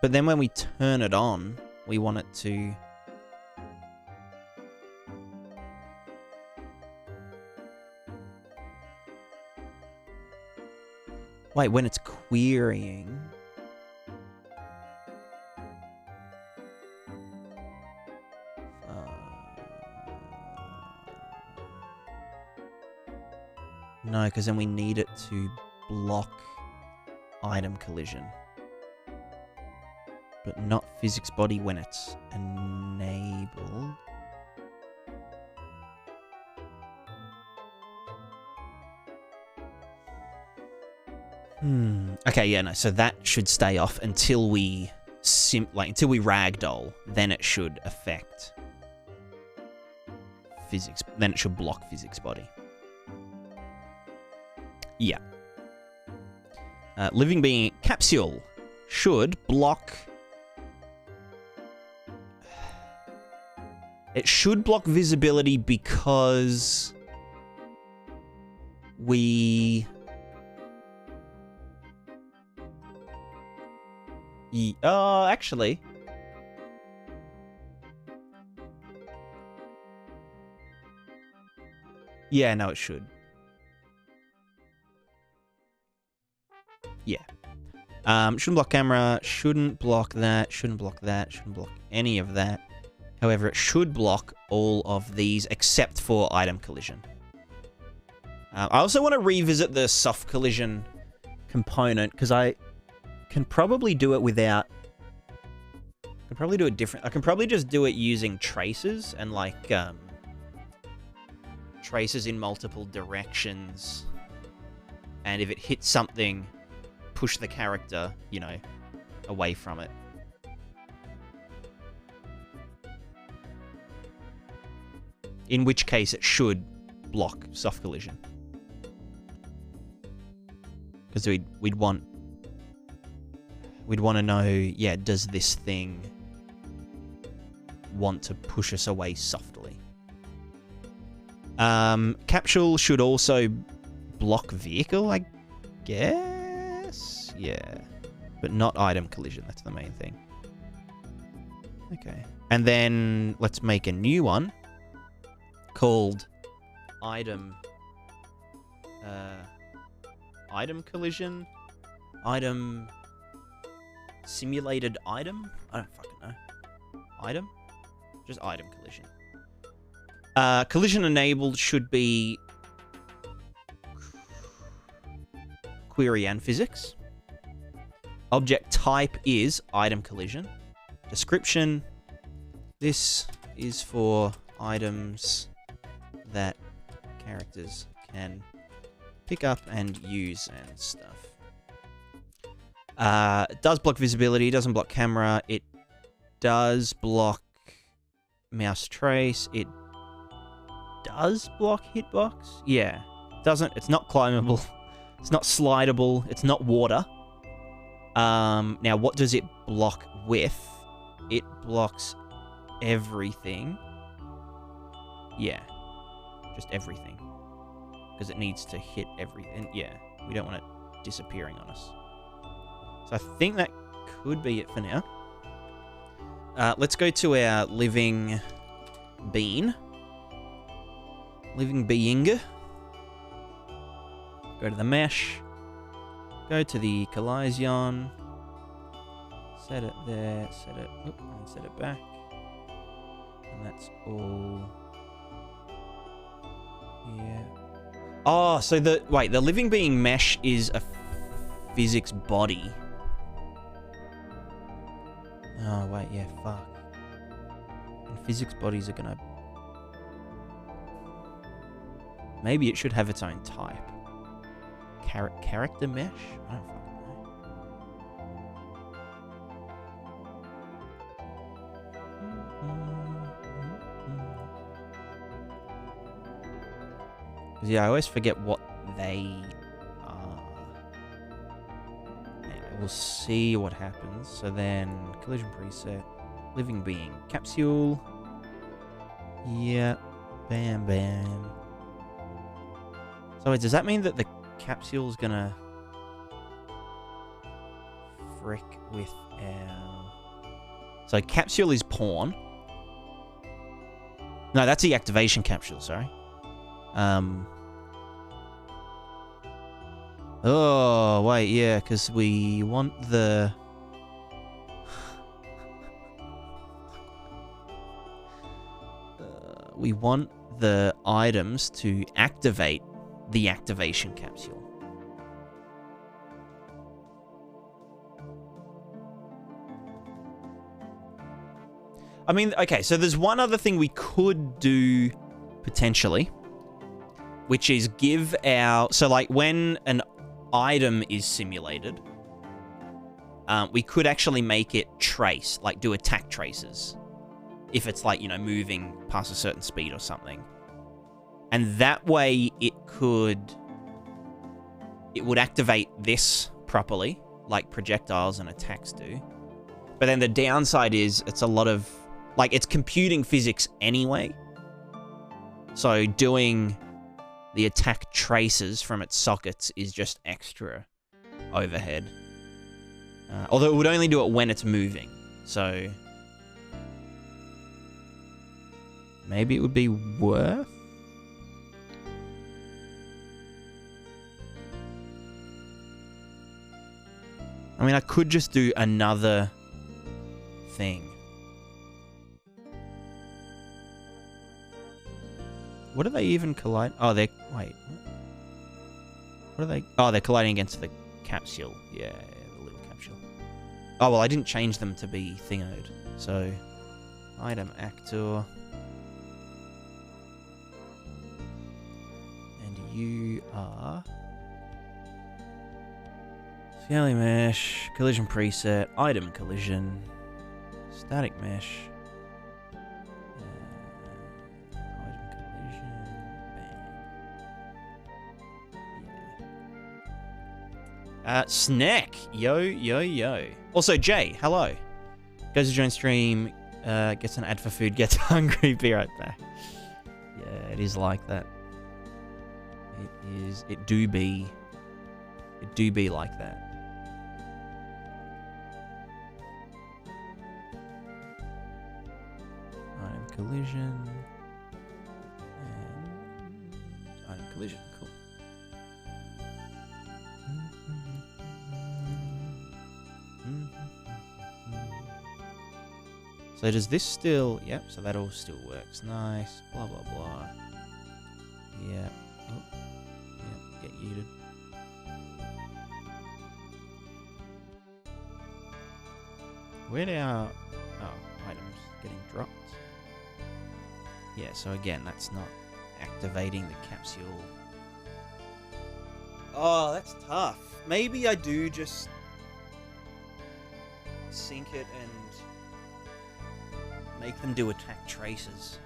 But then when we turn it on, we want it to... Wait, when it's querying... No, because then we need it to block item collision. But not physics body when it's enabled. Okay, yeah, no. So that should stay off until we until we ragdoll. Then it should affect physics. Then it should block physics body. Yeah. Living being capsule should block. It should block visibility because we. Oh, actually. Yeah, no, it should. Yeah. Shouldn't block camera, shouldn't block that, shouldn't block that, shouldn't block any of that. However, it should block all of these except for item collision. I also want to revisit the soft collision component because I can probably do it without... I can probably do it different. I can probably just do it using traces and like traces in multiple directions. And if it hits something, push the character, you know, away from it. In which case it should block soft collision. Because we'd want to know, yeah, does this thing want to push us away softly? Capsule should also block vehicle, I guess? Yeah. But not item collision, that's the main thing. Okay. And then let's make a new one called item collision, item simulated item. I don't fucking know. Item, just item collision. Collision enabled should be query and physics. Object type is item collision. Description: this is for items that characters can pick up and use and stuff. It does block visibility, doesn't block camera, it does block mouse trace, it does block hitbox. Yeah, doesn't. It's not climbable, it's not slidable, it's not water. Now what does it block with? It blocks everything. Yeah, just everything. Because it needs to hit everything. Yeah, we don't want it disappearing on us. So I think that could be it for now. Let's go to our living being. Living being. Go to the mesh. Go to the collision. Set it there. Set it. Oop, and set it back. And that's all. Yeah. Oh, so the living being mesh is a physics body. Oh, wait, yeah, fuck. And physics bodies are gonna... Maybe it should have its own type. Character mesh? I don't fucking know. Yeah, I always forget what they are. Anyway, we'll see what happens. So then, collision preset, living being, capsule. Yeah, bam, bam. So wait, does that mean that the capsule's gonna frick with our... So capsule is pawn. No, that's the activation capsule, sorry. Oh, wait, yeah, because we want the... we want the items to activate the activation capsule. I mean, okay, so there's one other thing we could do potentially, which is give our... So, like, when item is simulated, we could actually make it trace, like do attack traces. If it's like, you know, moving past a certain speed or something. And that way it would activate this properly, like projectiles and attacks do. But then the downside is it's a lot of, like, it's computing physics anyway. So doing the attack traces from its sockets is just extra overhead. Although it would only do it when it's moving. So maybe it would be worth. I mean, I could just do another thing. What are they even collide? Oh, they're... Wait. What are they? Oh, they're colliding against the capsule. Yeah, the little capsule. Oh, well, I didn't change them to be thingoed. So, item actor. And you are... Scaly mesh, collision preset, item collision, static mesh, item collision, bang. Yeah. Snack, yo. Also, Jay, hello. Goes to join stream, gets an ad for food, gets hungry, be right back. Yeah, it is like that. It do be like that. Collision and item collision, cool. So does this still? Yep. So that all still works. Nice. Blah blah blah. Yeah. Oh. Yeah. Get yeeted. Where'd our items getting dropped? Yeah, so again, that's not activating the capsule. Oh, that's tough. Maybe I do just sink it and make them do attack traces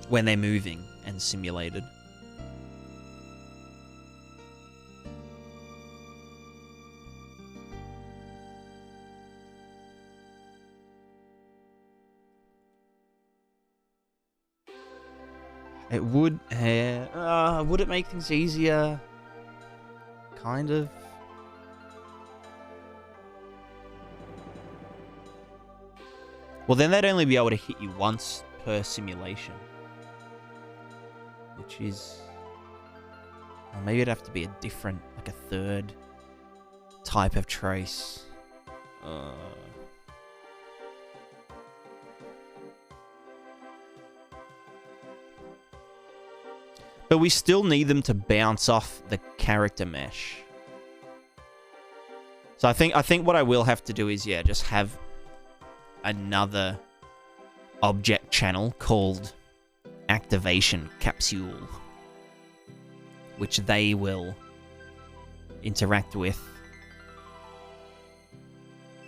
when they're moving and simulated. It would it make things easier? Kind of. Well, then they'd only be able to hit you once per simulation. Which is... Well, maybe it'd have to be a different, like a third type of trace. But we still need them to bounce off the character mesh. So I think what I will have to do is, yeah, just have another object channel called activation capsule, which they will interact with,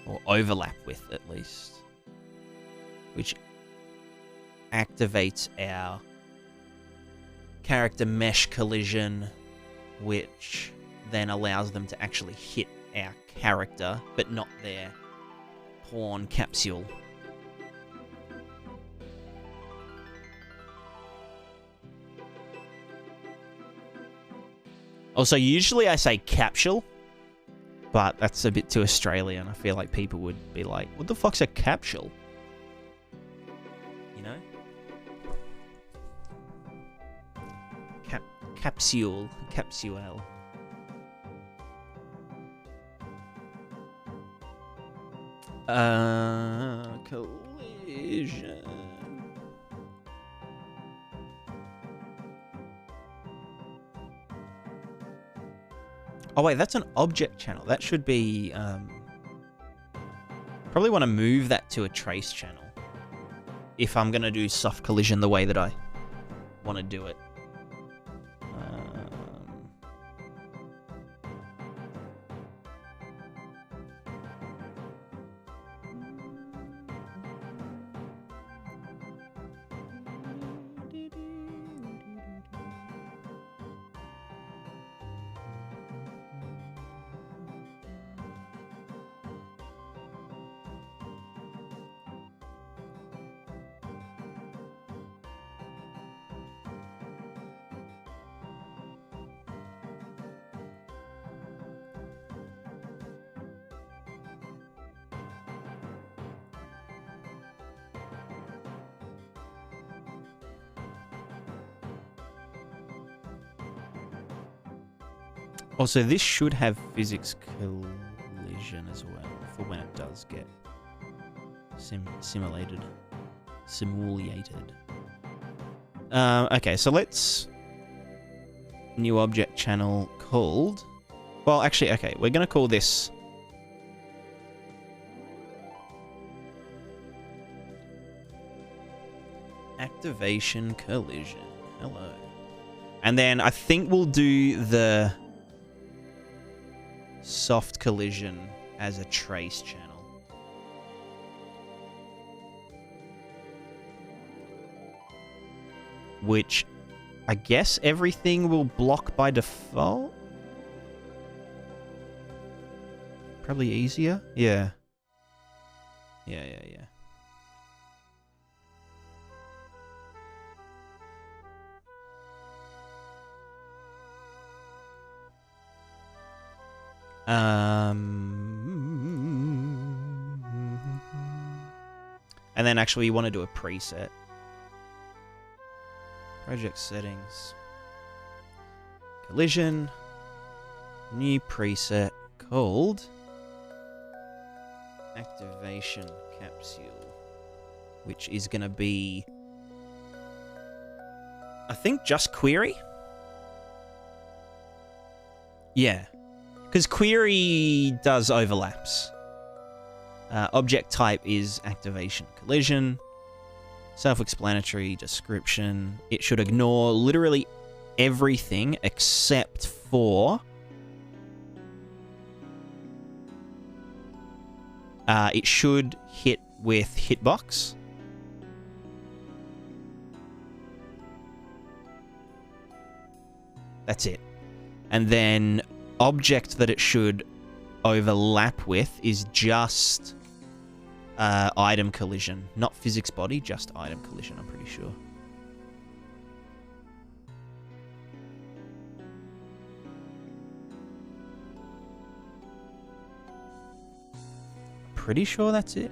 or overlap with at least, which activates our character mesh collision, which then allows them to actually hit our character, but not their pawn capsule. Also, usually I say capsule, but that's a bit too Australian. I feel like people would be like, what the fuck's a capsule? You know? Capsule. Collision. Oh wait, that's an object channel. That should be, probably want to move that to a trace channel if I'm going to do soft collision the way that I want to do it. Also, this should have physics collision as well for when it does get simulated. Okay, so let's... New object channel called... Well, actually, okay, we're going to call this... Activation collision. Hello. And then I think we'll do the soft collision as a trace channel. Which I guess everything will block by default? Probably easier? Yeah. Yeah. And then actually you want to do a preset. Project settings. Collision. New preset called Activation Capsule. Which is going to be... I think just query? Yeah. Because query does overlaps. Object type is activation collision. Self-explanatory description. It should ignore literally everything except for... it should hit with hitbox. That's it. And then object that it should overlap with is just item collision. Not physics body, just item collision, I'm pretty sure. Pretty sure that's it.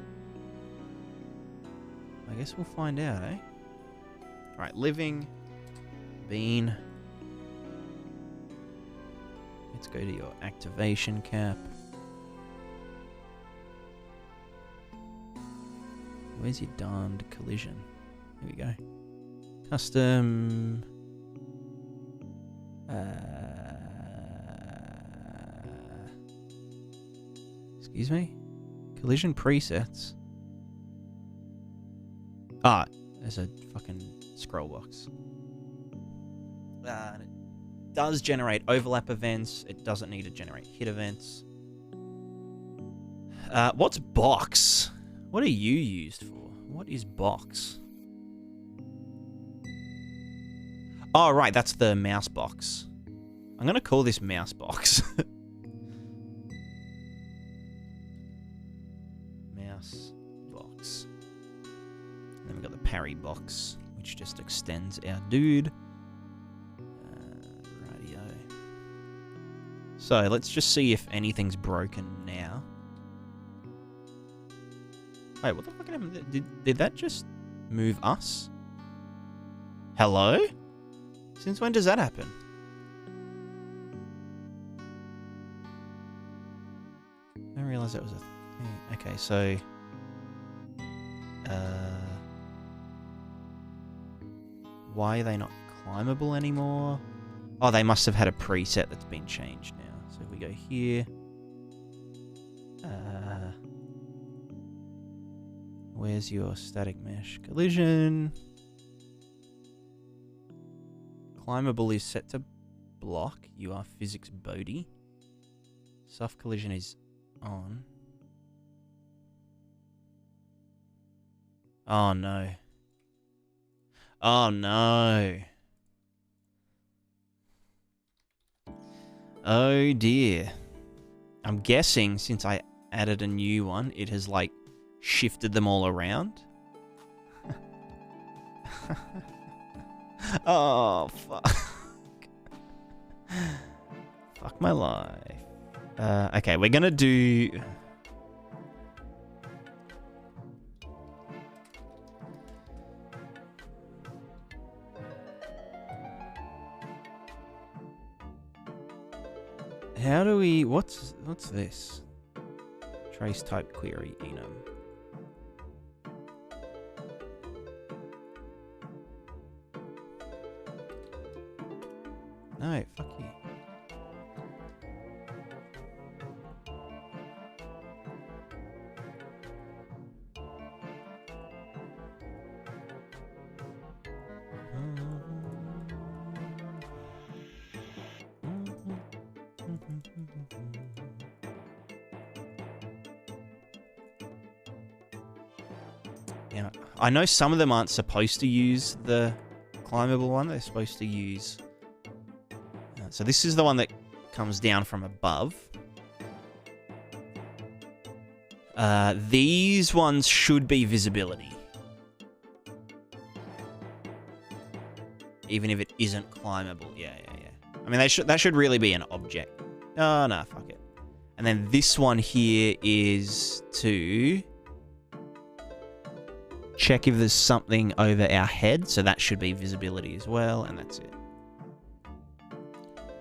I guess we'll find out, eh? Alright, living, bean. Let's go to your activation cap. Where's your darned collision? Here we go. Custom. Excuse me? Collision presets. Ah, there's a fucking scroll box. It does generate overlap events. It doesn't need to generate hit events. What's box? What are you used for? What is box? Oh, right, that's the mouse box. I'm going to call this mouse box. Mouse box. And then we've got the parry box, which just extends our dude. Radio. So let's just see if anything's broken now. Wait, what the fuck happened? Did that just move us? Hello? Since when does that happen? I didn't realize that was a thing. Okay, so... why are they not climbable anymore? Oh, they must have had a preset that's been changed now. So if we go here... where's your static mesh collision? Climbable is set to block. You are physics Bodhi. Soft collision is on. Oh no. Oh no. Oh dear. I'm guessing since I added a new one, it has like shifted them all around. Oh, fuck. Fuck my life. Okay, we're gonna do... How do we... What's this? Trace type query enum. No, fuck you. Yeah, I know some of them aren't supposed to use the climbable one. They're supposed to use... so this is the one that comes down from above. These ones should be visibility. Even if it isn't climbable. Yeah. I mean, that should really be an object. Oh, no, fuck it. And then this one here is to check if there's something over our head. So that should be visibility as well. And that's it.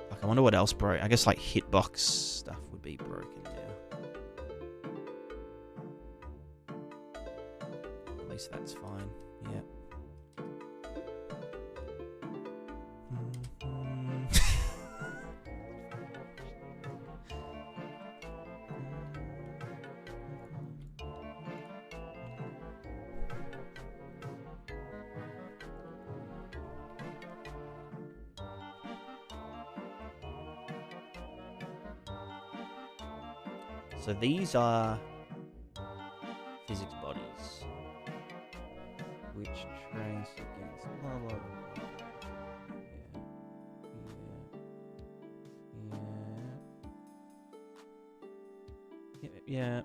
Fuck, I wonder what else broke. I guess like hitbox stuff would be broken now. At least that's fine. Yeah. So these are physics bodies, which trace against blah blah blah. Yeah.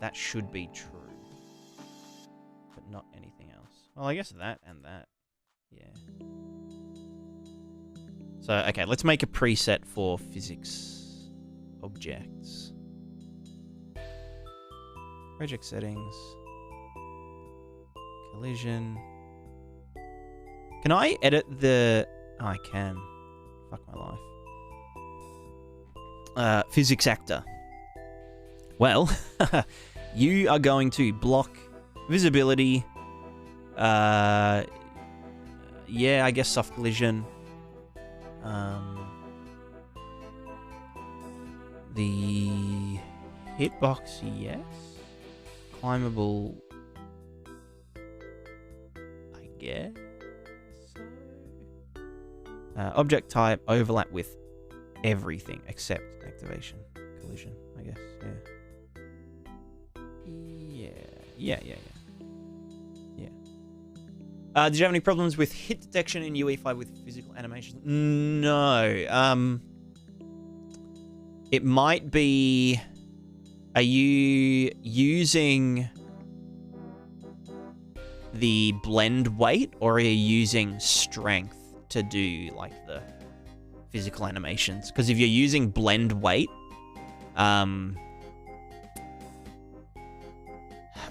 That should be true, but not anything else. Well, I guess that and that. Yeah. So, okay, let's make a preset for physics objects. Project settings. Collision. Can I edit the... Oh, I can. Fuck my life. Physics actor. Well, you are going to block visibility. Yeah, I guess soft collision. The hitbox, yes. Climbable, I guess. Object type, overlap with everything except activation. Collision, I guess, yeah. Did you have any problems with hit detection in UE5 with physical animations? No. It might be... Are you using the blend weight, or are you using strength to do, like, the physical animations? Because if you're using blend weight,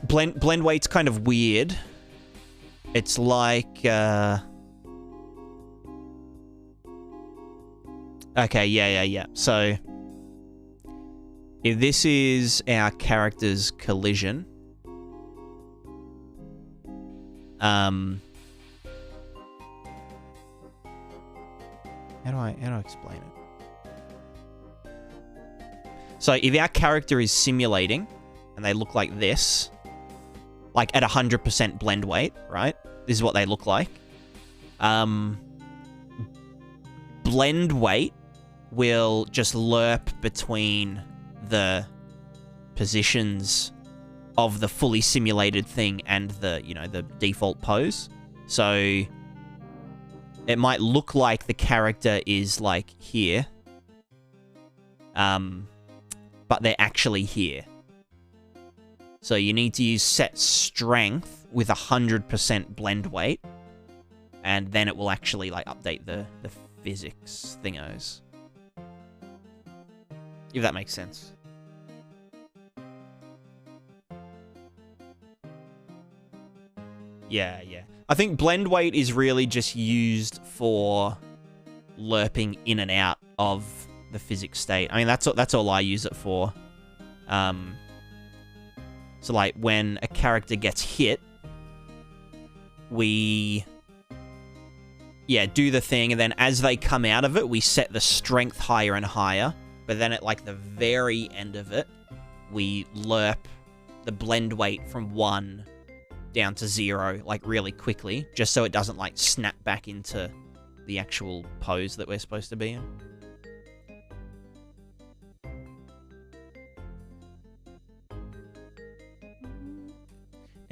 blend weight's kind of weird. It's like, okay, yeah. So, if this is our character's collision, how do I explain it? So, if our character is simulating, and they look like this, like at 100% blend weight, right? This is what they look like. Blend weight will just lerp between the positions of the fully simulated thing and the, the default pose. So it might look like the character is like here, but they're actually here. So you need to use set strength with 100% blend weight, and then it will actually like update the physics thingos. If that makes sense. Yeah. I think blend weight is really just used for lerping in and out of the physics state. I mean, that's all I use it for. So like when a character gets hit, we do the thing, and then as they come out of it, we set the strength higher and higher. But then at like the very end of it, we lerp the blend weight from 1 down to 0, like really quickly, just so it doesn't like snap back into the actual pose that we're supposed to be in.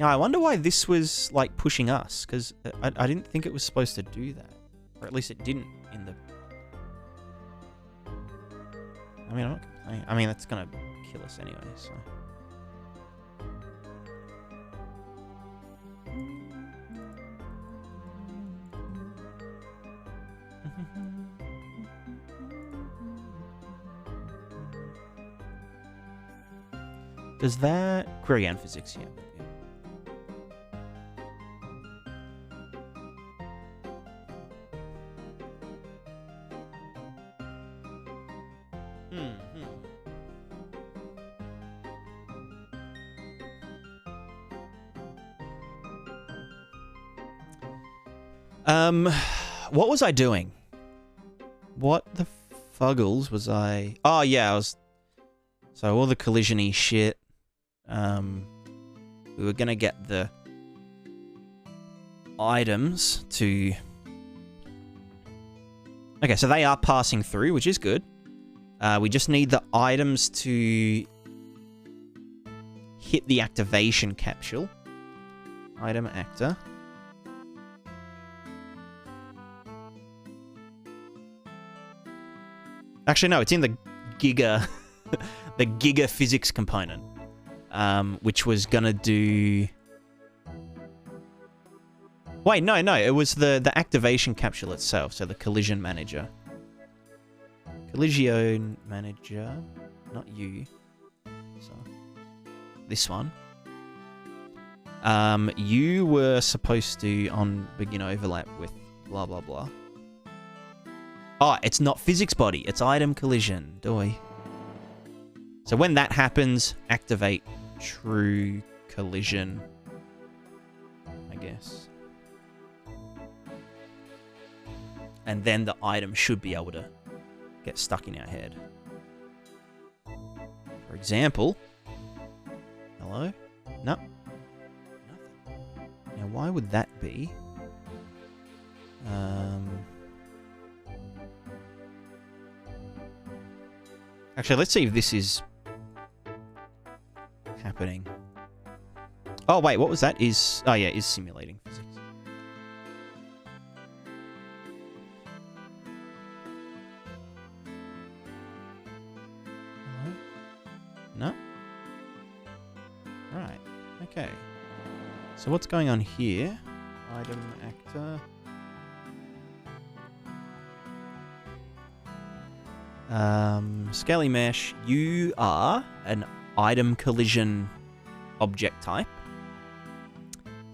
Now, I wonder why this was, like, pushing us, because I didn't think it was supposed to do that. Or at least it didn't in the... I mean, I'm not complaining. I mean, that's gonna kill us anyway, so... Does that... Query and physics, yeah. What was I doing? What the fuggles was I... Oh, yeah, I was... So all the collision-y shit. We were gonna get the items to... Okay, so they are passing through, which is good. We just need the items to hit the activation capsule. Item actor. Actually, no, it's in the Giga... the Giga physics component. Which was gonna do... Wait, no, it was the activation capsule itself, so the collision manager. Collision manager, not you. So, this one. You were supposed to begin overlap with blah blah blah. Oh, it's not physics body, it's item collision. Doy. So when that happens, activate true collision, I guess. And then the item should be able to get stuck in our head. For example... Hello? No. Nothing. Now, why would that be? Actually, let's see if this is happening. Oh, wait, what was that? Oh, yeah, is simulating physics. Hello? No? Right, okay. So what's going on here? Item actor. Scaly mesh, you are an item collision object type.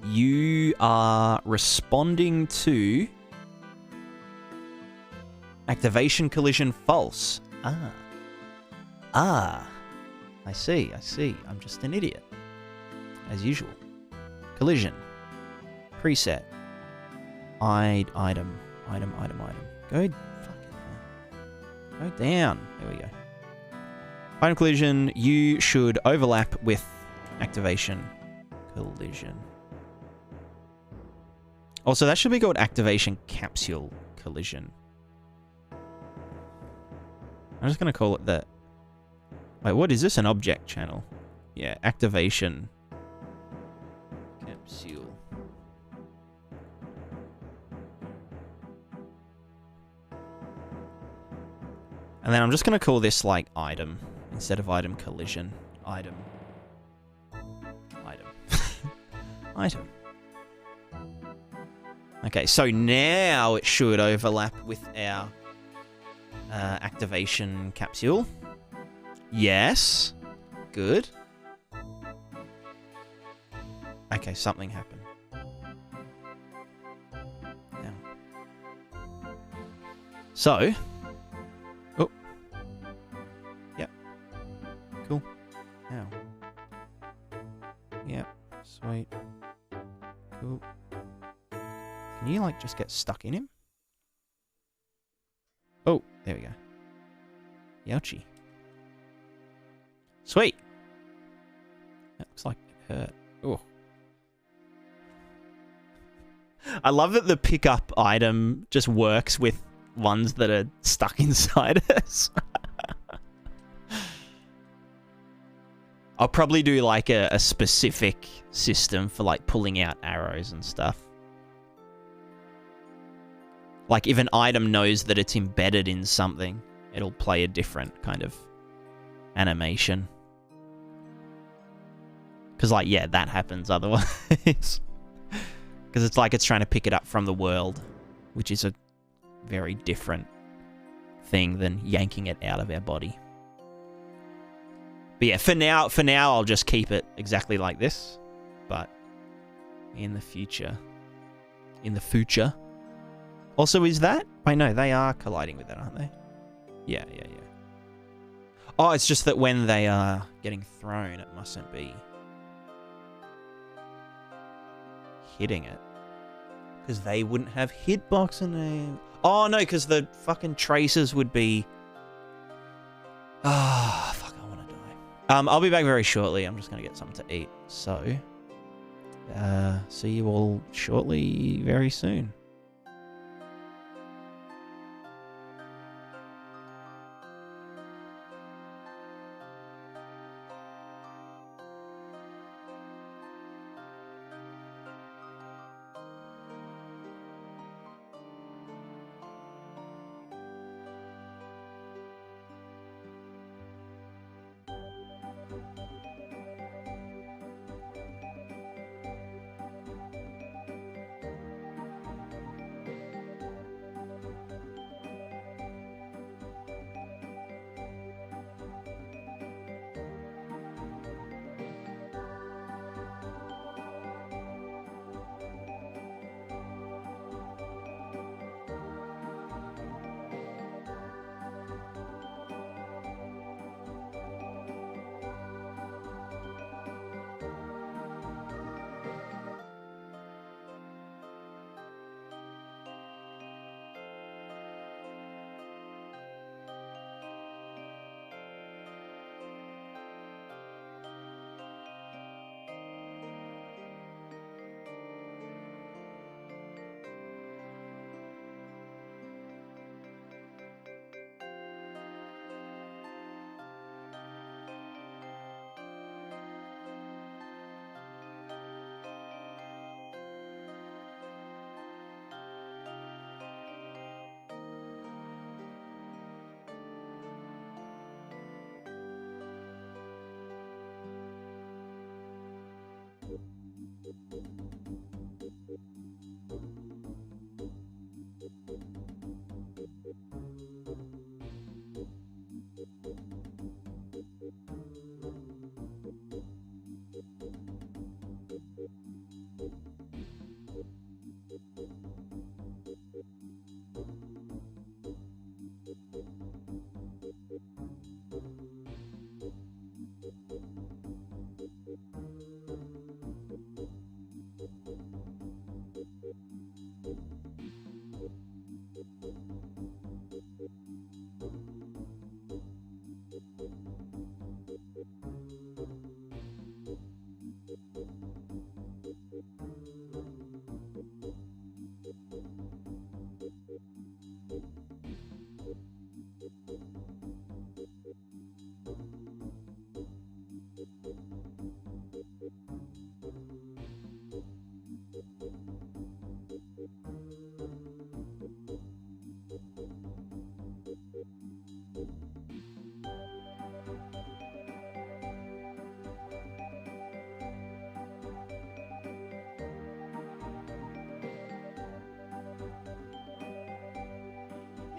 You are responding to activation collision false. I see. I'm just an idiot. As usual. Collision. Preset. Item. Go down. There we go. Item collision, you should overlap with activation collision. Also, that should be called activation capsule collision. I'm just going to call it that. Wait, what is this? An object channel? Yeah, activation capsule. And then I'm just going to call this, like, item. Instead of item collision. Item. Item. Okay, so now it should overlap with our activation capsule. Yes. Good. Okay, something happened. So, oh, yep, cool. Now, yep, sweet, cool. Can you like just get stuck in him? Oh, there we go. Youchie. Sweet. That looks like it hurt. Oh. I love that the pickup item just works with ones that are stuck inside us. I'll probably do like a specific system for like pulling out arrows and stuff. Like if an item knows that it's embedded in something, it'll play a different kind of animation. Because like, yeah, that happens otherwise. Because it's like it's trying to pick it up from the world, which is a very different thing than yanking it out of our body. But yeah, for now I'll just keep it exactly like this. But in the future... Also, is that... Wait, no, they are colliding with that, aren't they? Yeah. Oh, it's just that when they are getting thrown, it mustn't be hitting it. Because they wouldn't have hitbox in them. Oh, no, because the fucking traces would be... Ah, fuck, I want to die. I'll be back very shortly. I'm just going to get something to eat. So, see you all shortly, very soon.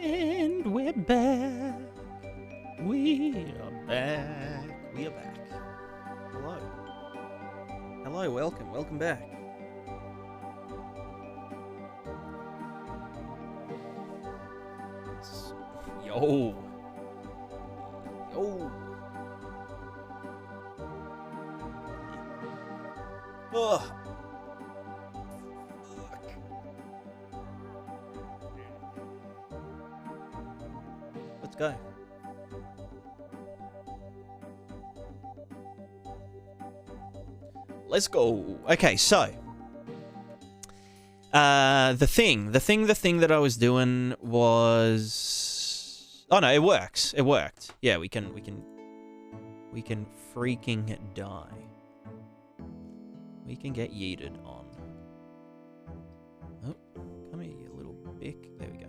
And we're back. We are back. We are back. Hello. Hello, welcome. Welcome back. Oh. Oh. Ugh. Let's go. Let's go. Okay, so the thing that I was doing was, oh no, it works. It worked. Yeah, we can freaking die. We can get yeeted on. Oh, come here, you little bick. There we go.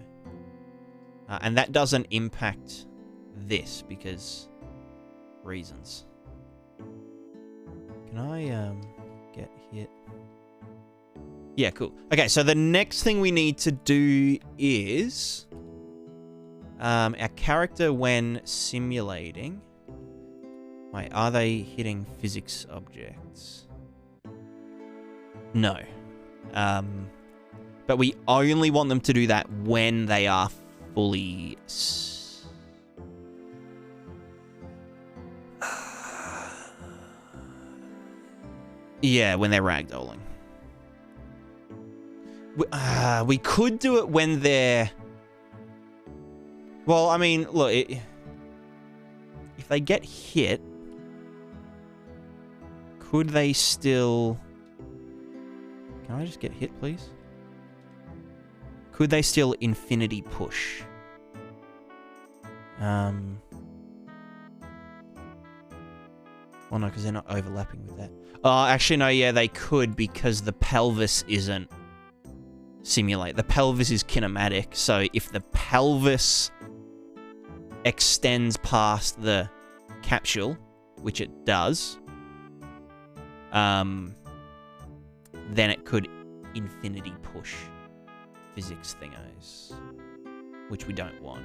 And that doesn't impact this because reasons. Can I get hit? Yeah, cool. Okay, so the next thing we need to do is our character when simulating. Wait, are they hitting physics objects? No. But we only want them to do that when they are fully... yeah, when they're ragdolling. We could do it when they're... well, I mean, look, if they get hit, could they still... can I just get hit, please? Could they still infinity push? Well, no, because they're not overlapping with that. Oh, actually, no, yeah, they could because the pelvis isn't simulate. The pelvis is kinematic, so if the pelvis extends past the capsule, which it does, then it could infinity push physics thingos, which we don't want.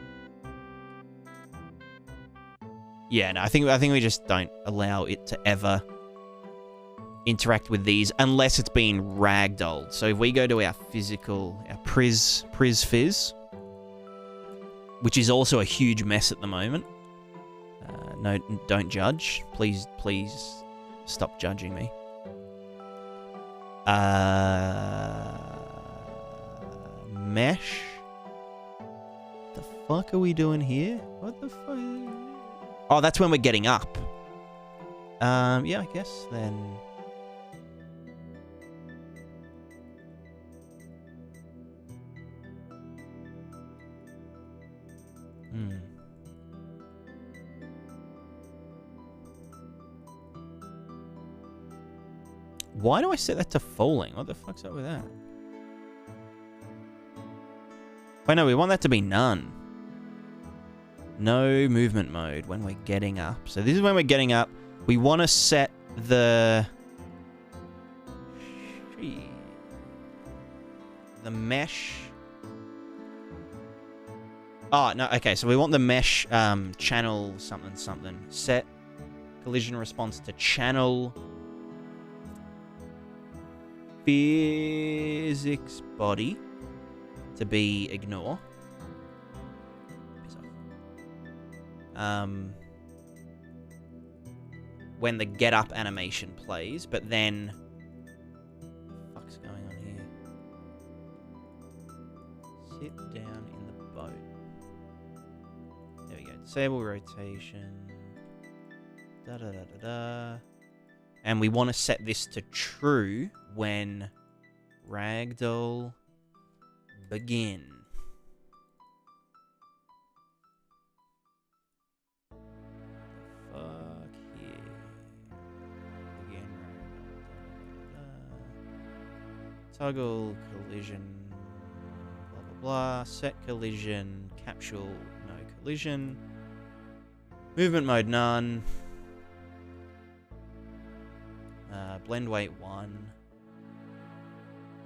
Yeah, no, I think we just don't allow it to ever interact with these unless it's being ragdolled. So if we go to our physical, our PrisFizz, which is also a huge mess at the moment. No, don't judge. Please stop judging me. Mesh. The fuck are we doing here? What the fuck? Oh, that's when we're getting up. Yeah, I guess then. Why do I set that to falling? What the fuck's up with that? Wait, no, we want that to be none. No movement mode when we're getting up. So this is when we're getting up. We want to set the mesh. Oh, no, okay, so we want the mesh channel something. Set collision response to channel physics body to be ignore. When the get up animation plays, but then what the fuck's going on here? Sit down in the boat. There we go. Disable rotation. Da da da da da. And we want to set this to true when ragdoll begin. Fuck yeah. Begin ragdoll. Toggle collision. Blah blah blah. Set collision. Capsule no collision. Movement mode none. Blend weight 1.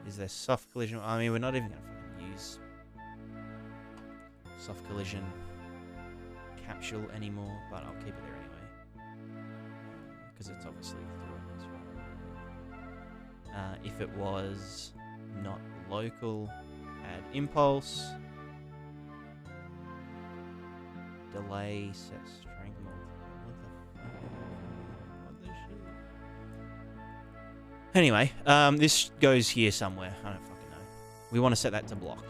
Is there soft collision? I mean, we're not even going to fucking use soft collision capsule anymore, but I'll keep it there anyway. Because it's obviously through as well. If it was not local, add impulse. delay, set strength. What the shit? Anyway, this goes here somewhere. I don't fucking know. We want to set that to block.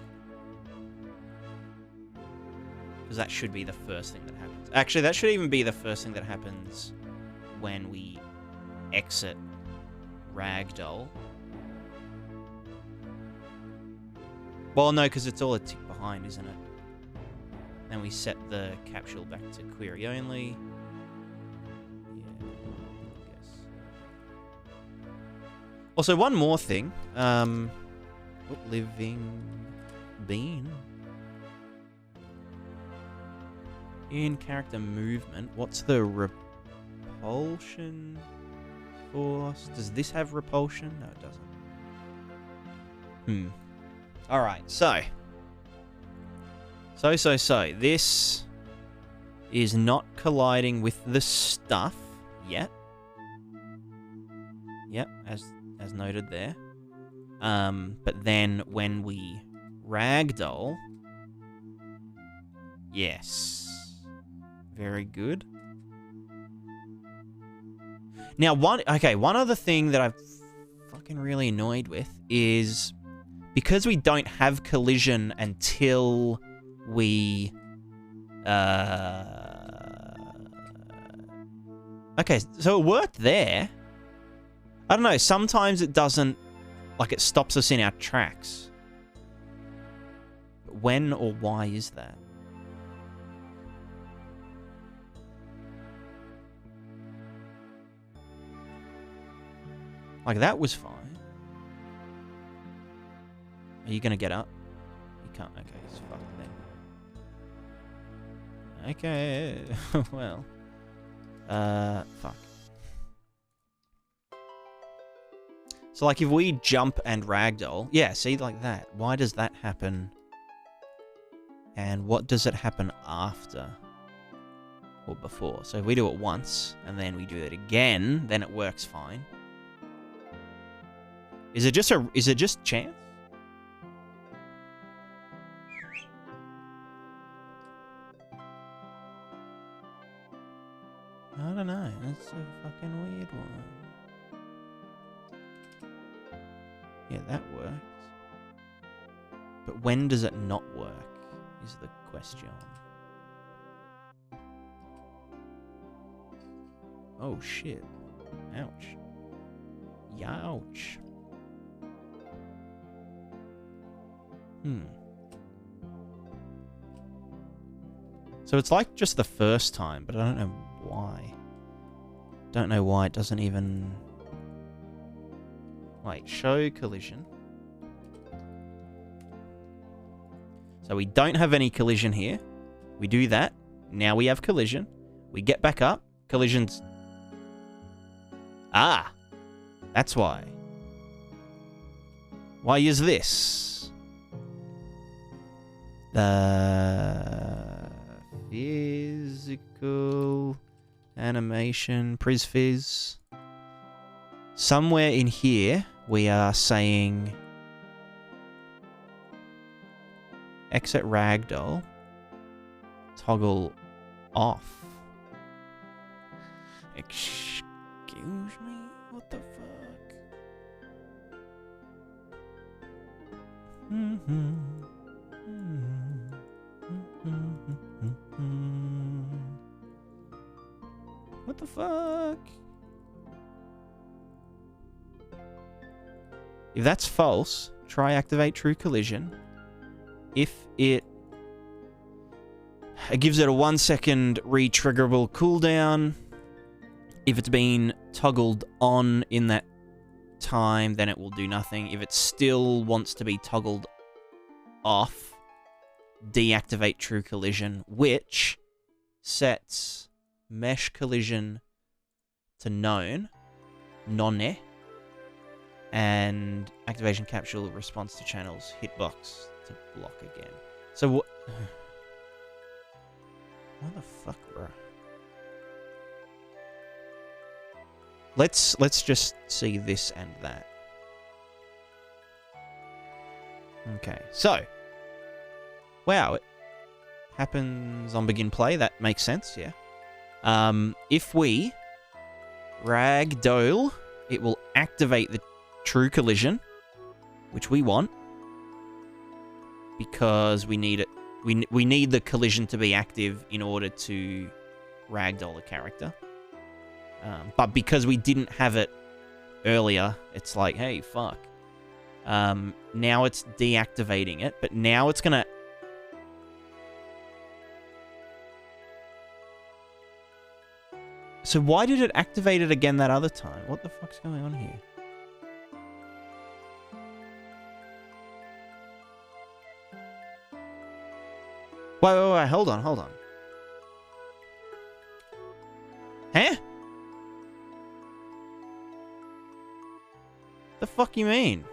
Because that should be the first thing that happens. Actually, that should even be the first thing that happens when we exit Ragdoll. Well, no, because it's all a tick behind, isn't it? Then we set the capsule back to query only. Yeah, I guess. Also, one more thing. Living bean. In character movement, what's the repulsion force? Does this have repulsion? No, it doesn't. Alright, so. This is not colliding with the stuff yet. Yep, as noted there. But then when we ragdoll, yes. Very good. Now, one other thing that I'm fucking really annoyed with is because we don't have collision until we... Okay, so it worked there. I don't know, sometimes it doesn't... Like, it stops us in our tracks. But when or why is that? Like, that was fine. Are you gonna get up? You can't. Okay, it's fucked then. Okay. Well. Fuck. So, like, if we jump and ragdoll... Yeah, see, like that. Why does that happen? And what does it happen after? Or before? So if we do it once, and then we do it again, then it works fine. Is it just chance? I don't know. That's a fucking weird one. Yeah, that works. But when does it not work? Is the question. Oh shit. Ouch. Youch. So it's like just the first time, but I don't know why. Don't know why it doesn't even... Wait, show collision. So we don't have any collision here. We do that. Now we have collision. We get back up. Collision's... Ah! That's why. Why is this? The physical animation, PrisFizz. Somewhere in here, we are saying exit ragdoll, toggle off. Excuse me? What the fuck? What the fuck? If that's false, try activate true collision. If it gives it a 1 second re-triggerable cooldown. If it's been toggled on in that time, then it will do nothing. If it still wants to be toggled off, deactivate true collision, which sets mesh collision to known, none, and activation capsule response to channels hitbox to block again. So what? What the fuck, bro? Let's just see this and that. Okay, so wow, happens on begin play. That makes sense, yeah. If we ragdoll, it will activate the true collision, which we want, because we need it. We need the collision to be active in order to ragdoll a character. But because we didn't have it earlier, it's like, hey, fuck. Now it's deactivating it, but now it's gonna... So why did it activate it again that other time? What the fuck's going on here? Wait, hold on. Huh? The fuck you mean?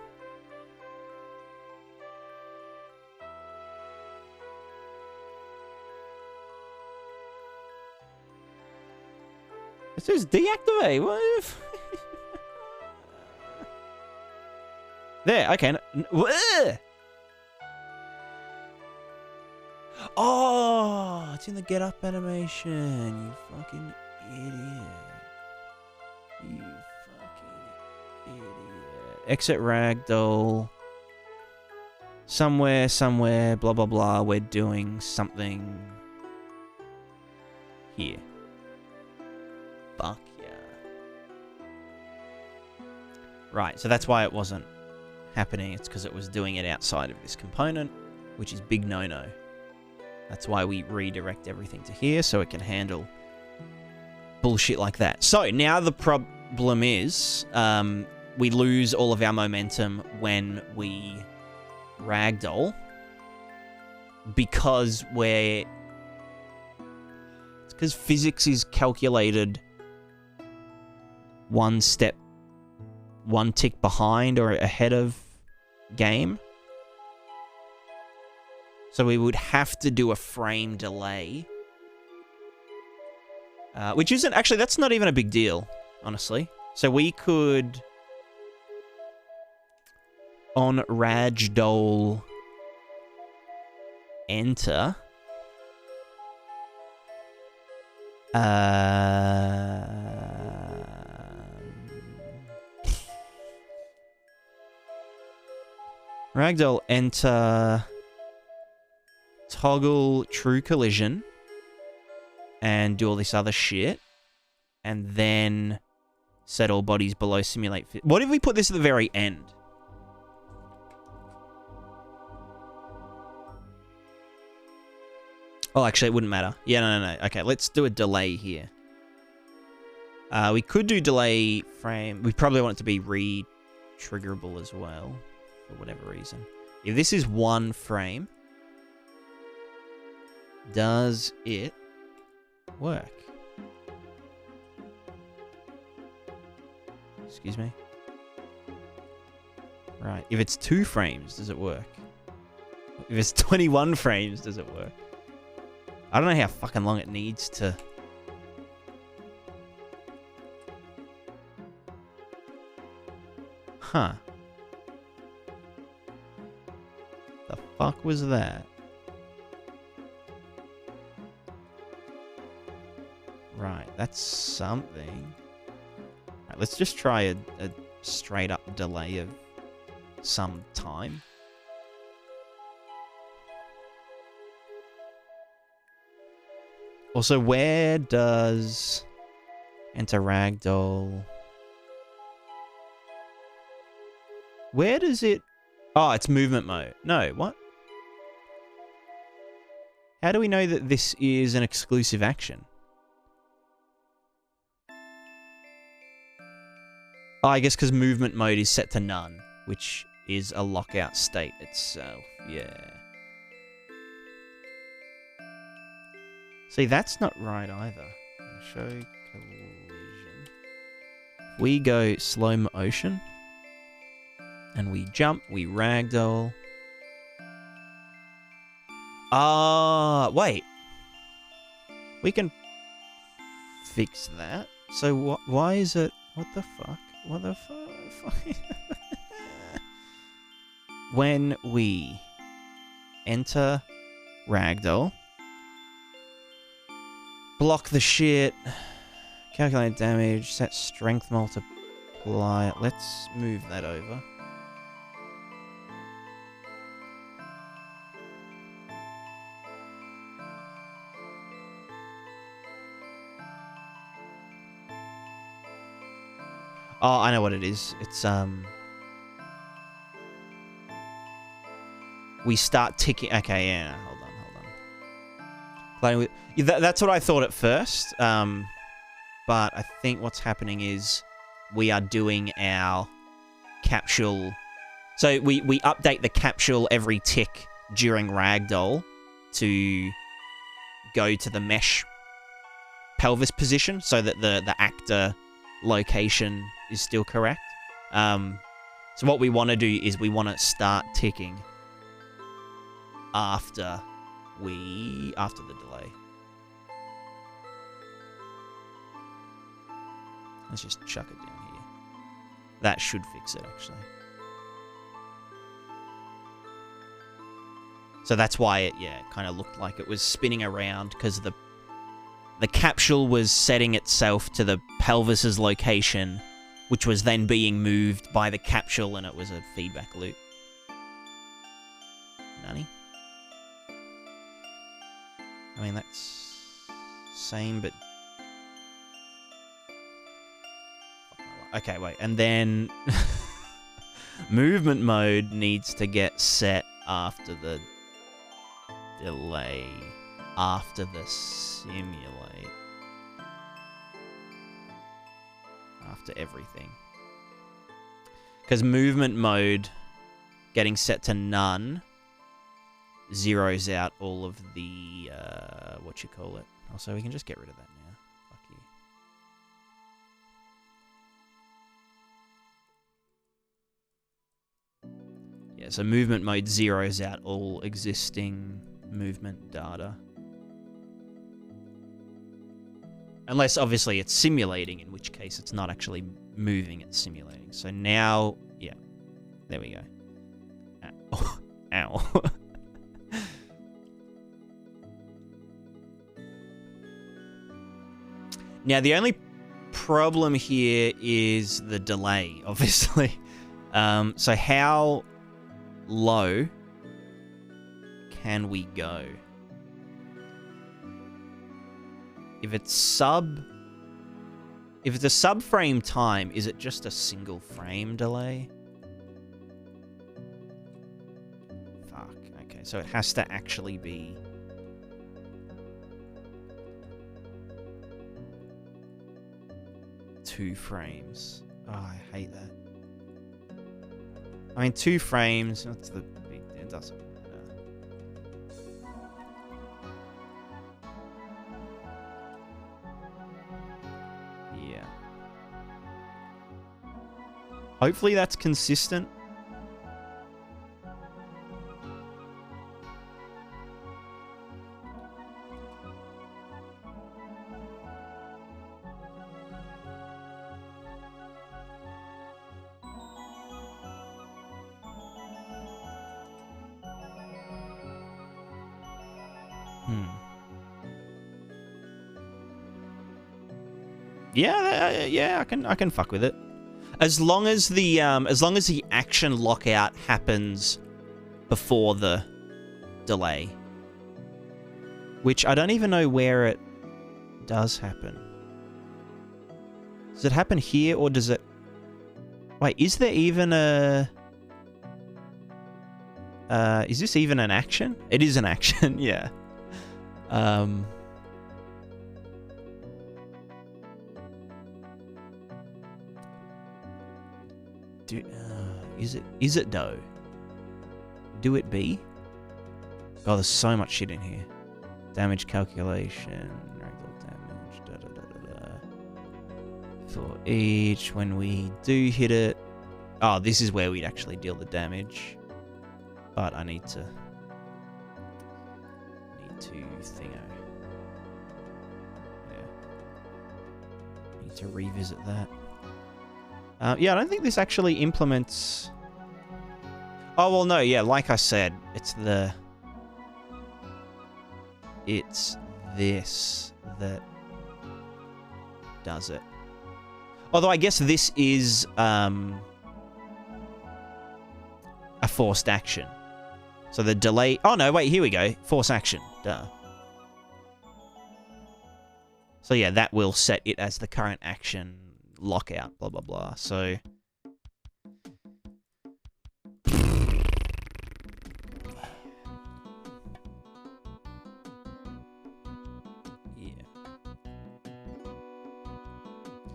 It says deactivate. What if... There, okay. Oh, it's in the get up animation. You fucking idiot. You fucking idiot. Exit ragdoll. Somewhere, blah, blah, blah. We're doing something here. Fuck yeah. Right, so that's why it wasn't happening. It's because it was doing it outside of this component, which is big no-no. That's why we redirect everything to here, so it can handle bullshit like that. So, now the problem is, we lose all of our momentum when we ragdoll, because it's because physics is calculated one tick behind or ahead of game. So we would have to do a frame delay. Which isn't... Actually, that's not even a big deal, honestly. So we could... On ragdoll... Enter... Ragdoll enter... Toggle true collision and do all this other shit, and then set all bodies below simulate. What if we put this at the very end? Oh, actually, it wouldn't matter. Yeah, no. Okay, let's do a delay here. We could do delay frame. We probably want it to be re-triggerable as well, for whatever reason. If this is one frame, does it work? Excuse me. Right. If it's 2 frames, does it work? If it's 21 frames, does it work? I don't know how fucking long it needs to... Huh. The fuck was that? Right, that's something. Right, let's just try a straight up delay of some time. Also, where does enter ragdoll? Where does it... Oh, it's movement mode. No, what? How do we know that this is an exclusive action? Oh, I guess because movement mode is set to none, which is a lockout state itself. Yeah. See, that's not right either. Show collision. We go slow motion. And we jump, we ragdoll. Wait. We can fix that. So why is it... What the fuck? What the fuck? When we enter ragdoll, Block the shit. Calculate damage. Set strength multiplier. Let's move that over. Oh, I know what it is. It's, we start ticking... Okay, yeah, hold on. Playing with... Yeah, that's what I thought at first. But I think what's happening is we are doing our capsule... So we update the capsule every tick during Ragdoll to go to the mesh pelvis position so that the actor location is still correct. So what we want to do is we want to start ticking after the delay. Let's just chuck it down here. That should fix it, actually. So that's why it, yeah, kind of looked like it was spinning around, because the capsule was setting itself to the pelvis's location, which was then being moved by the capsule, and it was a feedback loop. Nani? I mean, that's same, but... Okay, wait, and then... movement mode needs to get set after the delay, after the simulate, after everything. Because movement mode getting set to none zeroes out all of the, what you call it. Also, we can just get rid of that now. Fuck you. Yeah, so movement mode zeroes out all existing movement data. Unless, obviously, it's simulating, in which case it's not actually moving, it's simulating. So now, yeah, there we go. Ow. Ow. Now, the only problem here is the delay, obviously. So how low can we go? If it's a sub-frame time, is it just a single frame delay? Fuck, okay, so it has to actually be... two frames. Oh, I hate that. I mean, 2 frames, that's the big... It doesn't matter. Yeah. Hopefully that's consistent. Yeah, I can fuck with it. As long as the action lockout happens before the delay. Which I don't even know where it does happen. Does it happen here, or does it... Wait, is there even a... is this even an action? It is an action, yeah. Is it though? Do it be? Oh, there's so much shit in here. Damage calculation, ragdoll damage, da da da da da. For each, when we do hit it. Oh, this is where we'd actually deal the damage. But I need to thingo. Yeah. Need to revisit that. Yeah, I don't think this actually implements... Oh, well, no, yeah, like I said, it's this that does it. Although I guess this is a forced action. So the delay... Oh, no, wait, here we go. Force action. Duh. So yeah, that will set it as the current action lockout, blah, blah, blah. So...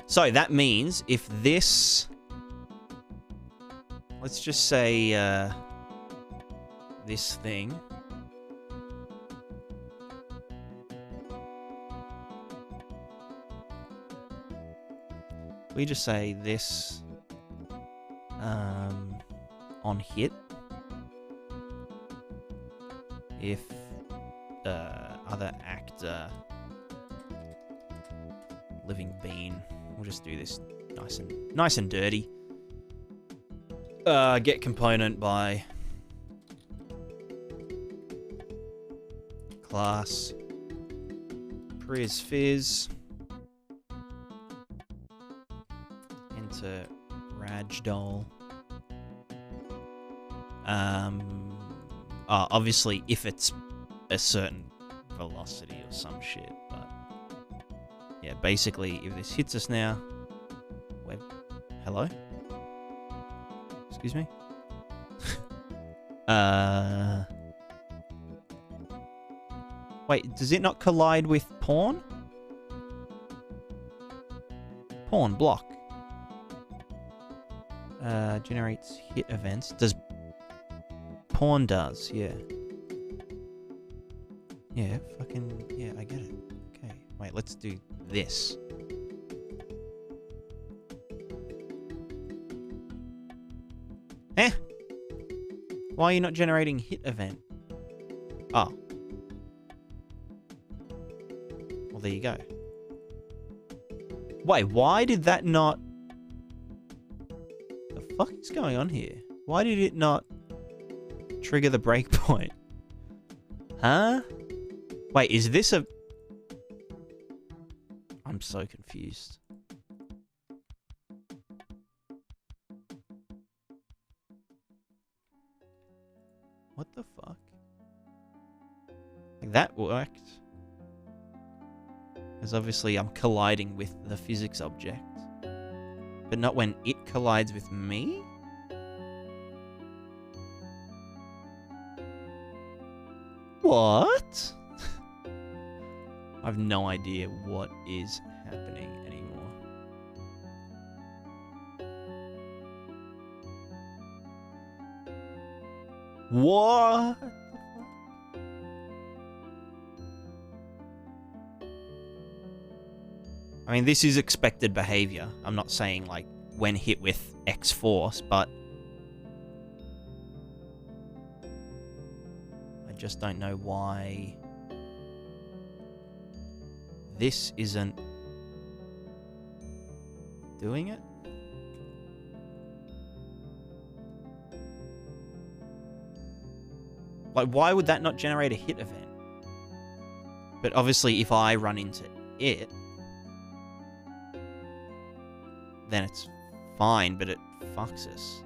So that means if this, let's just say this thing, we just say this on hit, if other actor, living bean. We'll just do this nice and dirty. Get component by class PrisFizz. Enter ragdoll. Obviously, if it's a certain velocity or some shit, but. Yeah, basically, if this hits us now... Wait, hello? Excuse me? Wait, does it not collide with pawn? Pawn, block. Generates hit events. Does... Pawn does, yeah. Yeah, fucking... Yeah, I get it. Okay, wait, let's do this. Why are you not generating hit event? Oh. Well, there you go. Wait, why did that not... The fuck is going on here? Why did it not trigger the breakpoint? Huh? Wait, is this a... I'm so confused. What the fuck? Like, that worked. Because obviously I'm colliding with the physics object. But not when it collides with me? What? I have no idea what is happening anymore. What? I mean, this is expected behavior. I'm not saying, like, when hit with X force, but... I just don't know why... this isn't... doing it? Like, why would that not generate a hit event? But obviously, if I run into it... then it's fine, but it fucks us.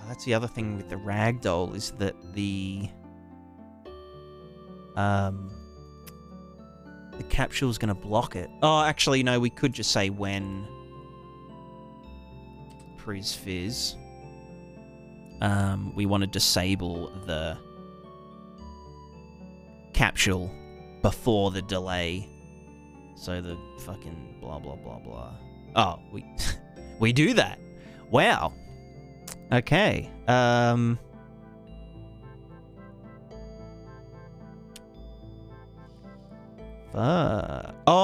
That's the other thing with the ragdoll, is that the capsule's gonna block it. Oh, actually, no, we could just say when PrisfizZ. We want to disable the capsule before the delay. So the fucking blah, blah, blah, blah. Oh, we do that. Wow. Okay. Oh,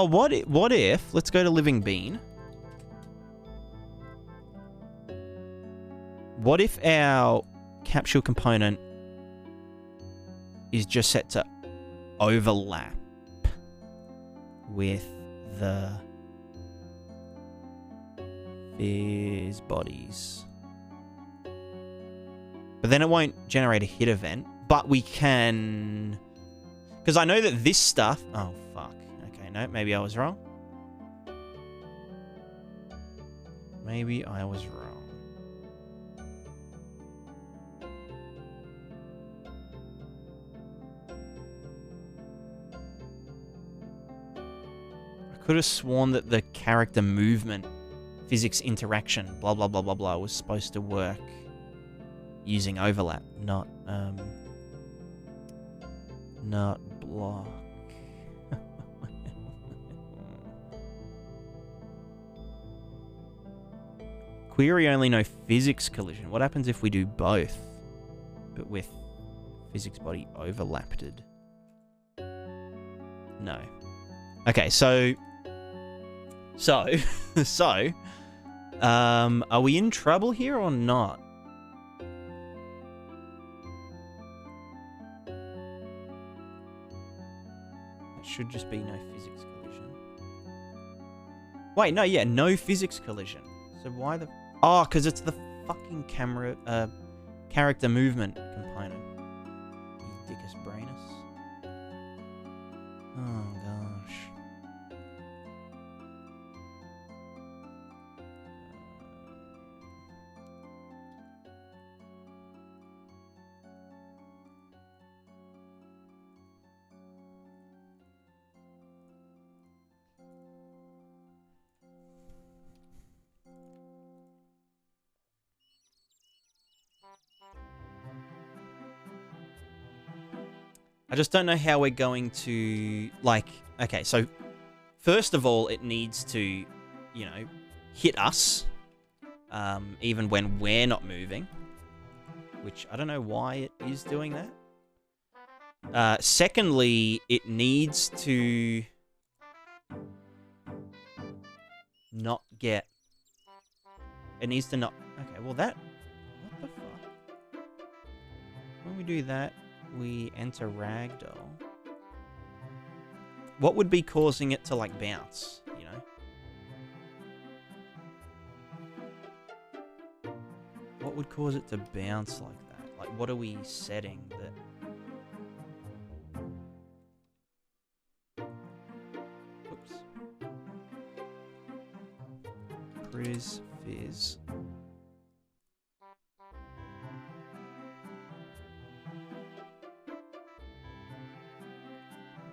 what if, let's go to Living Bean. What if our capsule component is just set to overlap with the Phys bodies. But then it won't generate a hit event. But we can... Because I know that this stuff... Oh, fuck. Okay, no, maybe I was wrong. Maybe I was wrong. I could have sworn that the character movement, physics interaction, blah, blah, blah, blah, blah, was supposed to work using overlap, not block. Query only no physics collision. What happens if we do both, but with physics body overlapped? No. Okay, so, are we in trouble here or not? It should just be no physics collision. Wait, no, yeah, no physics collision. So why the... Oh, because it's the fucking character movement component. You dickus brainus. Oh, gosh. I just don't know how we're going to, like, okay, so first of all, it needs to, you know, hit us, even when we're not moving, which I don't know why it is doing that. Secondly, it needs to not get, it needs to not, okay, well that, what the fuck? When we do that, we enter ragdoll. What would be causing it to, like, bounce, you know? What would cause it to bounce like that? Like, what are we setting that... Oops. Pris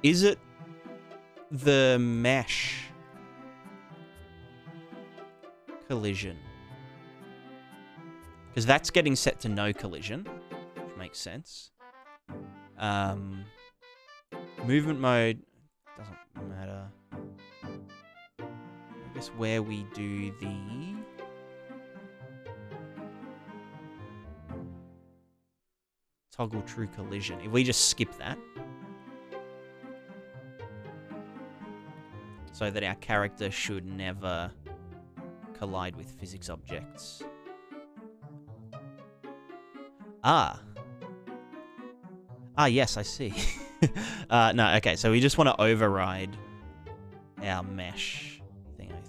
Is it the mesh collision? Because that's getting set to no collision, which makes sense. Movement mode doesn't matter. I guess where we do the... toggle true collision. If we just skip that, so that our character should never collide with physics objects. Ah, yes, I see. No, okay, so we just want to override our mesh thingo.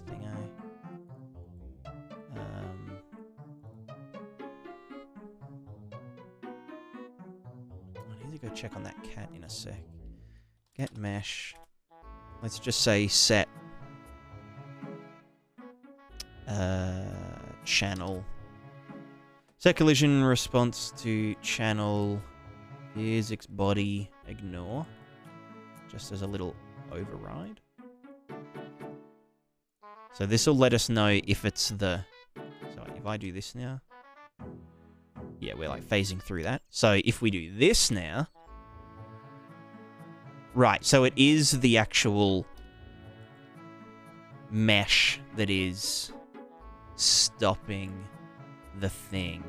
I need to go check on that cat in a sec. Get mesh. Let's just say set channel. Set collision response to channel physics body ignore. Just as a little override. So this will let us know if it's the... So if I do this now... Yeah, we're like phasing through that. So if we do this now... Right, so it is the actual mesh that is stopping the thing.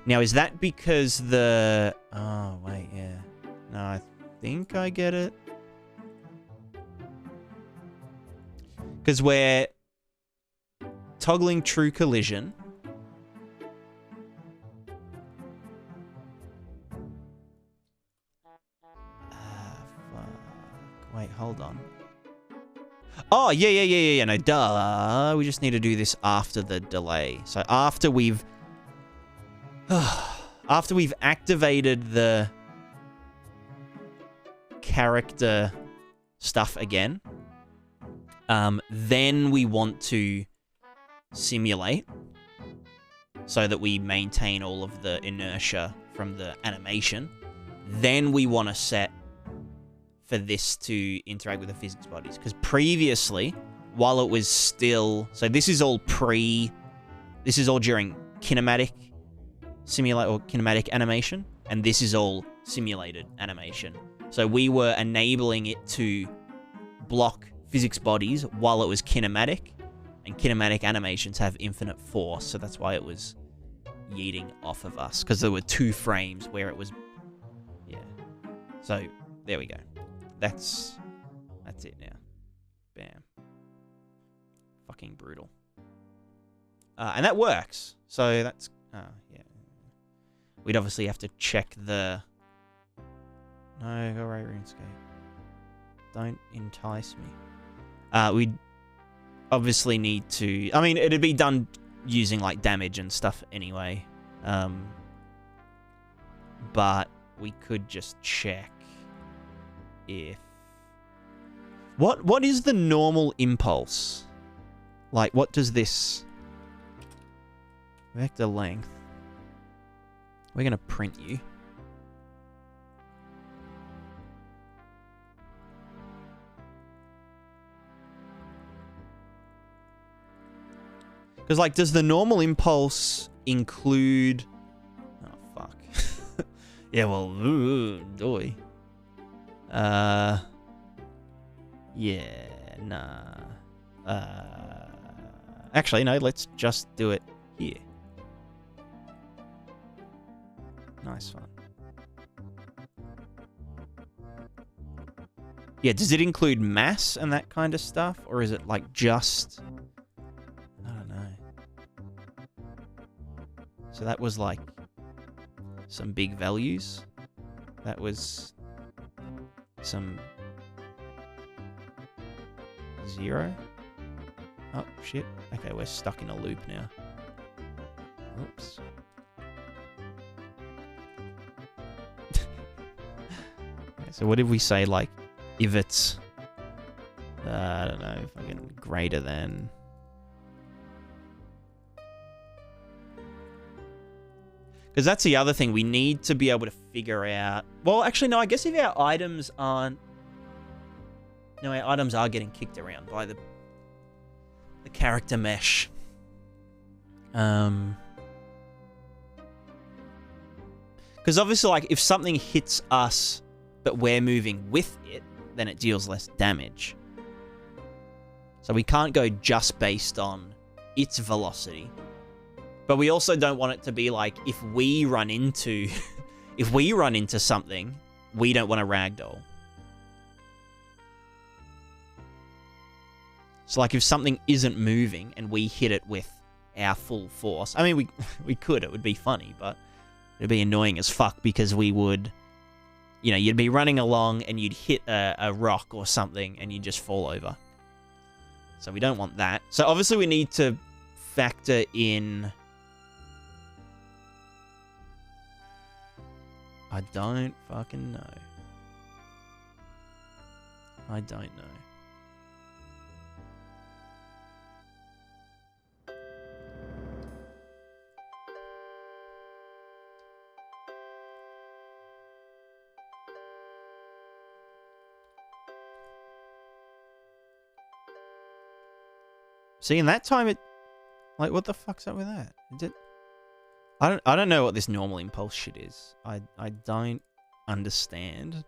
Now, is that because the... Oh, wait, yeah. No, I think I get it. Because we're toggling true collision. Fuck. Wait, hold on. Oh, yeah. No, duh. We just need to do this after the delay. So after we've... after we've activated the character stuff again, then we want to simulate so that we maintain all of the inertia from the animation. Then we want to set for this to interact with the physics bodies. Because previously, while it was still... So this is all this is all during kinematic simulate or kinematic animation, and this is all simulated animation. So we were enabling it to block physics bodies while it was kinematic, and kinematic animations have infinite force, so that's why it was yeeting off of us, because there were 2 frames where it was... Yeah. So, there we go. That's it now. Bam. Fucking brutal. And that works. So that's... yeah. We'd obviously have to check the... No, go right, RuneScape. Don't entice me. We'd obviously need to... I mean, it'd be done using, like, damage and stuff anyway. But we could just check if... What is the normal impulse? Like, what does this... Vector length. We're going to print you. Because, like, does the normal impulse include... Oh, fuck. Yeah, well, doy. Yeah, nah. Actually, no, let's just do it here. Nice one. Yeah, does it include mass and that kind of stuff? Or is it, like, just... I don't know. So that was, like, some big values. That was some... 0. Oh, shit. Okay, we're stuck in a loop now. Oops. Okay, so what did we say, like, if it's... I don't know, fucking greater than... Because that's the other thing, we need to be able to figure out... Well, actually, no, I guess if our items aren't... No, our items are getting kicked around by the character mesh. Because obviously, like, if something hits us, but we're moving with it, then it deals less damage. So we can't go just based on its velocity. But we also don't want it to be like, if we run into... if we run into something, we don't want to ragdoll. So, like, if something isn't moving and we hit it with our full force... I mean, we could. It would be funny, but it'd be annoying as fuck because we would... You know, you'd be running along and you'd hit a rock or something and you'd just fall over. So we don't want that. So, obviously, we need to factor in... I don't fucking know. I don't know. See, in that time, it... Like, what the fuck's up with that? I don't know what this normal impulse shit is. I don't understand.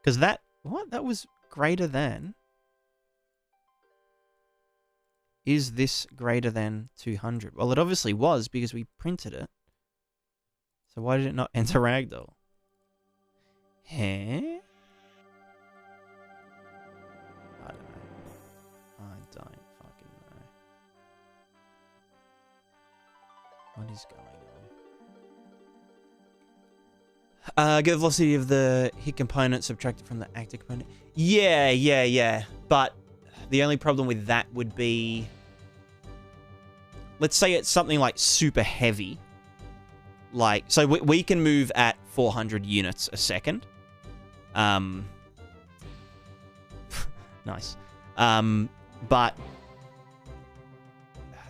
Because that... What? That was greater than... Is this greater than 200? Well, it obviously was because we printed it. So why did it not enter ragdoll? Huh? I don't know. I don't fucking know. What is going Get the velocity of the hit component subtracted from the active component. Yeah. But the only problem with that would be, let's say it's something like super heavy. Like, so we can move at 400 units a second. Nice. But,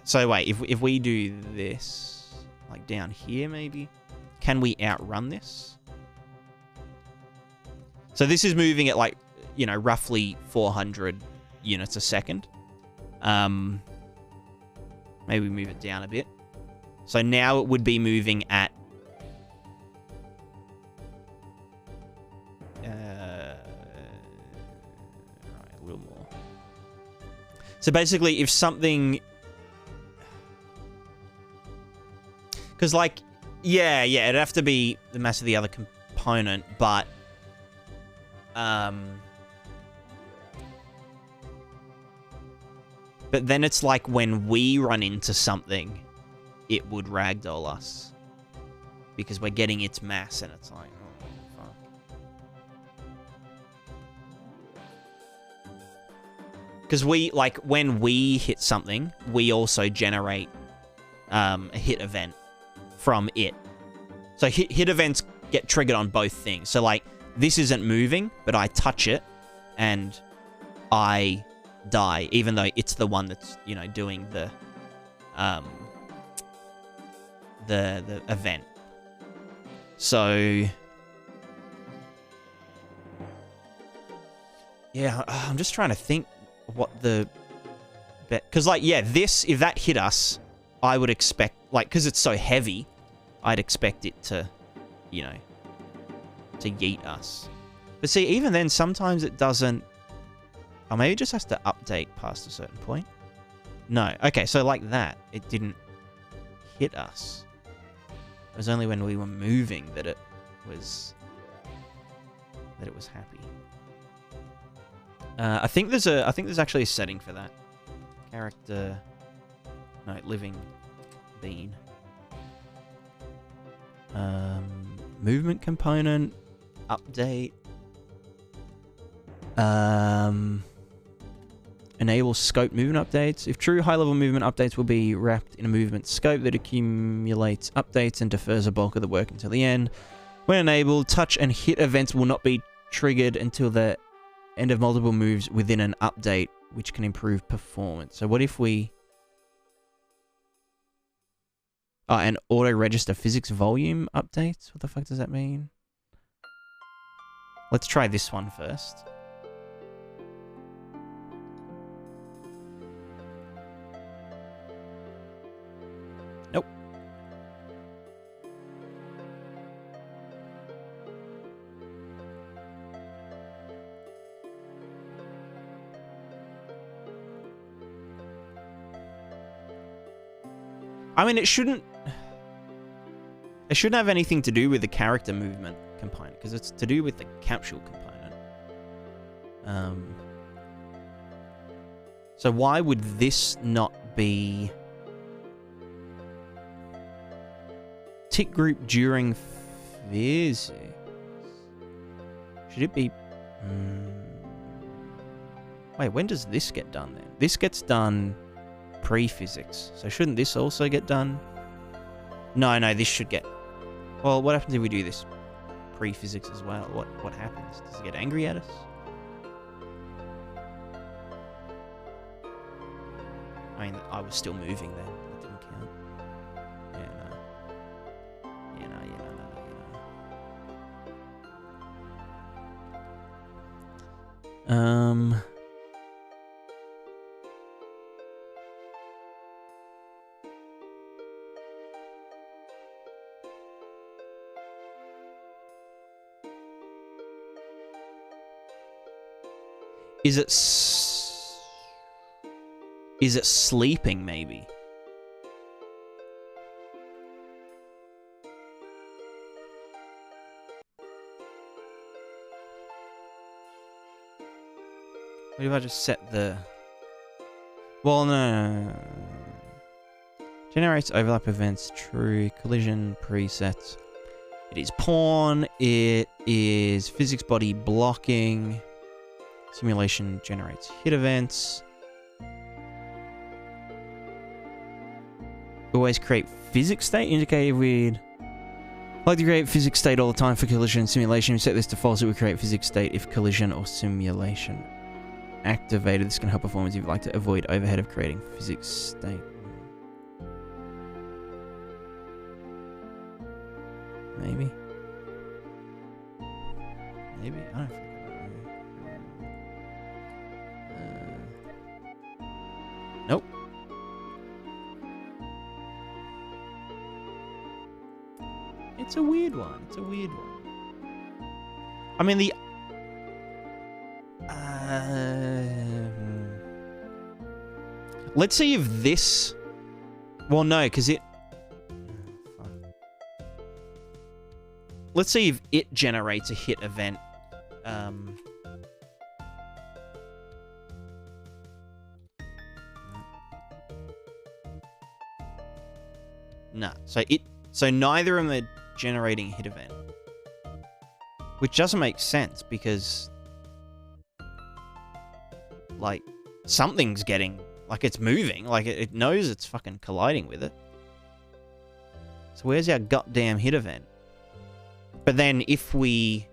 so wait, if we do this, like down here maybe, can we outrun this? So this is moving at like, you know, roughly 400 units a second. Maybe we move it down a bit. So now it would be moving at... right, a little more. So basically, if something... Because, like, yeah, it'd have to be the mass of the other component, but... But then it's like when we run into something, it would ragdoll us. Because we're getting its mass, and it's like, oh, fuck. Because we, like, when we hit something, we also generate a hit event from it. So hit events get triggered on both things. So, like, this isn't moving, but I touch it, and I die, even though it's the one that's, you know, doing the event. So yeah, I'm just trying to think what the because, like, yeah, this, if that hit us, I would expect, like, because it's so heavy, I'd expect it to, you know, to yeet us. But see, even then, sometimes it doesn't. Or maybe it just has to update past a certain point. No. Okay, so like that, it didn't hit us. It was only when we were moving that it was happy. I think there's actually a setting for that. Character, no, living bean. Movement component, update. Enable scope movement updates. If true, high-level movement updates will be wrapped in a movement scope that accumulates updates and defers a bulk of the work until the end. When enabled, touch and hit events will not be triggered until the end of multiple moves within an update, which can improve performance. So what if we... Oh, and auto-register physics volume updates? What the fuck does that mean? Let's try this one first. Nope. I mean, it shouldn't have anything to do with the character movement component, because it's to do with the capsule component. So why would this not be tick group during physics? Should it be... Wait, when does this get done then? This gets done pre-physics. So shouldn't this also get done? No, this should get... Well, what happens if we do this pre-physics as well? What happens? Does it get angry at us? I mean, I was still moving then. That didn't count. Yeah, no. Is it sleeping, maybe? What if I just set the... Well, no. Generates overlap events, true, collision presets. It is pawn. It is physics body blocking. Simulation generates hit events. Always create physics state indicated with... Like to create physics state all the time for collision and simulation. We set this to false. It would create physics state if collision or simulation activated. This can help performance if you'd like to avoid overhead of creating physics state. Maybe. Maybe. I don't fucking know. Nope. It's a weird one. It's a weird one. I mean, the... let's see if this... Well, no, because it... Let's see if it generates a hit event. No. So neither of them are generating a hit event. Which doesn't make sense because... Like, something's getting... Like, it's moving. Like, it knows it's fucking colliding with it. So where's our goddamn hit event? But then if we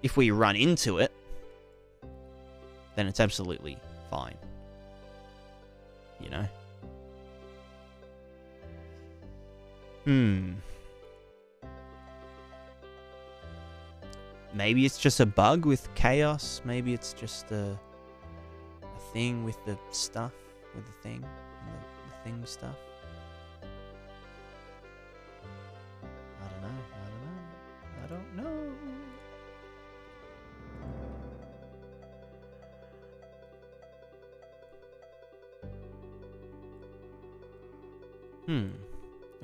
run into it, then it's absolutely fine. You know? Maybe it's just a bug with chaos. Maybe it's just a thing with the stuff, with the thing, and the thing stuff. I don't know.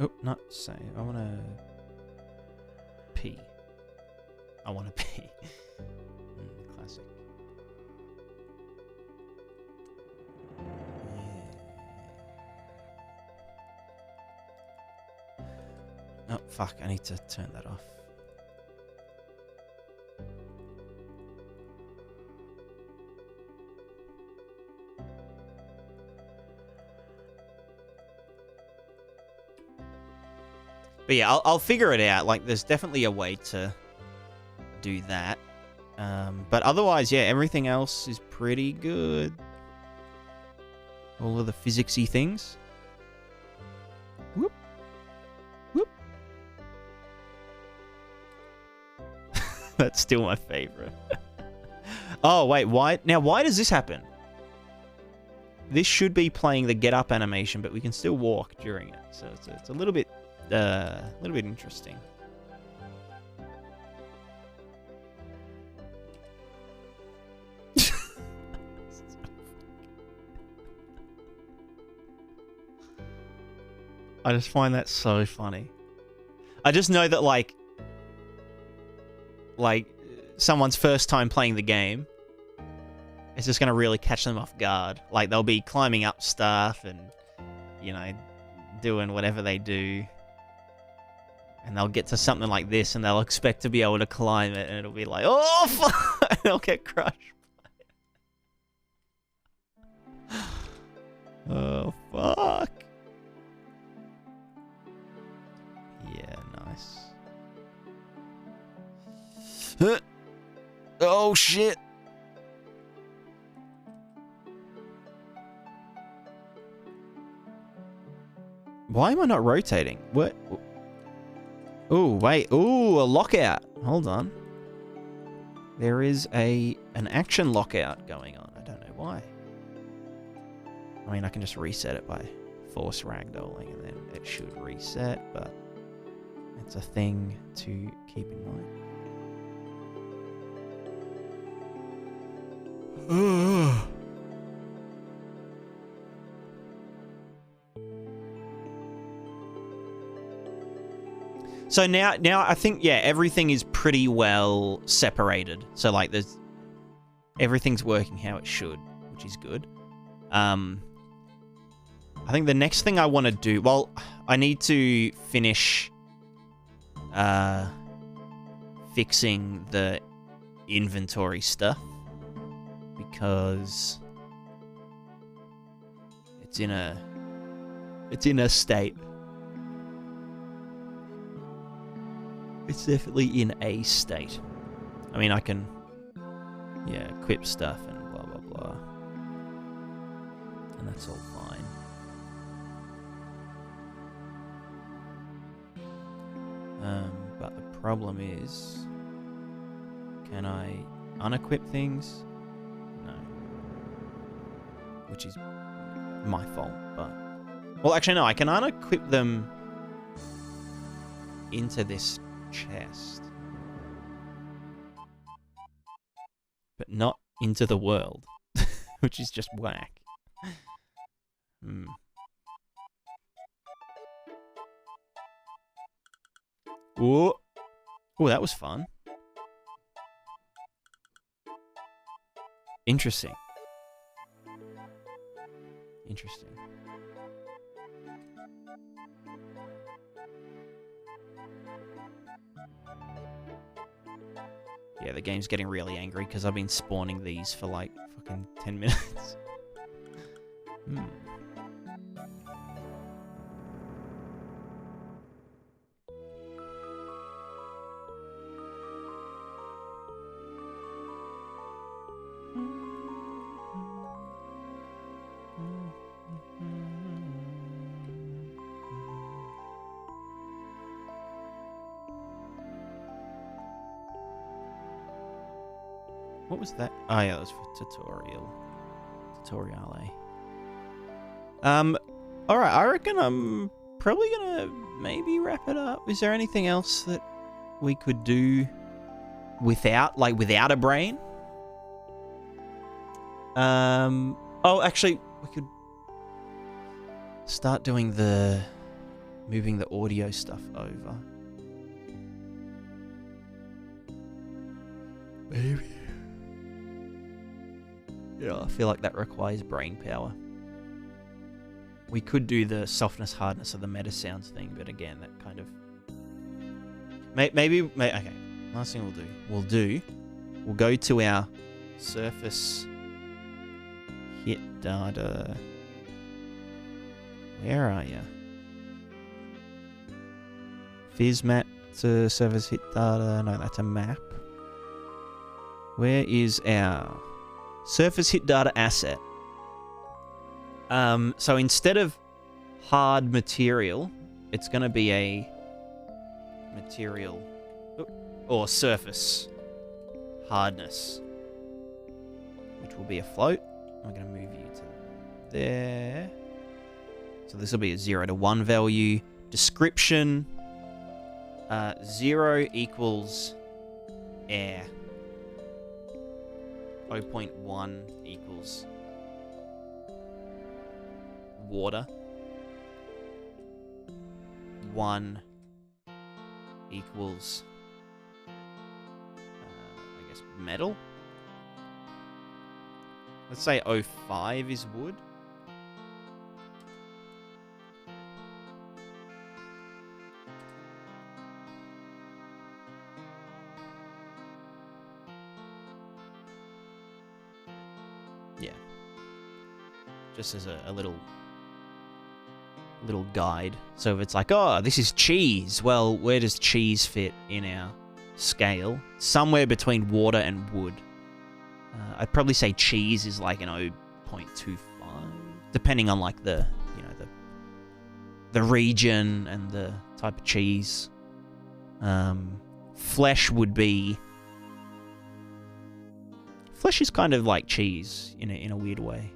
Oh, not say. I want to pee. I want to pee. Classic. Yeah. Oh, fuck. I need to turn that off. But yeah, I'll figure it out. Like, there's definitely a way to do that. But otherwise, yeah, everything else is pretty good. All of the physicsy things. Whoop. Whoop. That's still my favorite. Oh, wait, why? Now, why does this happen? This should be playing the get up animation, but we can still walk during it. So it's a little bit interesting. I just find that so funny. I just know that like someone's first time playing the game, it's just gonna really catch them off guard. Like they'll be climbing up stuff and, you know, doing whatever they do. And they'll get to something like this and they'll expect to be able to climb it and it'll be like, oh, fuck! And they'll get crushed. Oh, fuck. Yeah, nice. Oh, shit. Why am I not rotating? What? Oh, wait. Oh, a lockout. Hold on. There is an action lockout going on. I don't know why. I mean, I can just reset it by force ragdolling and then it should reset, but it's a thing to keep in mind. So now I think, yeah, everything is pretty well separated. So like everything's working how it should, which is good. I think the next thing I want to do, well, I need to finish fixing the inventory stuff because it's in a state. It's definitely in a state. I mean, I can, yeah, equip stuff and blah, blah, blah. And that's all fine. But the problem is, can I unequip things? No. Which is my fault, but... Well, actually, no, I can unequip them into this chest. But not into the world, which is just whack. Ooh. Ooh, that was fun. Interesting. Interesting. Yeah, the game's getting really angry because I've been spawning these for like fucking 10 minutes. What was that? Oh yeah, that was for tutorial. Tutoriale. Alright, I reckon I'm probably gonna maybe wrap it up. Is there anything else that we could do without a brain? Oh, actually, we could start doing moving the audio stuff over. Maybe. Yeah, I feel like that requires brain power. We could do the softness, hardness of the meta sounds thing, but again, that kind of... Maybe okay, last thing we'll go to our surface hit data. Where are you? Physmat to surface hit data. No, that's a map. Where is our surface hit data asset? So instead of hard material, it's going to be a material or surface hardness, which will be a float. I'm going to move you to there. So this will be a 0 to 1 value. Description, 0 equals air. 0.1 equals water. 1 equals, I guess, metal. Let's say 0.5 is wood. Yeah. Just as a little guide. So if it's like, oh, this is cheese. Well, where does cheese fit in our scale? Somewhere between water and wood. I'd probably say cheese is like an 0.25, depending on like the region and the type of cheese. Flesh would be... Flesh is kind of like cheese in a weird way,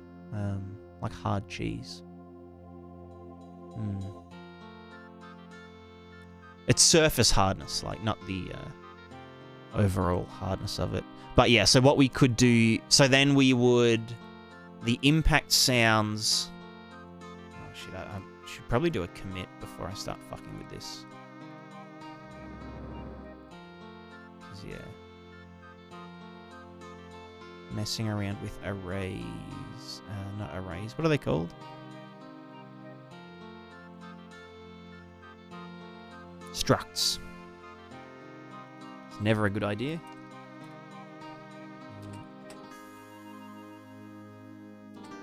like hard cheese. It's surface hardness, like not the overall hardness of it. But yeah, so what we could do, so then we would, the impact sounds, oh shit, I should probably do a commit before I start fucking with this. 'Cause yeah. Messing around with arrays, not arrays, what are they called? Structs. It's never a good idea.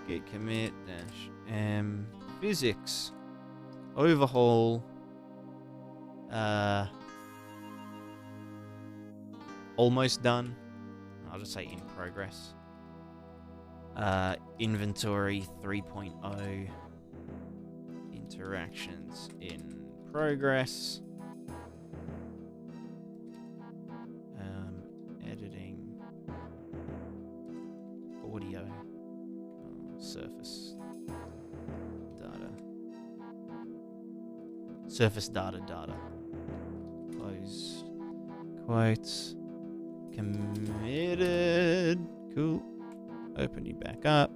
Git commit dash m physics overhaul almost done. I'll just say in progress. Inventory 3.0 interactions in progress. Editing audio surface data close quotes committed. Cool. Open you back up.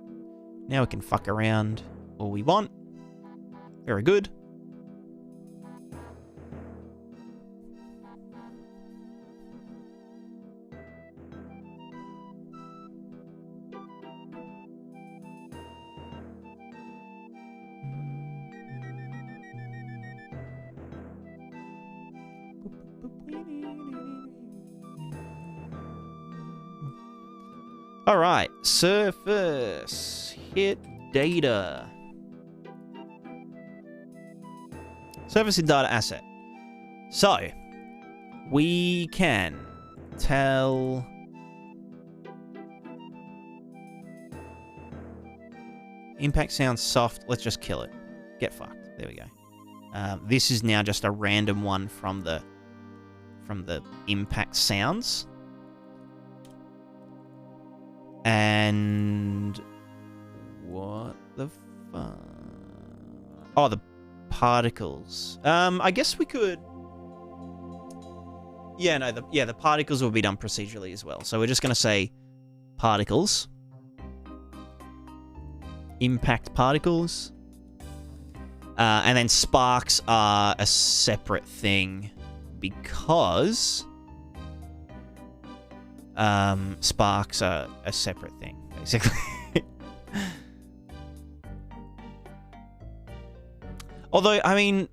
Now we can fuck around all we want. Very good. All right, surface hit data. Surface hit data asset. So, we can tell impact sounds soft. Let's just kill it. Get fucked. There we go. This is now just a random one from the impact sounds. And what the fuck? Oh, the particles. I guess we could. Yeah, no, the particles will be done procedurally as well. So we're just gonna say particles, impact particles, and then sparks are a separate thing because. Sparks are a separate thing, basically. Although, I mean...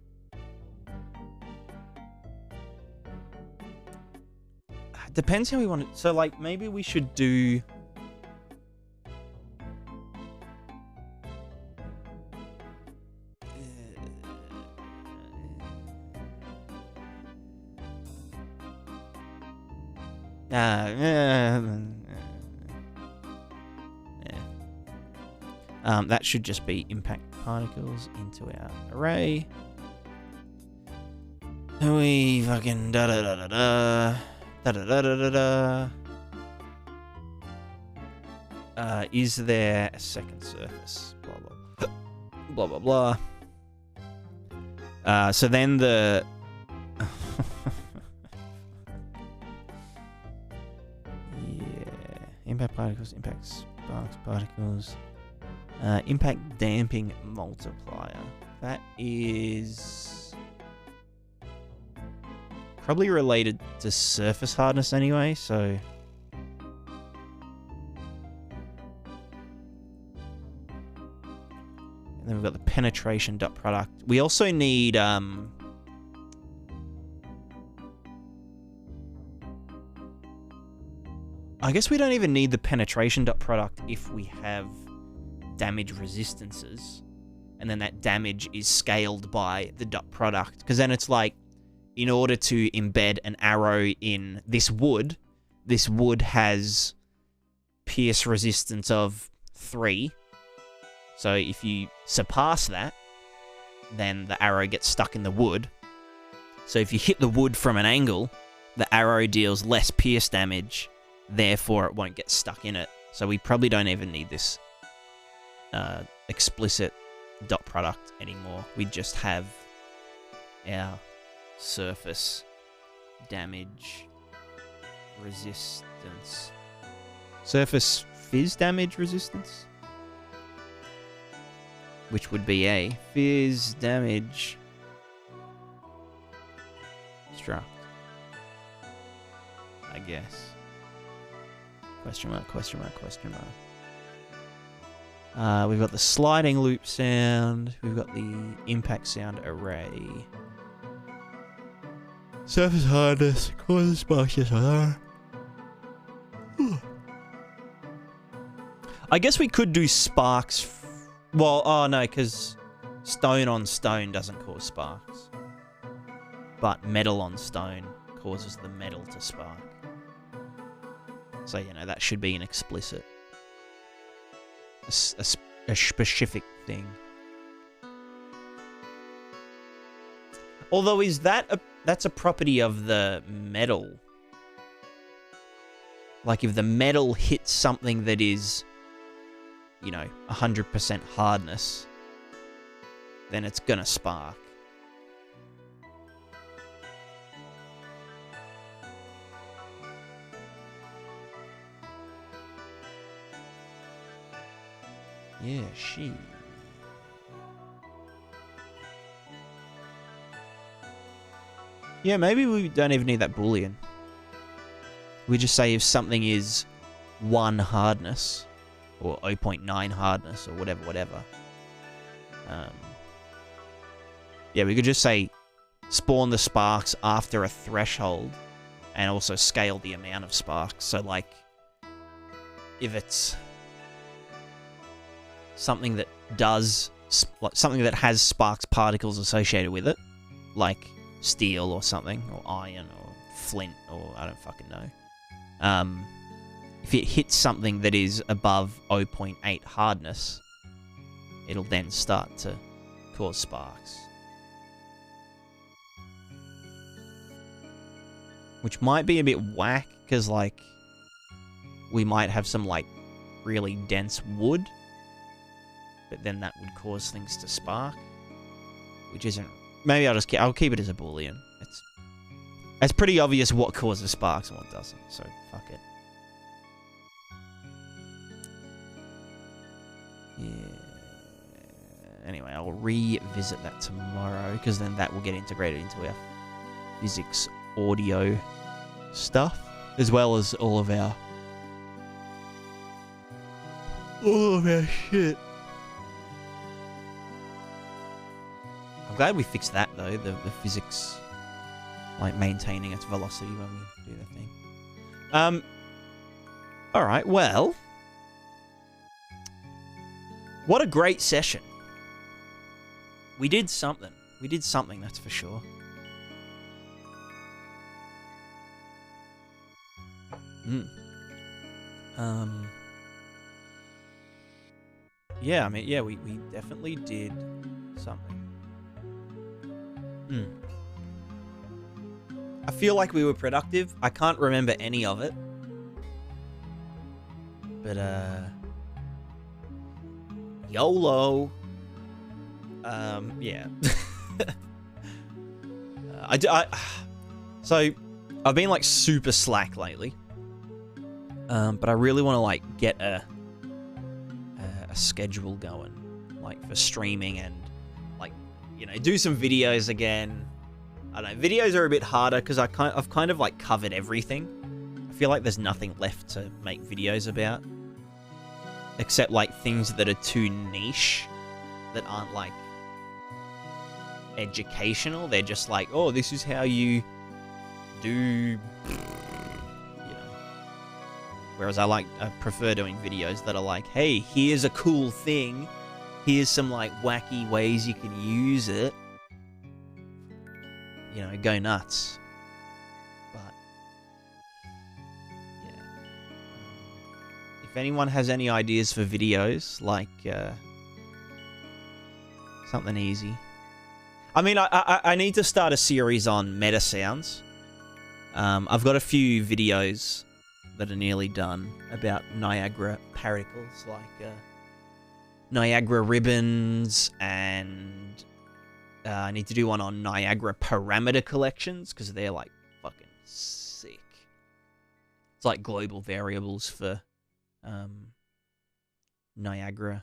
Depends how we want it. So, like, maybe we should do... that should just be impact particles into our array. We fucking da da da da da da da da da da. Is there a second surface? Blah blah blah blah blah. So then the impact particles, impact sparks particles, impact damping multiplier. That is probably related to surface hardness anyway, so. And then we've got the penetration dot product. We also need I guess we don't even need the penetration dot product if we have damage resistances, and then that damage is scaled by the dot product, because then it's like, in order to embed an arrow in this wood has pierce resistance of 3. So if you surpass that, then the arrow gets stuck in the wood. So if you hit the wood from an angle, the arrow deals less pierce damage, therefore it won't get stuck in it. So we probably don't even need this explicit dot product anymore. We just have our surface damage resistance. Surface fizz damage resistance? Which would be a fizz damage struct, I guess. Question mark, question mark, question mark. We've got the sliding loop sound. We've got the impact sound array. Surface hardness causes sparks. Yes, I guess we could do sparks. Well, oh no, because stone on stone doesn't cause sparks. But metal on stone causes the metal to spark. So, you know, that should be an explicit. A specific thing. Although, is that that's a property of the metal? Like, if the metal hits something that is, you know, 100% hardness, then it's gonna spark. Yeah, she. Yeah, maybe we don't even need that boolean. We just say if something is 1 hardness, or 0.9 hardness, or whatever. Yeah, we could just say spawn the sparks after a threshold, and also scale the amount of sparks. So, like, if it's something that does, like, something that has sparks particles associated with it, like steel or something, or iron, or flint, or I don't fucking know. If it hits something that is above 0.8 hardness, it'll then start to cause sparks. Which might be a bit whack, because, like, we might have some, like, really dense wood, but then that would cause things to spark, which isn't... Maybe I'll keep it as a boolean. It's pretty obvious what causes sparks and what doesn't, so fuck it. Yeah. Anyway, I'll revisit that tomorrow, because then that will get integrated into our physics audio stuff, as well as all of our shit. I'm glad we fixed that, though, the physics, like, maintaining its velocity when we do the thing. Alright, well, what a great session. We did something. We did something, that's for sure. Yeah, I mean, yeah, we definitely did something. I feel like we were productive. I can't remember any of it. But, YOLO. Yeah. So, I've been, like, super slack lately. But I really want to, like, get a schedule going, like, for streaming and, like, you know, do some videos again. I don't know, videos are a bit harder because I've kind of, like, covered everything. I feel like there's nothing left to make videos about, except, like, things that are too niche, that aren't, like, educational. They're just like, oh, this is how you do... Whereas I prefer doing videos that are like, hey, here's a cool thing. Here's some, like, wacky ways you can use it. You know, go nuts. But, yeah. If anyone has any ideas for videos, like, something easy. I mean, I need to start a series on meta sounds. I've got a few videos that are nearly done about Niagara particles, like Niagara ribbons, and I need to do one on Niagara parameter collections, because they're, like, fucking sick. It's like global variables for Niagara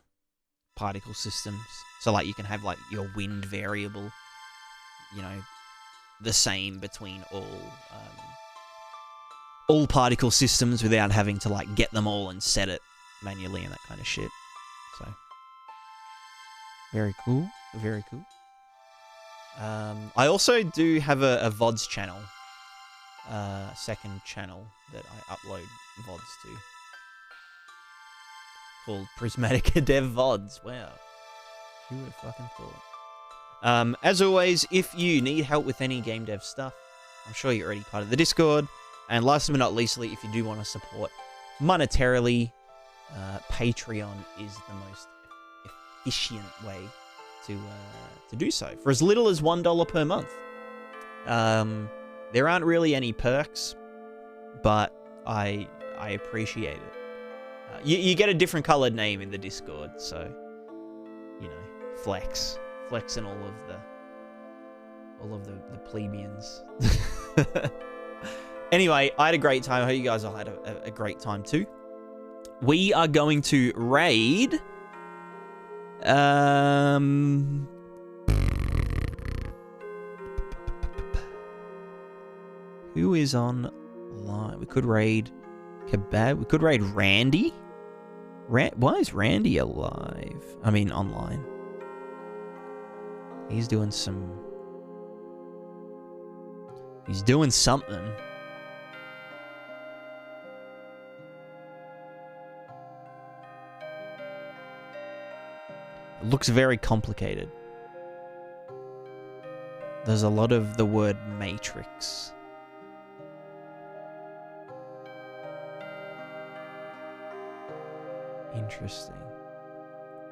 particle systems. So, like, you can have, like, your wind variable, you know, the same between all particle systems without having to, like, get them all and set it manually and that kind of shit. So, very cool. Very cool. I also do have a VODs channel second channel that I upload VODs to. Called PrismaticaVODs. Wow. Who would have fucking thought? As always, if you need help with any game dev stuff, I'm sure you're already part of the Discord. And last but not leastly, if you do want to support monetarily, Patreon is the most efficient way to do so. For as little as $1 per month. There aren't really any perks, but I appreciate it. You get a different colored name in the Discord, so you know, flex and all of the plebeians. Anyway, I had a great time. I hope you guys all had a great time too. We are going to raid. Who is online? We could raid Kebab. We could raid Randy. Why is Randy alive? I mean, online. He's doing something. It looks very complicated. There's a lot of the word matrix. Interesting.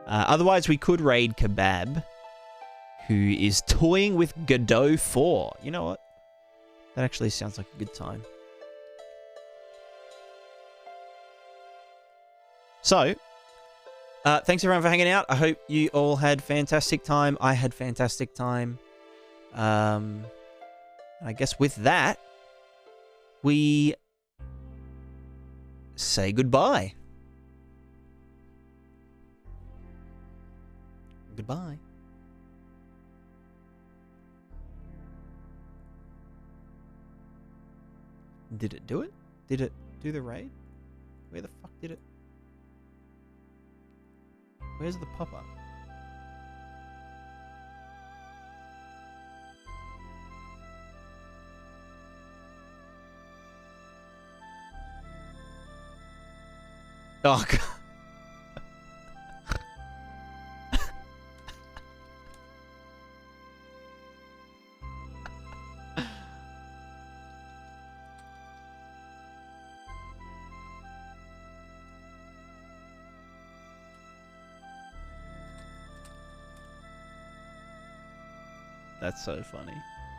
Otherwise, we could raid Kebab, who is toying with Godot 4. You know what? That actually sounds like a good time. So, thanks everyone for hanging out. I hope you all had fantastic time. I had fantastic time. I guess with that, we say goodbye. Goodbye. Did it do it? Did it do the raid? Where the fuck did it? Where's the pop-up? Oh, God. That's so funny.